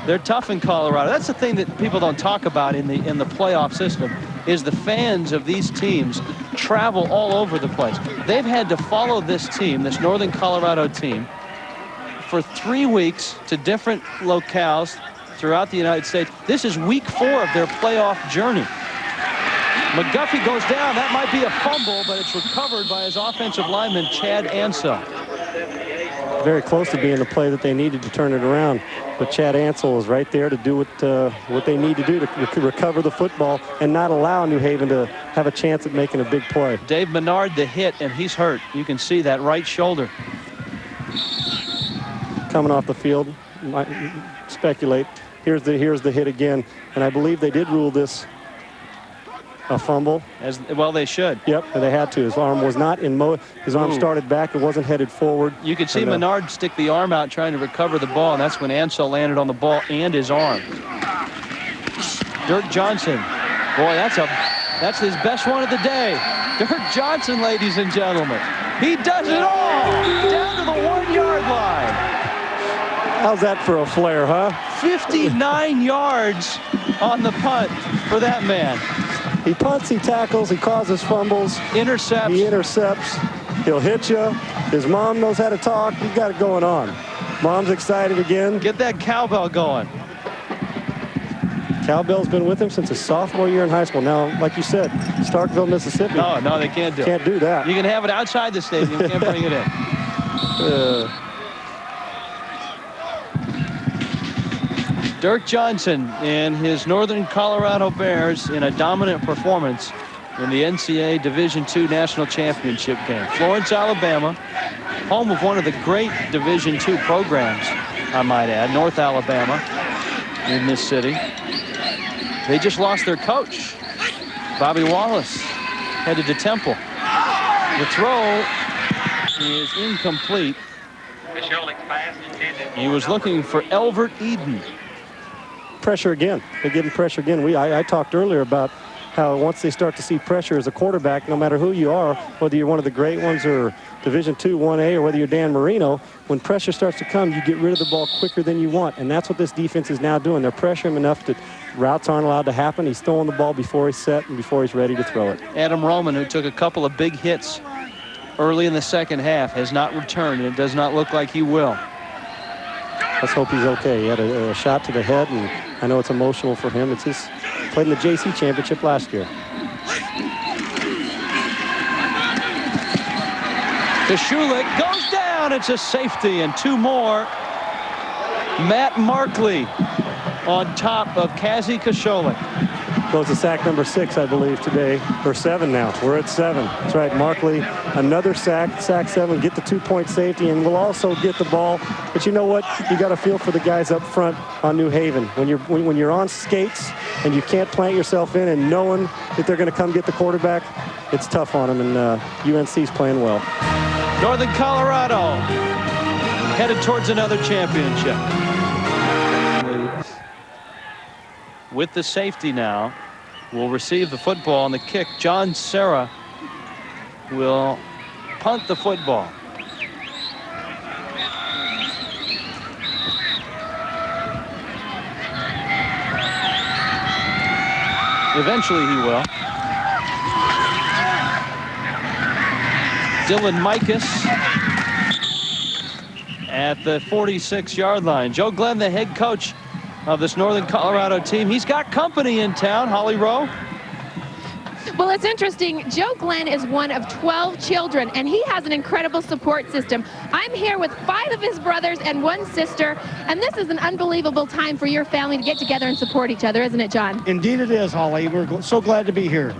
they're tough in Colorado. That's the thing that people don't talk about in the playoff system, is the fans of these teams travel all over the place. They've had to follow this team, this Northern Colorado team, for 3 weeks to different locales throughout the United States. This is week 4 of their playoff journey. McGuffey goes down. That might be a fumble, but it's recovered by his offensive lineman, Chad Ansell. Very close to being the play that they needed to turn it around. But Chad Ansell is right there to do what they need to do to recover the football and not allow New Haven to have a chance at making a big play. Dave Menard, the hit, and he's hurt. You can see that right shoulder. Coming off the field, might speculate. Here's the hit again, and I believe they did rule this a fumble. As well, they should. Yep, and they had to. His arm was not in his arm started back. It wasn't headed forward. You could see Menard stick the arm out trying to recover the ball, and that's when Ansell landed on the ball and his arm. Dirk Johnson. Boy, that's his best one of the day. Dirk Johnson, ladies and gentlemen. He does it all down to the 1-yard line. How's that for a flare, huh? 59 yards on the punt for that man. He punts, he tackles, he causes fumbles. Intercepts. He intercepts. He'll hit you. His mom knows how to talk. He's got it going on. Mom's excited again. Get that cowbell going. Cowbell's been with him since his sophomore year in high school. Now, like you said, Starkville, Mississippi. No, they can't do it. Can't do that. You can have it outside the stadium. You can't bring it in. Dirk Johnson and his Northern Colorado Bears in a dominant performance in the NCAA Division II National Championship game. Florence, Alabama, home of one of the great Division II programs, I might add, North Alabama in this city. They just lost their coach, Bobby Wallace, headed to Temple. The throw is incomplete. He was looking for Elvert Eden. Pressure again. They give him pressure again. I talked earlier about how once they start to see pressure as a quarterback, no matter who you are, whether you're one of the great ones or Division II 1A or whether you're Dan Marino, when pressure starts to come, you get rid of the ball quicker than you want. And that's what this defense is now doing. They're pressuring him enough that routes aren't allowed to happen. He's throwing the ball before he's set and before he's ready to throw it. Adam Roman, who took a couple of big hits early in the second half, has not returned, and it does not look like he will. Let's hope he's okay. He had a shot to the head, and I know it's emotional for him. It's his played in the JC championship last year. Kashulik goes down. It's a safety, and 2 more. Matt Markley on top of Kazi Kashulik. Goes to sack number 6, I believe, today, or 7 now. We're at 7. That's right, Markley, another sack 7, get the 2-point safety, and we'll also get the ball. But you know what? You got to feel for the guys up front on New Haven. When you're on skates and you can't plant yourself in and knowing that they're going to come get the quarterback, it's tough on them, and UNC's playing well. Northern Colorado headed towards another championship. With the safety now, will receive the football on the kick. John Serra will punt the football. Eventually he will. Dylan Mikas at the 46-yard line. Joe Glenn, the head coach of this Northern Colorado team. He's got company in town, Holly Rowe. Well, it's interesting. Joe Glenn is one of 12 children, and he has an incredible support system. I'm here with 5 of his brothers and 1 sister, and this is an unbelievable time for your family to get together and support each other, isn't it, John? Indeed it is, Holly. We're so glad to be here.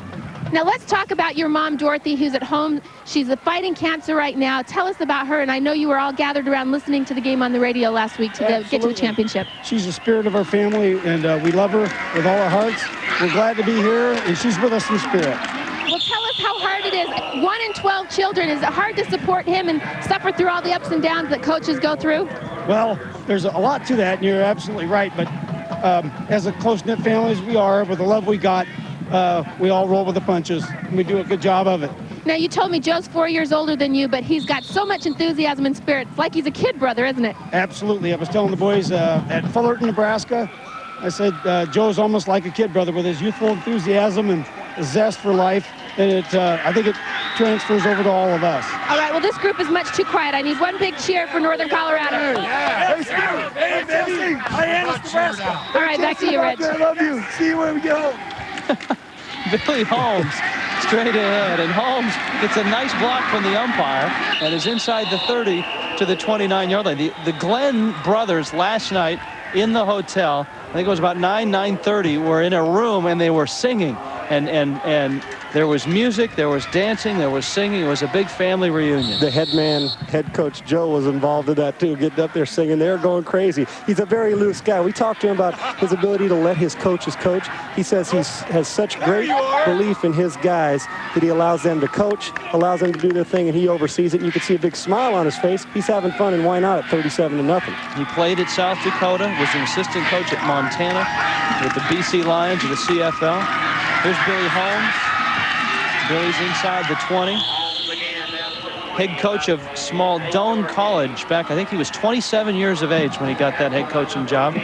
Now let's talk about your mom, Dorothy, who's at home. She's fighting cancer right now. Tell us about her, and I know you were all gathered around listening to the game on the radio last week to get to the championship. She's the spirit of our family, and we love her with all our hearts. We're glad to be here, and she's with us in spirit. Well, tell us how hard it is. 1 in 12 children. Is it hard to support him and suffer through all the ups and downs that coaches go through? Well, there's a lot to that, and you're absolutely right. But as a close-knit family as we are, with the love we got, we all roll with the punches, and we do a good job of it. Now, you told me Joe's 4 years older than you, but he's got so much enthusiasm and spirit. It's like he's a kid brother, isn't it? Absolutely. I was telling the boys at Fullerton, Nebraska, I said Joe's almost like a kid brother with his youthful enthusiasm and zest for life, and I think it transfers over to all of us. All right, well, this group is much too quiet. I need one big cheer for Northern Colorado. Hey, baby. Nebraska. All right, back to you, Rich. I love you. See you when we get home. Billy Holmes straight ahead, and Holmes gets a nice block from the umpire and is inside the 30 to the 29-yard line. The Glenn brothers last night in the hotel, I think it was about 9:30, were in a room and they were singing, and there was music, there was dancing, there was singing. It was a big family reunion. The head coach Joe was involved in that too, getting up there singing. They're going crazy. He's a very loose guy. We talked to him about his ability to let his coaches coach. He says he has such great belief in his guys that he allows them to coach, allows them to do their thing, and he oversees it. And you can see a big smile on his face. He's having fun, and why not at 37-0. He played at South Dakota, was an assistant coach at Montana with the BC Lions of the CFL. Here's Billy Holmes. Billy's inside the 20. Head coach of Smaldone College back, I think he was 27 years of age when he got that head coaching job.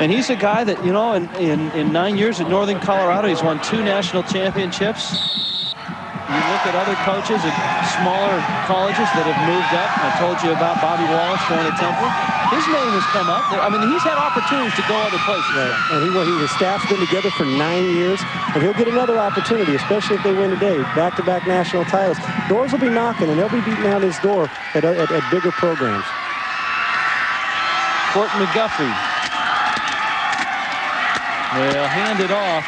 And he's a guy that, you know, in 9 years at Northern Colorado, he's won 2 national championships. You look at other coaches at smaller colleges that have moved up. I told you about Bobby Wallace going to Temple. His name has come up. I mean, he's had opportunities to go other places. Right. And his staff's been together for 9 years, and he'll get another opportunity, especially if they win today. Back-to-back national titles. Doors will be knocking, and they'll be beating down his door at bigger programs. Court McGuffey. They'll hand it off,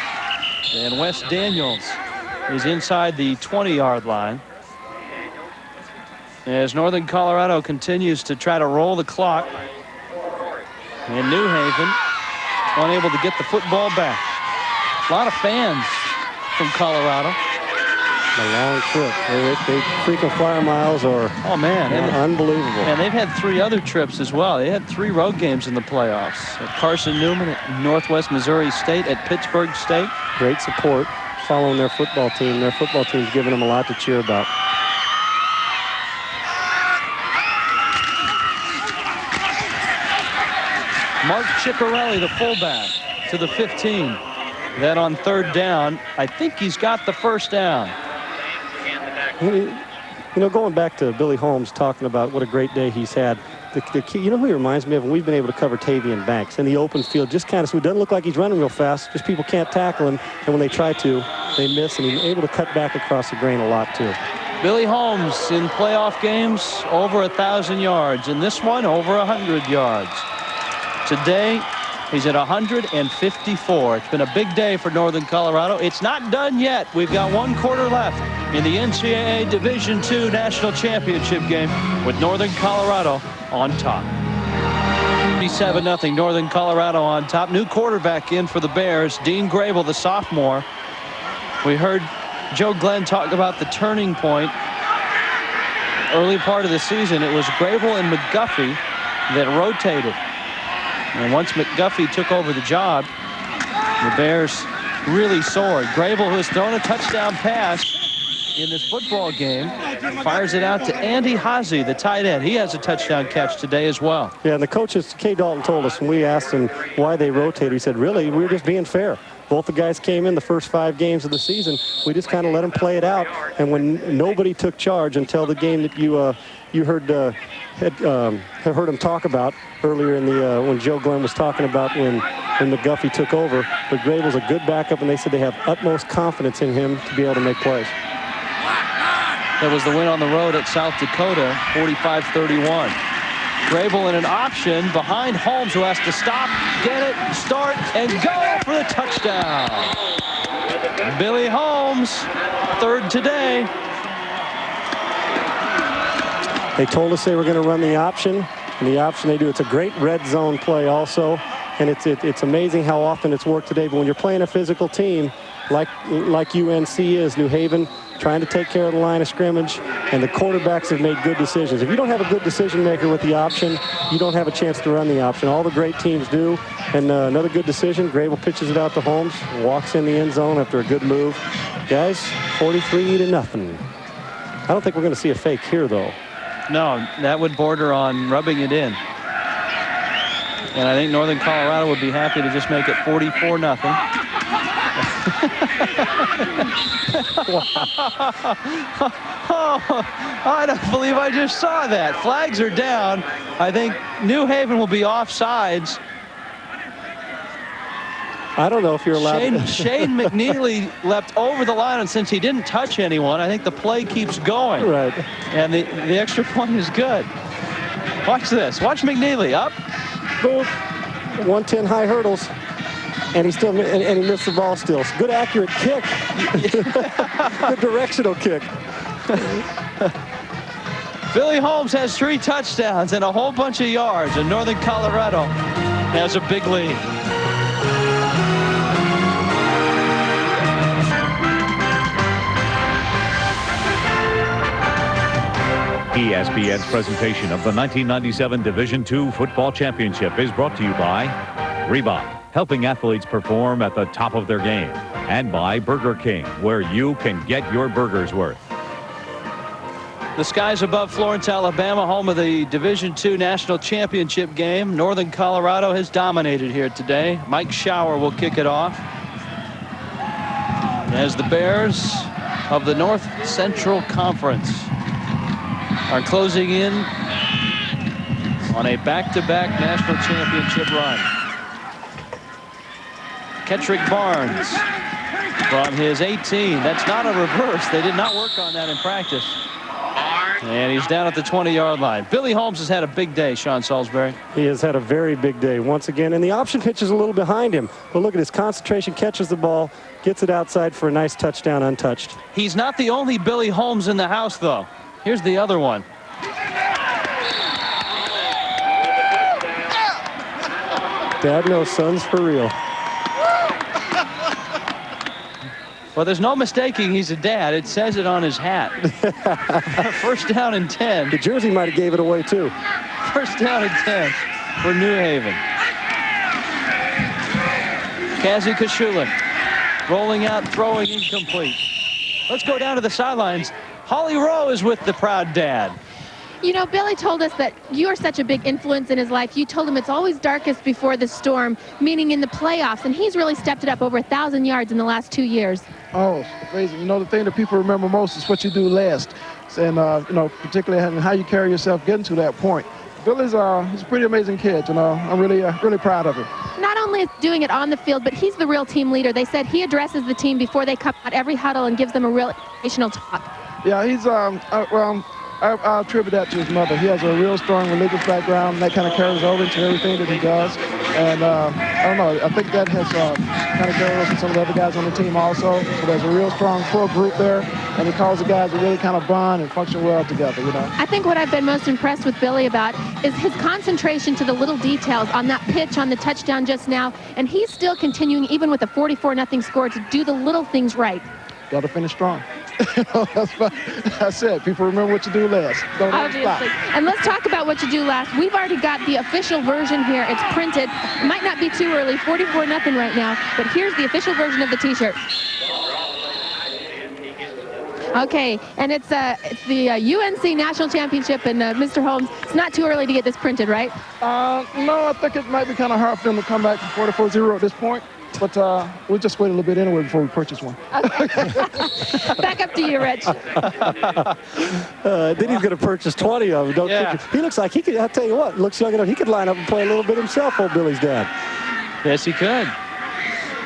and Wes Daniels is inside the 20-yard line. As Northern Colorado continues to try to roll the clock. And New Haven unable to get the football back. A lot of fans from Colorado. A long trip. They frequent flyer miles or unbelievable. And they've had 3 other trips as well. They had 3 road games in the playoffs. At Carson Newman, at Northwest Missouri State, at Pittsburgh State. Great support following their football team. Their football team's giving them a lot to cheer about. Mark Ciccarelli, the fullback, to the 15. Then on 3rd down, I think he's got the first down. You know, going back to Billy Holmes talking about what a great day he's had, the key, you know who he reminds me of? We've been able to cover Tavian Banks in the open field, just kind of, so it doesn't look like he's running real fast, just people can't tackle him, and when they try to, they miss, and he's able to cut back across the grain a lot too. Billy Holmes in playoff games over 1,000 yards. In this one, over 100 yards. Today, he's at 154. It's been a big day for Northern Colorado. It's not done yet. We've got 1 quarter left in the NCAA Division II National Championship game with Northern Colorado on top. 37-0 Northern Colorado on top. New quarterback in for the Bears, Dean Grable, the sophomore. We heard Joe Glenn talk about the turning point. Early part of the season, it was Grable and McGuffey that rotated. And once McGuffey took over the job, the Bears really soared. Grable, who has thrown a touchdown pass in this football game, fires it out to Andy Hazy, the tight end. He has a touchdown catch today as well. Yeah, and the coaches, Kay Dalton told us when we asked him why they rotated, he said, really, we're just being fair. Both the guys came in the first 5 games of the season. We just kind of let them play it out. And when nobody took charge until the game that you heard him talk about earlier in the when Joe Glenn was talking about when McGuffey took over. But Grable's a good backup, and they said they have utmost confidence in him to be able to make plays. That was the win on the road at South Dakota, 45-31. Grable in an option behind Holmes, who has to stop, get it, start, and go for the touchdown. Billy Holmes, 3rd today. They told us they were going to run the option, and the option they do, it's a great red zone play also, and it's amazing how often it's worked today. But when you're playing a physical team like UNC is, New Haven, trying to take care of the line of scrimmage, and the quarterbacks have made good decisions. If you don't have a good decision maker with the option, you don't have a chance to run the option. All the great teams do. And another good decision, Grable pitches it out to Holmes, walks in the end zone after a good move. Guys, 43-0. I don't think we're going to see a fake here, though. No, that would border on rubbing it in. And I think Northern Colorado would be happy to just make it 44-0. Oh, I don't believe I just saw that. Flags are down. I think New Haven will be offsides. I don't know if you're allowed Shane McNeely leapt over the line, and since he didn't touch anyone, I think the play keeps going. Right. And the extra point is good. Watch this. Watch McNeely up. Boom. 110 high hurdles. And he still and he missed the ball still. Good accurate kick. Good directional kick. Billy Holmes has 3 touchdowns and a whole bunch of yards, and Northern Colorado has a big lead. ESPN's presentation of the 1997 Division II Football Championship is brought to you by Reebok, helping athletes perform at the top of their game, and by Burger King, where you can get your burger's worth. The skies above Florence, Alabama, home of the Division II National Championship game. Northern Colorado has dominated here today. Mike Schauer will kick it off as the Bears of the North Central Conference are closing in on a back-to-back national championship run. Kettrick Barnes from his 18. That's not a reverse. They did not work on that in practice. And he's down at the 20-yard line. Billy Holmes has had a big day, Sean Salisbury. He has had a very big day once again. And the option pitch is a little behind him. But look at his concentration, catches the ball, gets it outside for a nice touchdown untouched. He's not the only Billy Holmes in the house, though. Here's the other one. Dad knows sons for real. Well, there's no mistaking he's a dad. It says it on his hat. First down and 10. The jersey might have gave it away, too. First down and 10 for New Haven. Kazi Kashulin rolling out, throwing incomplete. Let's go down to the sidelines. Holly Rowe is with the proud dad. You know, Billy told us that you are such a big influence in his life. You told him it's always darkest before the storm, meaning in the playoffs, and he's really stepped it up over 1,000 yards in the last 2 years. Oh, amazing. You know, the thing that people remember most is what you do last. And, you know, particularly how you carry yourself getting to that point. Billy's he's a pretty amazing kid, you know. I'm really proud of him. Not only is doing it on the field, but he's the real team leader. They said he addresses the team before they come out every huddle and gives them a real educational talk. Yeah, he's, I attribute that to his mother. He has a real strong religious background, and that kind of carries over into everything that he does. And I don't know, I think that has kind of carried over to some of the other guys on the team also. So there's a real strong core group there, and he calls the guys to really kind of bond and function well together, you know. I think what I've been most impressed with Billy about is his concentration to the little details on that pitch, on the touchdown just now, and he's still continuing, even with a 44-0 score, to do the little things right. Got to finish strong. That's what I said. People remember what you do last. Don't Obviously. And let's talk about what you do last. We've already got the official version here. It's printed. It might not be too early, 44-0 right now, but here's the official version of the T-shirt. Okay, and it's the UNC National Championship, and Mr. Holmes, it's not too early to get this printed, right? No, I think it might be kind of hard for them to come back from 44-0 at this point. But we'll just wait a little bit anyway before we purchase one. Okay. Back up to you, Rich. Then he's going to purchase 20 of them. He looks like he could, I'll tell you what, looks young enough. He could line up and play a little bit himself, old Billy's dad. Yes, he could.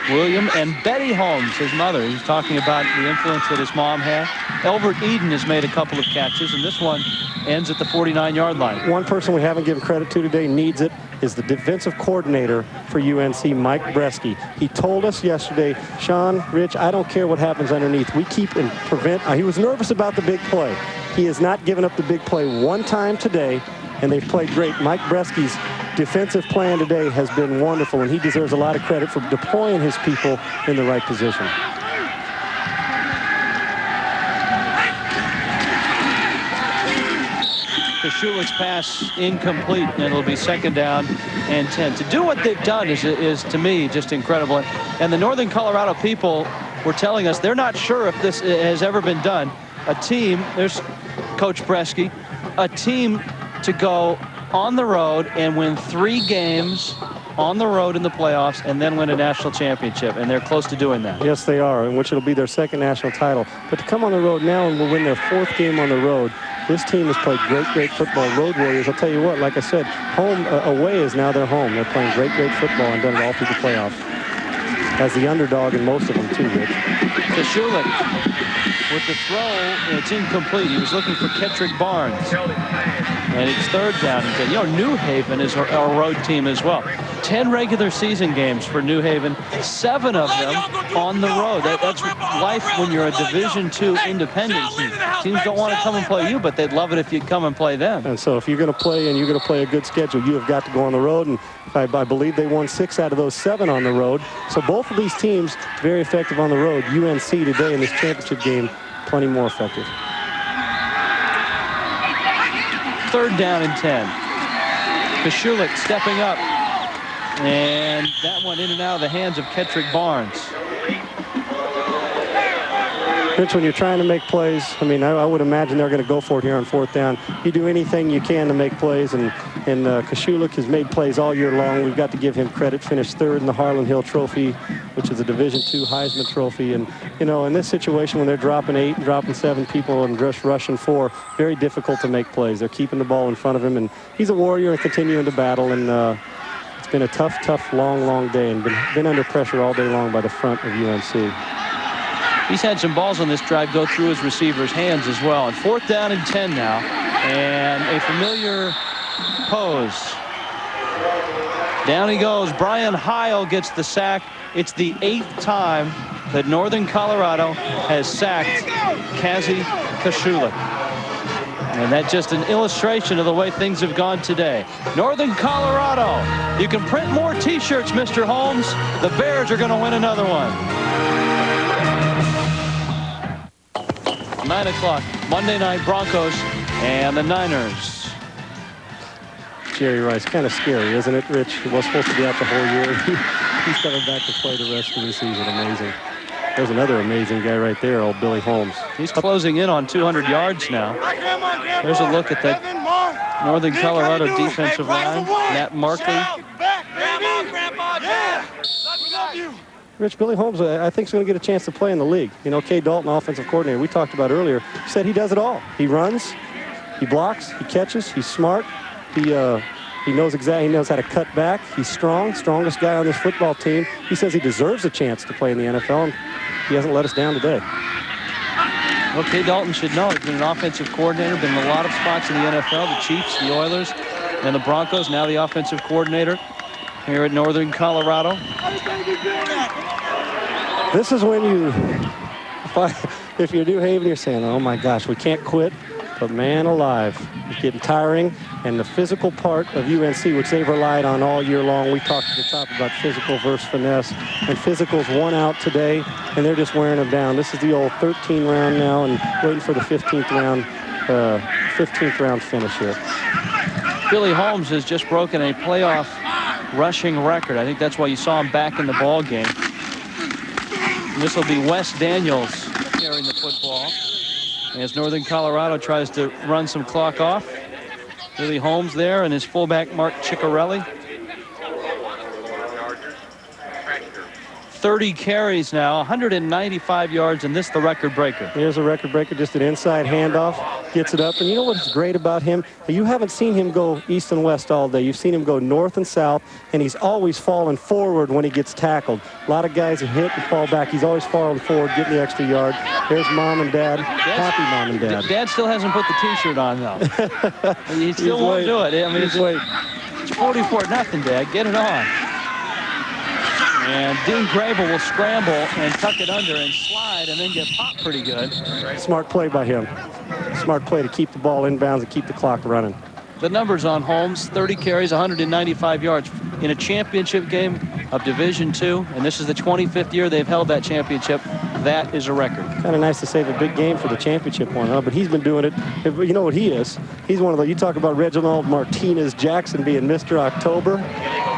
William and Betty Holmes, his mother. He's talking about the influence that his mom had. Elbert Eden has made a couple of catches, and this one ends at the 49-yard line. One person we haven't given credit to today needs it is the defensive coordinator for UNC, Mike Bresky. He told us yesterday, Sean, Rich, I don't care what happens underneath. We keep and prevent. He was nervous about the big play. He has not given up the big play one time today, and they've played great. Mike Bresky's defensive plan today has been wonderful, and he deserves a lot of credit for deploying his people in the right position. Kashulik's pass incomplete, and it'll be 2nd down and 10. To do what they've done is to me, just incredible. And the Northern Colorado people were telling us they're not sure if this has ever been done. A team, there's Coach Bresky, a team to go on the road and win 3 games on the road in the playoffs and then win a national championship, and they're close to doing that. Yes, they are, in which it'll be their 2nd national title. But to come on the road now and will win their 4th game on the road, this team has played great football. Road Warriors, I'll tell you what, like I said, home away is now their home. They're playing great football and done it all through the playoffs. As the underdog in most of them, too, Rich. Kashulik with the throw, it's incomplete. He was looking for Kettrick Barnes. And it's 3rd down. And you know, New Haven is our road team as well. 10 regular season games for New Haven, 7 of them on the road. That's life when you're a Division II independent team. Teams don't want to come and play you, but they'd love it if you'd come and play them. And so if you're going to play and you're going to play a good schedule, you have got to go on the road. And I believe they won 6 out of those 7 on the road. So both of these teams very effective on the road. UNC today in this championship game, plenty more effective. 3rd down and 10. Kashulik stepping up. And that one in and out of the hands of Kettrick Barnes. Rich, when you're trying to make plays, I mean, I would imagine they're going to go for it here on 4th down. You do anything you can to make plays, and Kashulik has made plays all year long. We've got to give him credit. Finished 3rd in the Harlan Hill Trophy, which is a Division II Heisman Trophy. And, you know, in this situation when they're dropping 8 and dropping 7 people and just rushing 4, very difficult to make plays. They're keeping the ball in front of him, and he's a warrior and continuing to battle. And it's been a tough, long day, and been under pressure all day long by the front of UNC. He's had some balls on this drive go through his receiver's hands as well. And 4th down and 10 now. And a familiar pose. Down he goes. Brian Heil gets the sack. It's the 8th time that Northern Colorado has sacked Kazi Kashulik. And that's just an illustration of the way things have gone today. Northern Colorado, you can print more T-shirts, Mr. Holmes. The Bears are going to win another one. 9 o'clock, Monday night, Broncos and the Niners. Jerry Rice, kind of scary, isn't it, Rich? He was supposed to be out the whole year. He's coming back to play the rest of the season. Amazing. There's another amazing guy right there, old Billy Holmes. He's closing in on 200 yards now. There's a look at that Northern Colorado defensive line. Matt Markley. Rich, Billy Holmes, I think, is going to get a chance to play in the league. You know, Kay Dalton, offensive coordinator, we talked about earlier, said he does it all. He runs, he blocks, he catches, he's smart. He knows exactly, he knows how to cut back. He's strong, strongest guy on this football team. He says he deserves a chance to play in the NFL, and he hasn't let us down today. Well, Kay Dalton should know. He's been an offensive coordinator, been in a lot of spots in the NFL, the Chiefs, the Oilers, and the Broncos, now the offensive coordinator here at Northern Colorado. This is when if you're New Haven, you're saying, oh my gosh, we can't quit. But man alive, it's getting tiring. And the physical part of UNC, which they've relied on all year long, we talked at the top about physical versus finesse. And physical's won out today, and they're just wearing them down. This is the old 13 round now, and waiting for the 15th round finish here. Billy Holmes has just broken a playoff rushing record. I think that's why you saw him back in the ball game. This will be Wes Daniels carrying the football as Northern Colorado tries to run some clock off. Billy Holmes there and his fullback Mark Ciccarelli. 30 carries now, 195 yards, and this the record breaker. Here's a record breaker, just an inside handoff, gets it up. And you know what's great about him? You haven't seen him go east and west all day. You've seen him go north and south, and he's always falling forward when he gets tackled. A lot of guys hit and fall back. He's always falling forward, getting the extra yard. There's mom and dad, happy mom and dad. Dad still hasn't put the T-shirt on, though. He still won't do it. I mean, it's 44-0, Dad. Get it on. And Dean Grable will scramble and tuck it under and slide and then get popped pretty good. Smart play by him. Smart play to keep the ball inbounds and keep the clock running. The numbers on Holmes, 30 carries, 195 yards in a championship game of Division II, and this is the 25th year they've held that championship. that is a record. Kind of nice to save a big game for the championship one, huh? But he's been doing it. You know what he is? He's one of the, you talk about Reginald Martinez Jackson being Mr. October.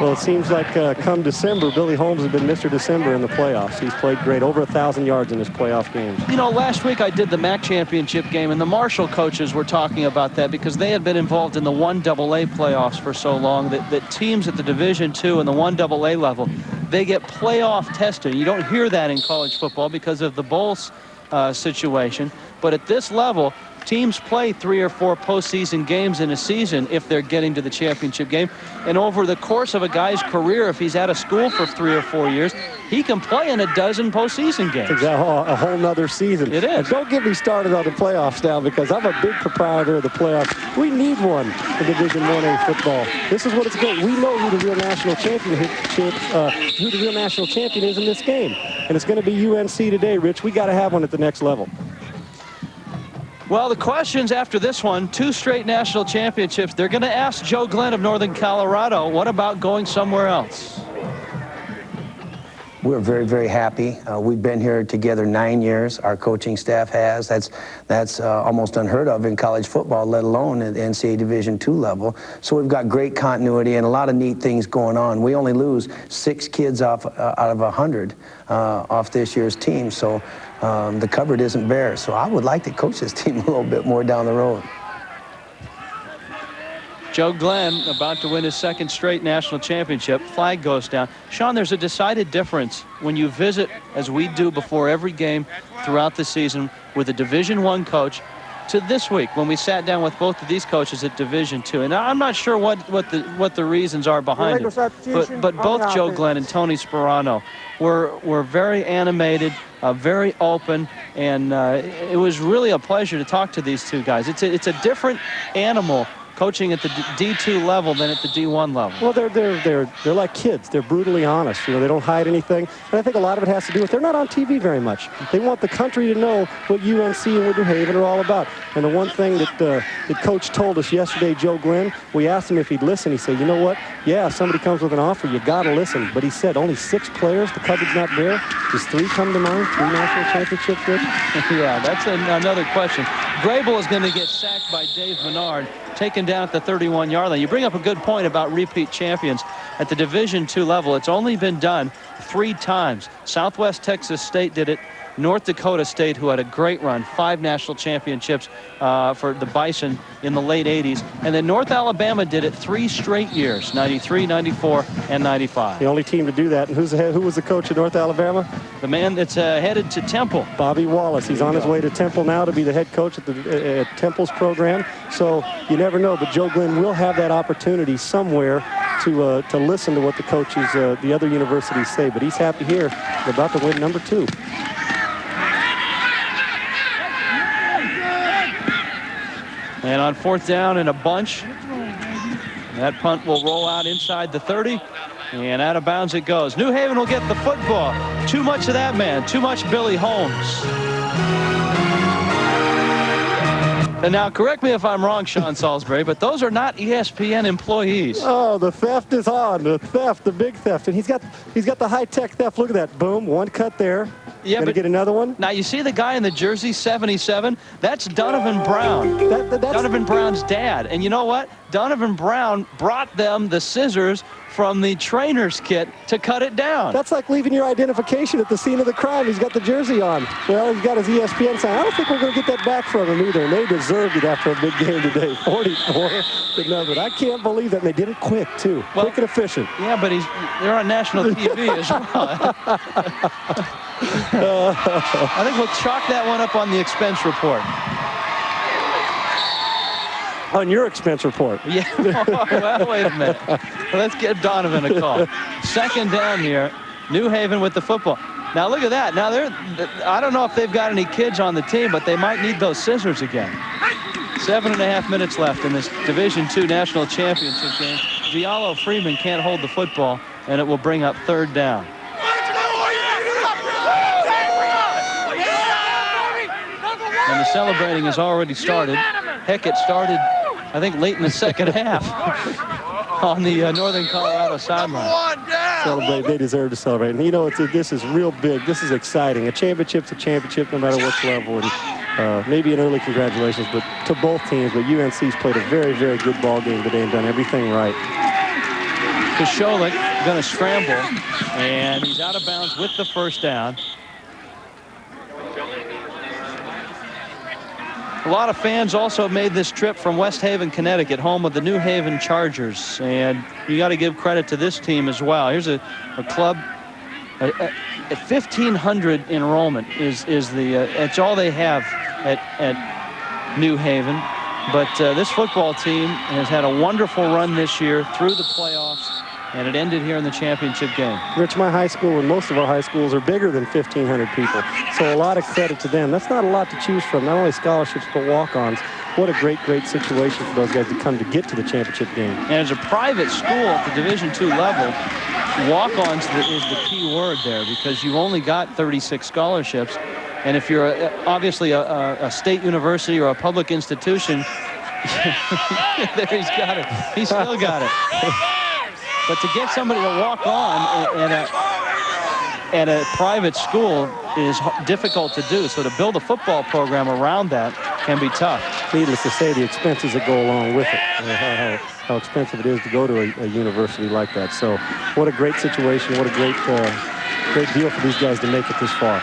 Well, it seems like come December, Billy Holmes has been Mr. December in the playoffs. He's played great, over 1,000 yards in his playoff games. You know, last week I did the MAC championship game, and the Marshall coaches were talking about that because they had been involved in the 1AA playoffs for so long that teams at the Division II and the 1AA level, they get playoff tested. You don't hear that in college football because of the bowl situation, but at this level, teams play 3 or 4 postseason games in a season if they're getting to the championship game. And over the course of a guy's career, if he's out of school for 3 or 4 years, he can play in a dozen postseason games. It's a whole nother season. It is. And don't get me started on the playoffs now, because I'm a big proprietor of the playoffs. We need one in Division 1A football. This is what it's about. We know who the real national champion is in this game. And it's going to be UNC today, Rich. We got to have one at the next level. Well, the questions after this one, 2 straight national championships. They're going to ask Joe Glenn of Northern Colorado, what about going somewhere else? We're very, very happy. We've been here together 9 years. Our coaching staff has. That's almost unheard of in college football, let alone at the NCAA Division II level. So we've got great continuity and a lot of neat things going on. We only lose 6 kids out of 100 off this year's team. So the cupboard isn't bare. So I would like to coach this team a little bit more down the road. Joe Glenn about to win his 2nd straight national championship. Flag goes down. Sean, there's a decided difference when you visit, as we do before every game throughout the season, with a Division I coach to this week when we sat down with both of these coaches at Division II. And I'm not sure what the reasons are behind it, but both Joe Glenn and Tony Sperano were very animated, very open, and it was really a pleasure to talk to these 2 guys. It's a different animal coaching at the D2 level than at the D1 level. Well, they're like kids. They're brutally honest. You know, they don't hide anything. And I think a lot of it has to do with they're not on TV very much. They want the country to know what UNC and what New Haven are all about. And the one thing that the coach told us yesterday, Joe Glenn, we asked him if he'd listen. He said, you know what? Yeah, if somebody comes with an offer, you got to listen. But he said only 6 players. The cupboard's not bare. Does 3 come to mind? 3 national championships, Rich? Yeah, that's another question. Grable is going to get sacked by Dave Menard, taken down at the 31-yard line. You bring up a good point about repeat champions. At the Division II level, it's only been done 3 times. Southwest Texas State did it. North Dakota State, who had a great run, 5 national championships for the Bison in the late 80s. And then North Alabama did it 3 straight years, 93, 94, and 95. The only team to do that. And who was the coach at North Alabama? The man that's headed to Temple. Bobby Wallace. He's on his way to Temple now to be the head coach at Temple's program. So you never know, but Joe Glenn will have that opportunity somewhere to listen to what the coaches, the other universities say. But he's happy here. They're about to win number 2. And on 4th down and a bunch, that punt will roll out inside the 30, and out of bounds it goes. New Haven will get the football. Too much of that man, too much Billy Holmes. And now, correct me if I'm wrong, Sean Salisbury, but those are not ESPN employees. Oh, the theft is on. The theft, the big theft. And he's got the high-tech theft. Look at that. Boom, 1 cut there. Yeah, Gonna get another one? Now, you see the guy in the jersey, 77? That's Donovan Brown. That's Donovan Brown's dad. And you know what? Donovan Brown brought them the scissors from the trainer's kit to cut it down. That's like leaving your identification at the scene of the crime. He's got the jersey on. Well, he's got his ESPN sign. I don't think we're going to get that back from him either. And they deserved it after a big game today. 44-0. I can't believe that. And they did it quick, too. Well, quick and efficient. Yeah, but they're on national TV as well. I think we'll chalk that one up on the expense report. On your expense report. Yeah, well, wait a minute. Let's give Donovan a call. 2nd down here. New Haven with the football. Now look at that. Now I don't know if they've got any kids on the team, but they might need those scissors again. 7.5 minutes left in this Division II National Championship game. Giallo Freeman can't hold the football, and it will bring up 3rd down. And the celebrating has already started. Heck, it started, I think, late in the 2nd half on the Northern Colorado sideline. celebrate. They deserve to celebrate. And, you know, this is real big. This is exciting. A championship's a championship no matter which level. And maybe an early congratulations to both teams. But UNC's played a very, very good ball game today and done everything right. Kosholik going to scramble, and he's out of bounds with the first down. A lot of fans also made this trip from West Haven, Connecticut, home of the New Haven Chargers, and you got to give credit to this team as well. Here's a club. 1,500 enrollment is it's all they have at New Haven. But this football team has had a wonderful run this year through the playoffs, and it ended here in the championship game. Rich, my high school and most of our high schools are bigger than 1,500 people, so a lot of credit to them. That's not a lot to choose from, not only scholarships but walk-ons. What a great, great situation for those guys to come to get to the championship game. And as a private school at the Division II level, walk-ons is the key word there, because you've only got 36 scholarships. And if you're obviously a state university or a public institution, there he's got it. He's still got it. But to get somebody to walk on at a private school is difficult to do. So to build a football program around that can be tough. Needless to say, the expenses that go along with it, how expensive it is to go to a university like that. So what a great situation, what a great deal for these guys to make it this far.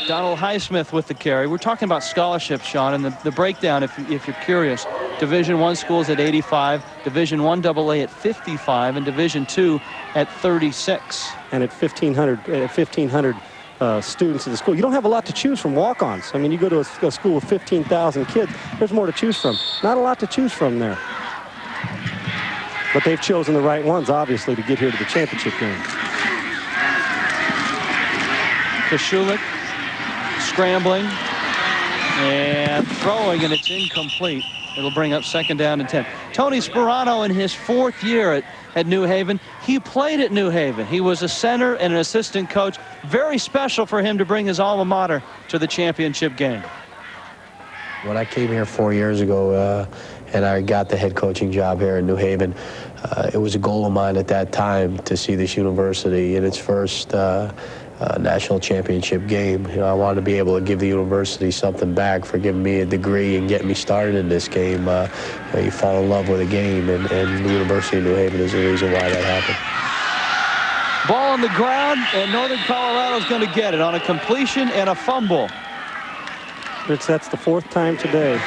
Donald Highsmith with the carry. We're talking about scholarships, Sean, and the breakdown, if you're curious. Division I schools at 85, Division I AA at 55, and Division II at 36. And at 1,500 students in the school, you don't have a lot to choose from walk-ons. I mean, you go to a school with 15,000 kids, there's more to choose from. Not a lot to choose from there. But they've chosen the right ones, obviously, to get here to the championship game. Kosholik scrambling and throwing, and it's incomplete. It'll bring up second down and 10. Tony Sperano in his 4th year at New Haven. He played at New Haven. He was a center and an assistant coach. Very special for him to bring his alma mater to the championship game. When I came here 4 years ago and I got the head coaching job here in New Haven, it was a goal of mine at that time to see this university in its first national championship game. You know, I wanted to be able to give the university something back for giving me a degree and getting me started in this game. You fall in love with a game, and the University of New Haven is the reason why that happened. Ball on the ground, and Northern Colorado's going to get it on a completion and a fumble. That's the 4th time today.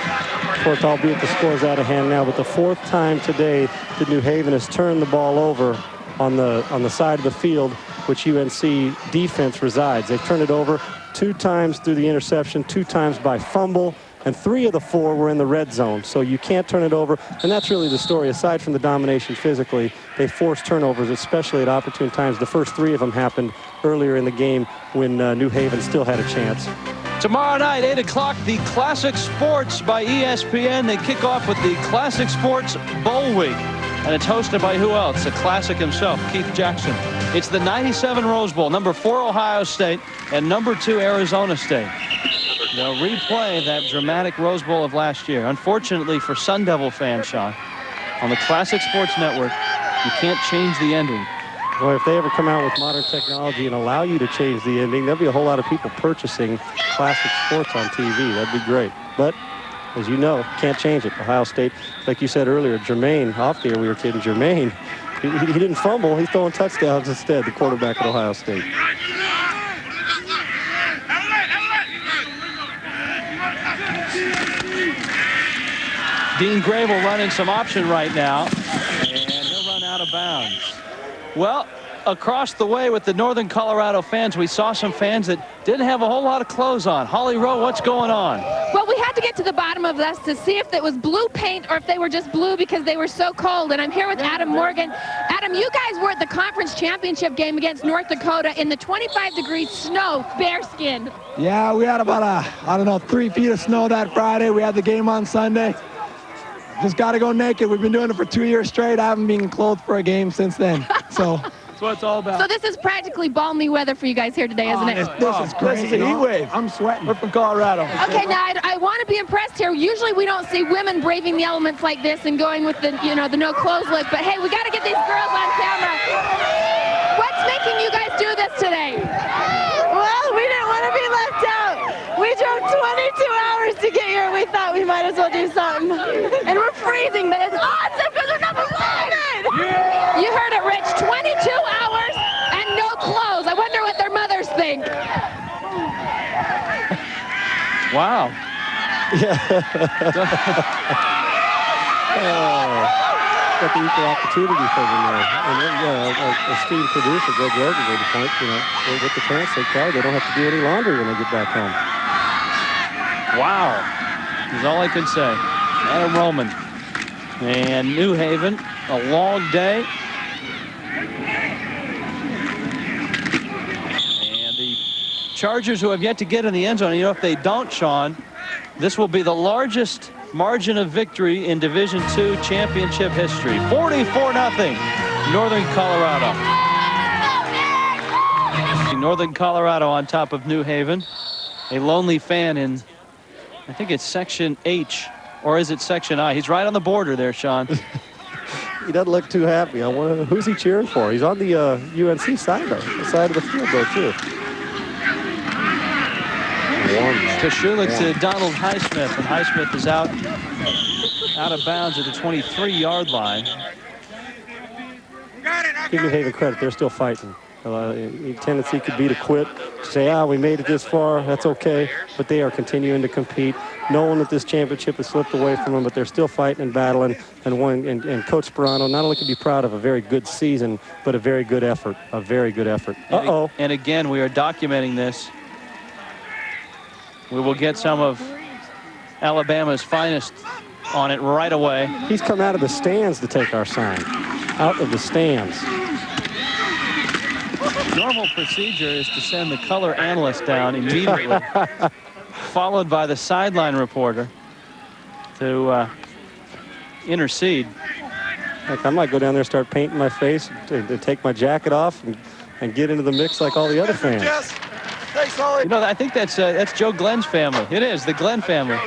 Fourth, albeit the score's out of hand now, but the 4th time today that New Haven has turned the ball over on the side of the field, which UNC defense resides. They've turned it over 2 times through the interception, 2 times by fumble, and 3 of the 4 were in the red zone. So you can't turn it over, and that's really the story. Aside from the domination physically, they forced turnovers, especially at opportune times. The first 3 of them happened earlier in the game when New Haven still had a chance. Tomorrow night, 8 o'clock, the Classic Sports by ESPN. They kick off with the Classic Sports Bowl Week. And it's hosted by who else? The Classic himself, Keith Jackson. It's the 97 Rose Bowl, number 4 Ohio State and number 2 Arizona State. They'll replay that dramatic Rose Bowl of last year. Unfortunately for Sun Devil fans, Sean, on the Classic Sports Network, you can't change the ending. Well, if they ever come out with modern technology and allow you to change the ending, there'll be a whole lot of people purchasing Classic Sports on TV. That'd be great. But as you know, can't change it. Ohio State, like you said earlier, Jermaine, off the air we were kidding, Jermaine, he didn't fumble. He's throwing touchdowns instead, the quarterback at Ohio State. Dean Grable running some option right now, and he'll run out of bounds. Well, across the way with the Northern Colorado fans, we saw some fans that didn't have a whole lot of clothes on. Holly Rowe, what's going on? Well, we had to get to the bottom of this to see if it was blue paint or if they were just blue because they were so cold. And I'm here with Adam Morgan. Adam, you guys were at the conference championship game against North Dakota in the 25-degree snow, bearskin. Yeah, we had about, 3 feet of snow that Friday. We had the game on Sunday. Just got to go naked. We've been doing it for 2 years straight. I haven't been clothed for a game since then. So That's what it's all about. So this is practically balmy weather for you guys here today, isn't it? This is crazy. This is a heat wave. I'm sweating. We're from Colorado. Okay, now I want to be impressed here. Usually we don't see women braving the elements like this and going with the, you know, the no clothes look. But hey, we got to get these girls on camera. What's making you guys do this today? Well, we didn't want to be left out. We drove 22 hours to get here. We thought we might as well do something. And we're freezing, but it's awesome because we're number one. Yeah. You heard it, Rich. 22 hours and no clothes. I wonder what their mothers think. Wow. Got the equal opportunity for them there. And then, our esteemed producer, Greg Rogan, made the point, you know, with the pants they carry, they don't have to do any laundry when they get back home. Wow. Is all I can say. Adam Roman. And New Haven, a long day. And the Chargers, who have yet to get in the end zone, you know, if they don't, Sean, this will be the largest margin of victory in Division II championship history. 44-0, Northern Colorado. Northern Colorado on top of New Haven. A lonely fan in, I think it's Section H, or is it Section I? He's right on the border there, Sean. He doesn't look too happy. I wonder who's he cheering for. He's on the UNC side, though, the side of the field, though, too. Kashulik to Donald Highsmith, and Highsmith is out of bounds at the 23-yard line. Give New Haven credit, they're still fighting. Tendency could be to quit, to say, we made it this far, that's okay, but they are continuing to compete, knowing that this championship has slipped away from them, but they're still fighting and battling, and Coach Sperano not only can be proud of a very good season, but a very good effort, Uh-oh. And again, we are documenting this. We will get some of Alabama's finest on it right away. He's come out of the stands to take our sign. Out of the stands. Normal procedure is to send the color analyst down immediately, followed by the sideline reporter to intercede. Heck, I might go down there and start painting my face, to take my jacket off and get into the mix like all the other fans. Thanks, Holly. You know, I think that's Joe Glenn's family. It is, the Glenn family.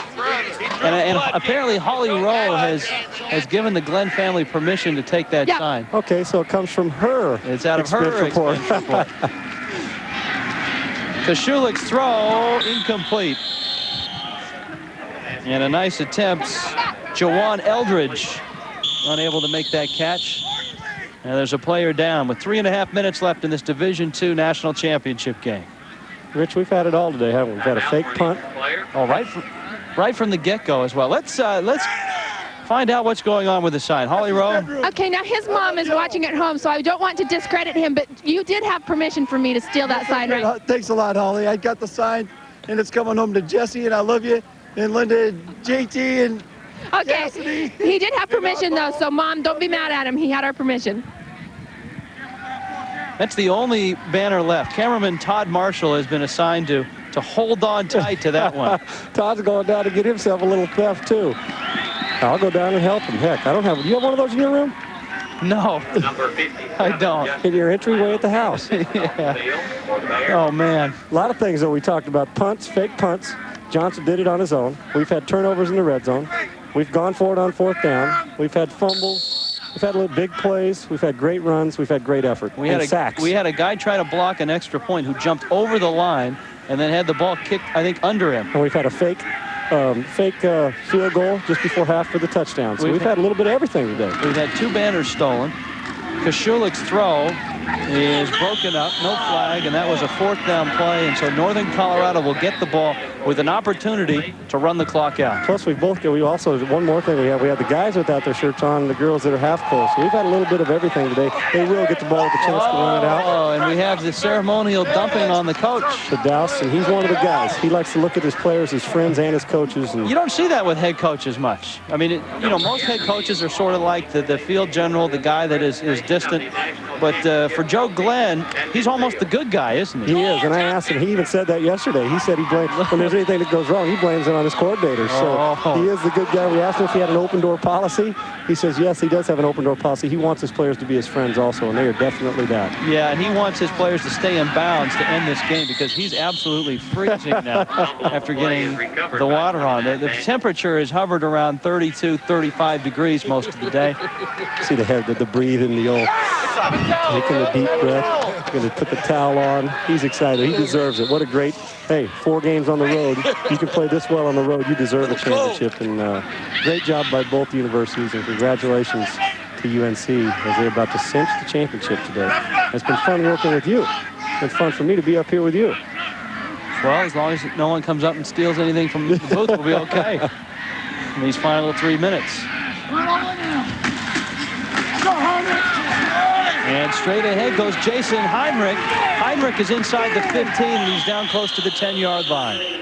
And apparently Holly Rowe has given the Glenn family permission to take that sign. Okay, so it comes from her. It's out of her report. Kashulik's throw, incomplete. And a nice attempt. Jawan Eldridge unable to make that catch. And there's a player down with 3.5 minutes left in this Division II national championship game. Rich, we've had it all today, haven't we? We've had a fake punt. Oh, right from the get-go as well. Let's find out what's going on with the sign. Holly Rowe. Okay, now his mom is watching at home, so I don't want to discredit him, but you did have permission for me to steal that sign, right? Thanks a lot, Holly. I got the sign, and it's coming home to Jesse, and I love you, and Linda, and JT, and okay. Cassidy. He did have permission, though, so, Mom, don't be mad at him. He had our permission. That's the only banner left. Cameraman Todd Marshall has been assigned to hold on tight to that one. Todd's going down to get himself a little theft, too. I'll go down and help him. Heck, I don't have... Do you have one of those in your room? No. I don't. In your entryway at the house. Yeah. Oh, man. A lot of things, though, we talked about. Punts, fake punts. Johnson did it on his own. We've had turnovers in the red zone. We've gone for it on 4th down. We've had fumbles. We've had little big plays. We've had great runs. We've had great effort. We had sacks. We had a guy try to block an extra point who jumped over the line and then had the ball kicked, I think, under him. And we've had a fake field goal just before half for the touchdown. So we've had a little bit of everything today. We've had 2 banners stolen. Kashulik's throw is broken up, no flag, and that was a 4th down play, and so Northern Colorado will get the ball with an opportunity to run the clock out. Plus, we also, one more thing we have the guys without their shirts on and the girls that are half clothed. So we've had a little bit of everything today. They will get the ball with a chance to run it out. Oh, and we have the ceremonial dumping on the coach. The Douse, and he's one of the guys. He likes to look at his players, his friends, and his coaches. And you don't see that with head coaches much. I mean, most head coaches are sort of like the field general, the guy that is distant. But for Joe Glenn, he's almost the good guy, isn't he? He is, and I asked him, he even said that yesterday. He said he blames, when there's anything that goes wrong, he blames it on his coordinator. So he is the good guy. We asked him if he had an open door policy. He says, yes, he does have an open door policy. He wants his players to be his friends also, and they are definitely that. Yeah, and he wants his players to stay in bounds to end this game because he's absolutely freezing now after getting the water on. The temperature has hovered around 32, 35 degrees most of the day. See the head, the breathing, the old taking a deep breath. Going to put the towel on. He's excited. He deserves it. What a great, hey, 4 games on the road. You can play this well on the road. You deserve a championship. And great job by both universities, and congratulations to UNC as they're about to cinch the championship today. It's been fun working with you. It's been fun for me to be up here with you. Well, as long as no one comes up and steals anything from the booth, we'll be okay in these final 3 minutes. And straight ahead goes Jason Heinrich. Heinrich is inside the 15, and he's down close to the 10-yard line.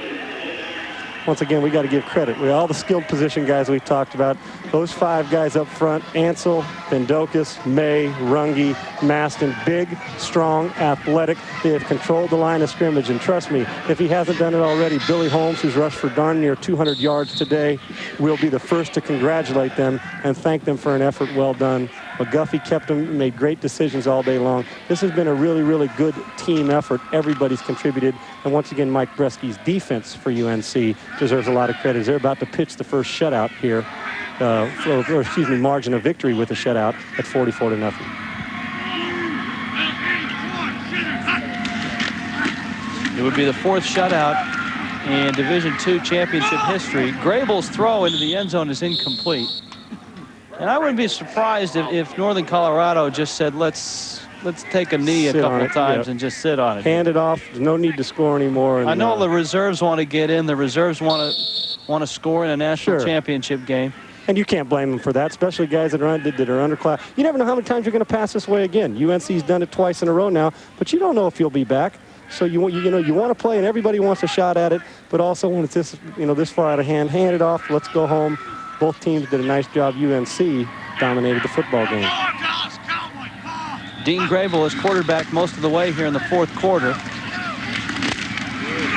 Once again, we got to give credit. All the skilled position guys we've talked about, those 5 guys up front, Ansel, Bendokas, May, Runge, Maston, big, strong, athletic. They have controlled the line of scrimmage, and trust me, if he hasn't done it already, Billy Holmes, who's rushed for darn near 200 yards today, will be the first to congratulate them and thank them for an effort well done. McGuffey kept them, made great decisions all day long. This has been a really, really good team effort. Everybody's contributed. And once again, Mike Bresky's defense for UNC deserves a lot of credit. They're about to pitch the first shutout here, margin of victory with a shutout at 44-0. It would be the 4th shutout in Division II championship history. Grable's throw into the end zone is incomplete. And I wouldn't be surprised if Northern Colorado just said, let's take a knee a couple of times and just sit on it. Hand it off. There's no need to score anymore. And, I know the reserves want to get in. The reserves want to score in a national championship game. And you can't blame them for that, especially guys that are underclass. You never know how many times you're going to pass this way again. UNC's done it twice in a row now, but you don't know if you'll be back. So you want to play, and everybody wants a shot at it. But also when it's this far out of hand, hand it off. Let's go home. Both teams did a nice job. UNC dominated the football game. Dean Grable is quarterback most of the way here in the 4th quarter.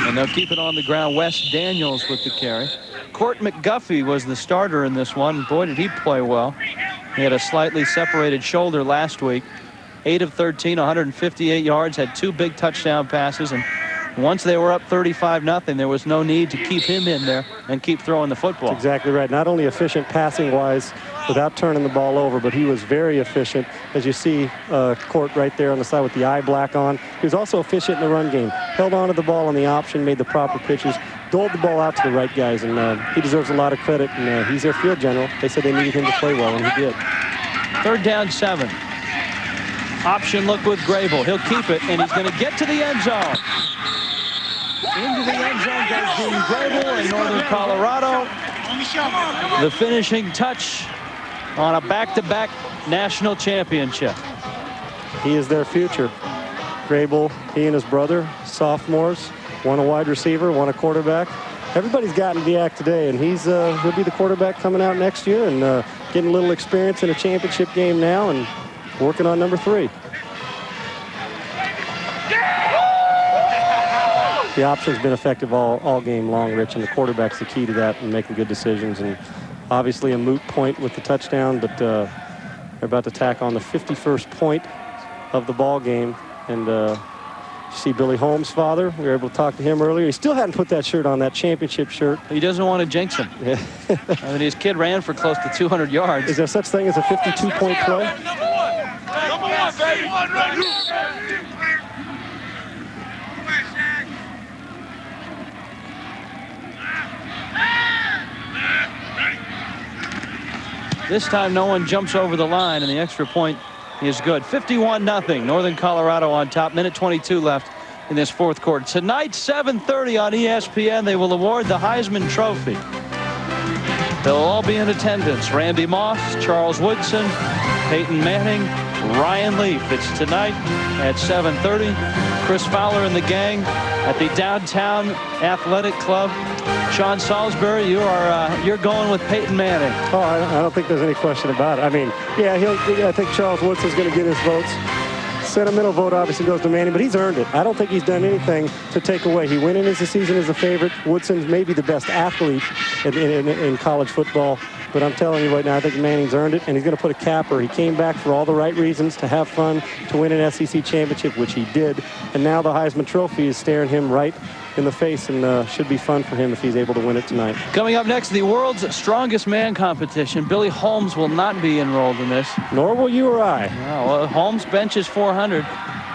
And they'll keep it on the ground. Wes Daniels with the carry. Court McGuffey was the starter in this one. Boy, did he play well. He had a slightly separated shoulder last week. 8 of 13, 158 yards, had 2 big touchdown passes, and once they were up 35-0, there was no need to keep him in there and keep throwing the football. That's exactly right. Not only efficient passing-wise without turning the ball over, but he was very efficient. As you see, Court right there on the side with the eye black on. He was also efficient in the run game. Held on to the ball on the option, made the proper pitches, doled the ball out to the right guys, and he deserves a lot of credit. And he's their field general. They said they needed him to play well, and he did. 3rd down, 7. Option look with Grable. He'll keep it, and he's going to get to the end zone. Into the end zone goes Dean Grable in Northern Colorado. The finishing touch on a back-to-back national championship. He is their future. Grable, he and his brother, sophomores, one a wide receiver, one a quarterback. Everybody's gotten the act today, and he'll be the quarterback coming out next year and getting a little experience in a championship game now and working on number 3. The option's been effective all game long, Rich, and the quarterback's the key to that and making good decisions. And obviously a moot point with the touchdown, but they're about to tack on the 51st point of the ball game. And you see Billy Holmes' father. We were able to talk to him earlier. He still hadn't put that shirt on, that championship shirt. He doesn't want to jinx him. Yeah. I mean, his kid ran for close to 200 yards. Is there such thing as a 52-point play? Come on, baby. This time no one jumps over the line, and the extra point is good. 51-0. Northern Colorado on top. Minute 22 left in this 4th quarter. Tonight, 7:30 on ESPN, they will award the Heisman Trophy. They'll all be in attendance. Randy Moss, Charles Woodson, Peyton Manning, Ryan Leaf. It's tonight at 7:30. Chris Fowler and the gang at the Downtown Athletic Club. Sean Salisbury, you're going with Peyton Manning. Oh, I don't think there's any question about it. I mean, yeah, I think Charles Woodson's going to get his votes. sentimental vote obviously goes to Manning, but he's earned it. I don't think he's done anything to take away. He went in as the season as a favorite. Woodson's maybe the best athlete in college football. But I'm telling you right now, I think Manning's earned it, and he's going to put a capper. He came back for all the right reasons, to have fun, to win an SEC championship, which he did. And now the Heisman Trophy is staring him right in the face, and should be fun for him if he's able to win it tonight. Coming up next, the world's strongest man competition. Billy Holmes will not be enrolled in this. Nor will you or I. No, well, Holmes benches 400,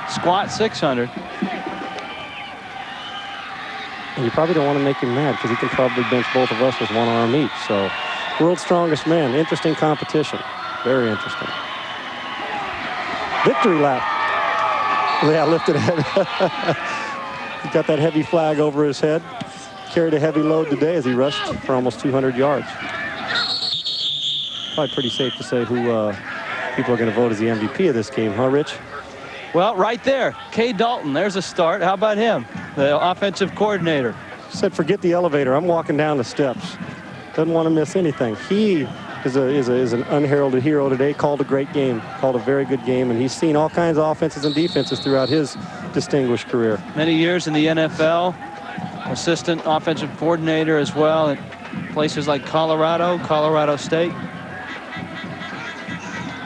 squat 600. And you probably don't want to make him mad, because he can probably bench both of us with one arm each. So, world's strongest man. Interesting competition. Very interesting. Victory lap. Yeah, lifted head. He got that heavy flag over his head. Carried a heavy load today as he rushed for almost 200 yards. Probably pretty safe to say who people are going to vote as the MVP of this game, huh, Rich? Well, right there, Kay Dalton. There's a start. How about him, the offensive coordinator? Said, forget the elevator. I'm walking down the steps. Doesn't want to miss anything. He is an unheralded hero today. Called a great game. Called a very good game, and he's seen all kinds of offenses and defenses throughout his distinguished career. Many years in the NFL, assistant offensive coordinator as well at places like Colorado State.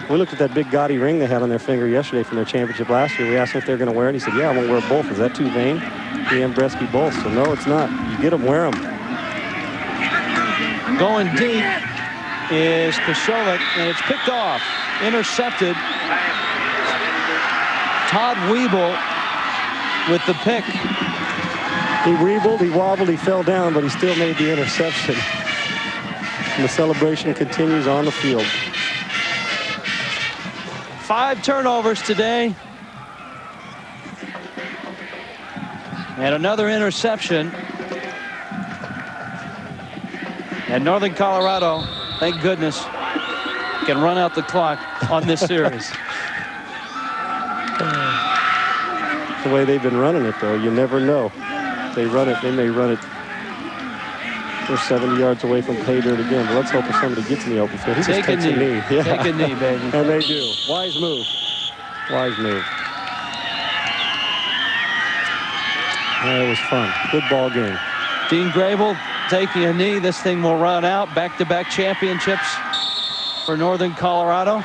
We looked at that big gaudy ring they had on their finger yesterday from their championship last year. We asked him if they're going to wear it. He said, yeah, I'm going to wear both. Is that too vain? The Ambreski both. So no, it's not. You get them, wear them. Going deep is Kosholic, and it's picked off. Intercepted. Todd Weeble with the pick. He weebled, he wobbled, he fell down, but he still made the interception. And the celebration continues on the field. 5 turnovers today. And another interception. And Northern Colorado, thank goodness, can run out the clock on this series. The way they've been running it, though, you never know. They run it, they may run it. They're 70 yards away from pay dirt again, but let's hope if somebody gets in the open field. He just takes a knee. Yeah. Take a knee, baby. And they do. Wise move. Wise move. It was fun. Good ball game. Dean Grable taking a knee. This thing will run out. Back-to-back championships for Northern Colorado.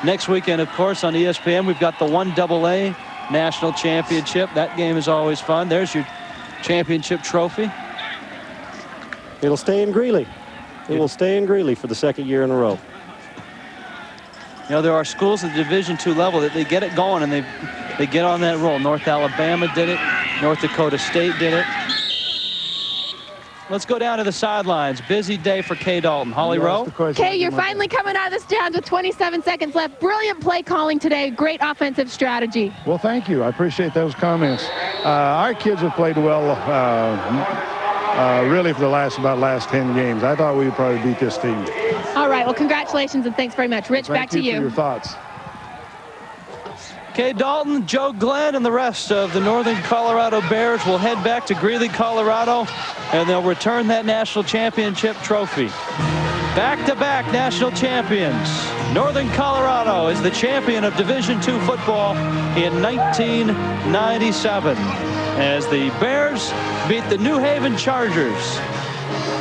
Next weekend, of course, on ESPN, we've got the 1AA National Championship. That game is always fun. There's your championship trophy. It'll stay in Greeley. It will stay in Greeley for the second year in a row. You know, there are schools at the Division II level that they get it going and they get on that roll. North Alabama did it. North Dakota State did it. Let's go down to the sidelines. Busy day for Kay Dalton. Holly Rowe. Kay, you're finally coming out of this down to 27 seconds left. Brilliant play calling today. Great offensive strategy. Well, thank you. I appreciate those comments. Our kids have played well really for the last 10 games. I thought we would probably beat this team. All right. Well, congratulations and thanks very much. Rich, back to you. Thank you for your thoughts. Kay Dalton, Joe Glenn, and the rest of the Northern Colorado Bears will head back to Greeley, Colorado, and they'll return that national championship trophy. Back-to-back national champions. Northern Colorado is the champion of Division II football in 1997 as the Bears beat the New Haven Chargers.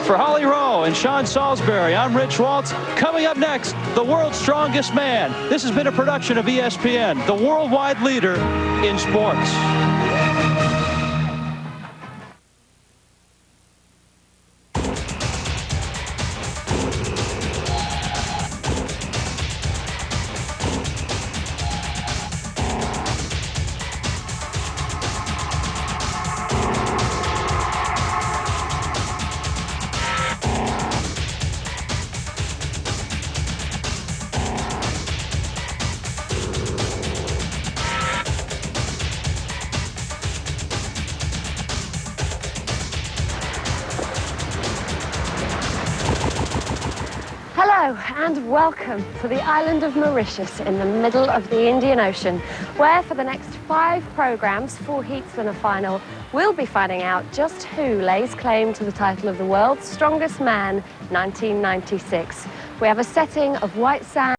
For Holly Rowe and Sean Salisbury, I'm Rich Waltz. Coming up next, the world's strongest man. This has been a production of ESPN, the worldwide leader in sports. And welcome to the island of Mauritius in the middle of the Indian Ocean, where for the next 5 programs, 4 heats and a final, we'll be finding out just who lays claim to the title of the world's strongest man 1996. We have a setting of white sand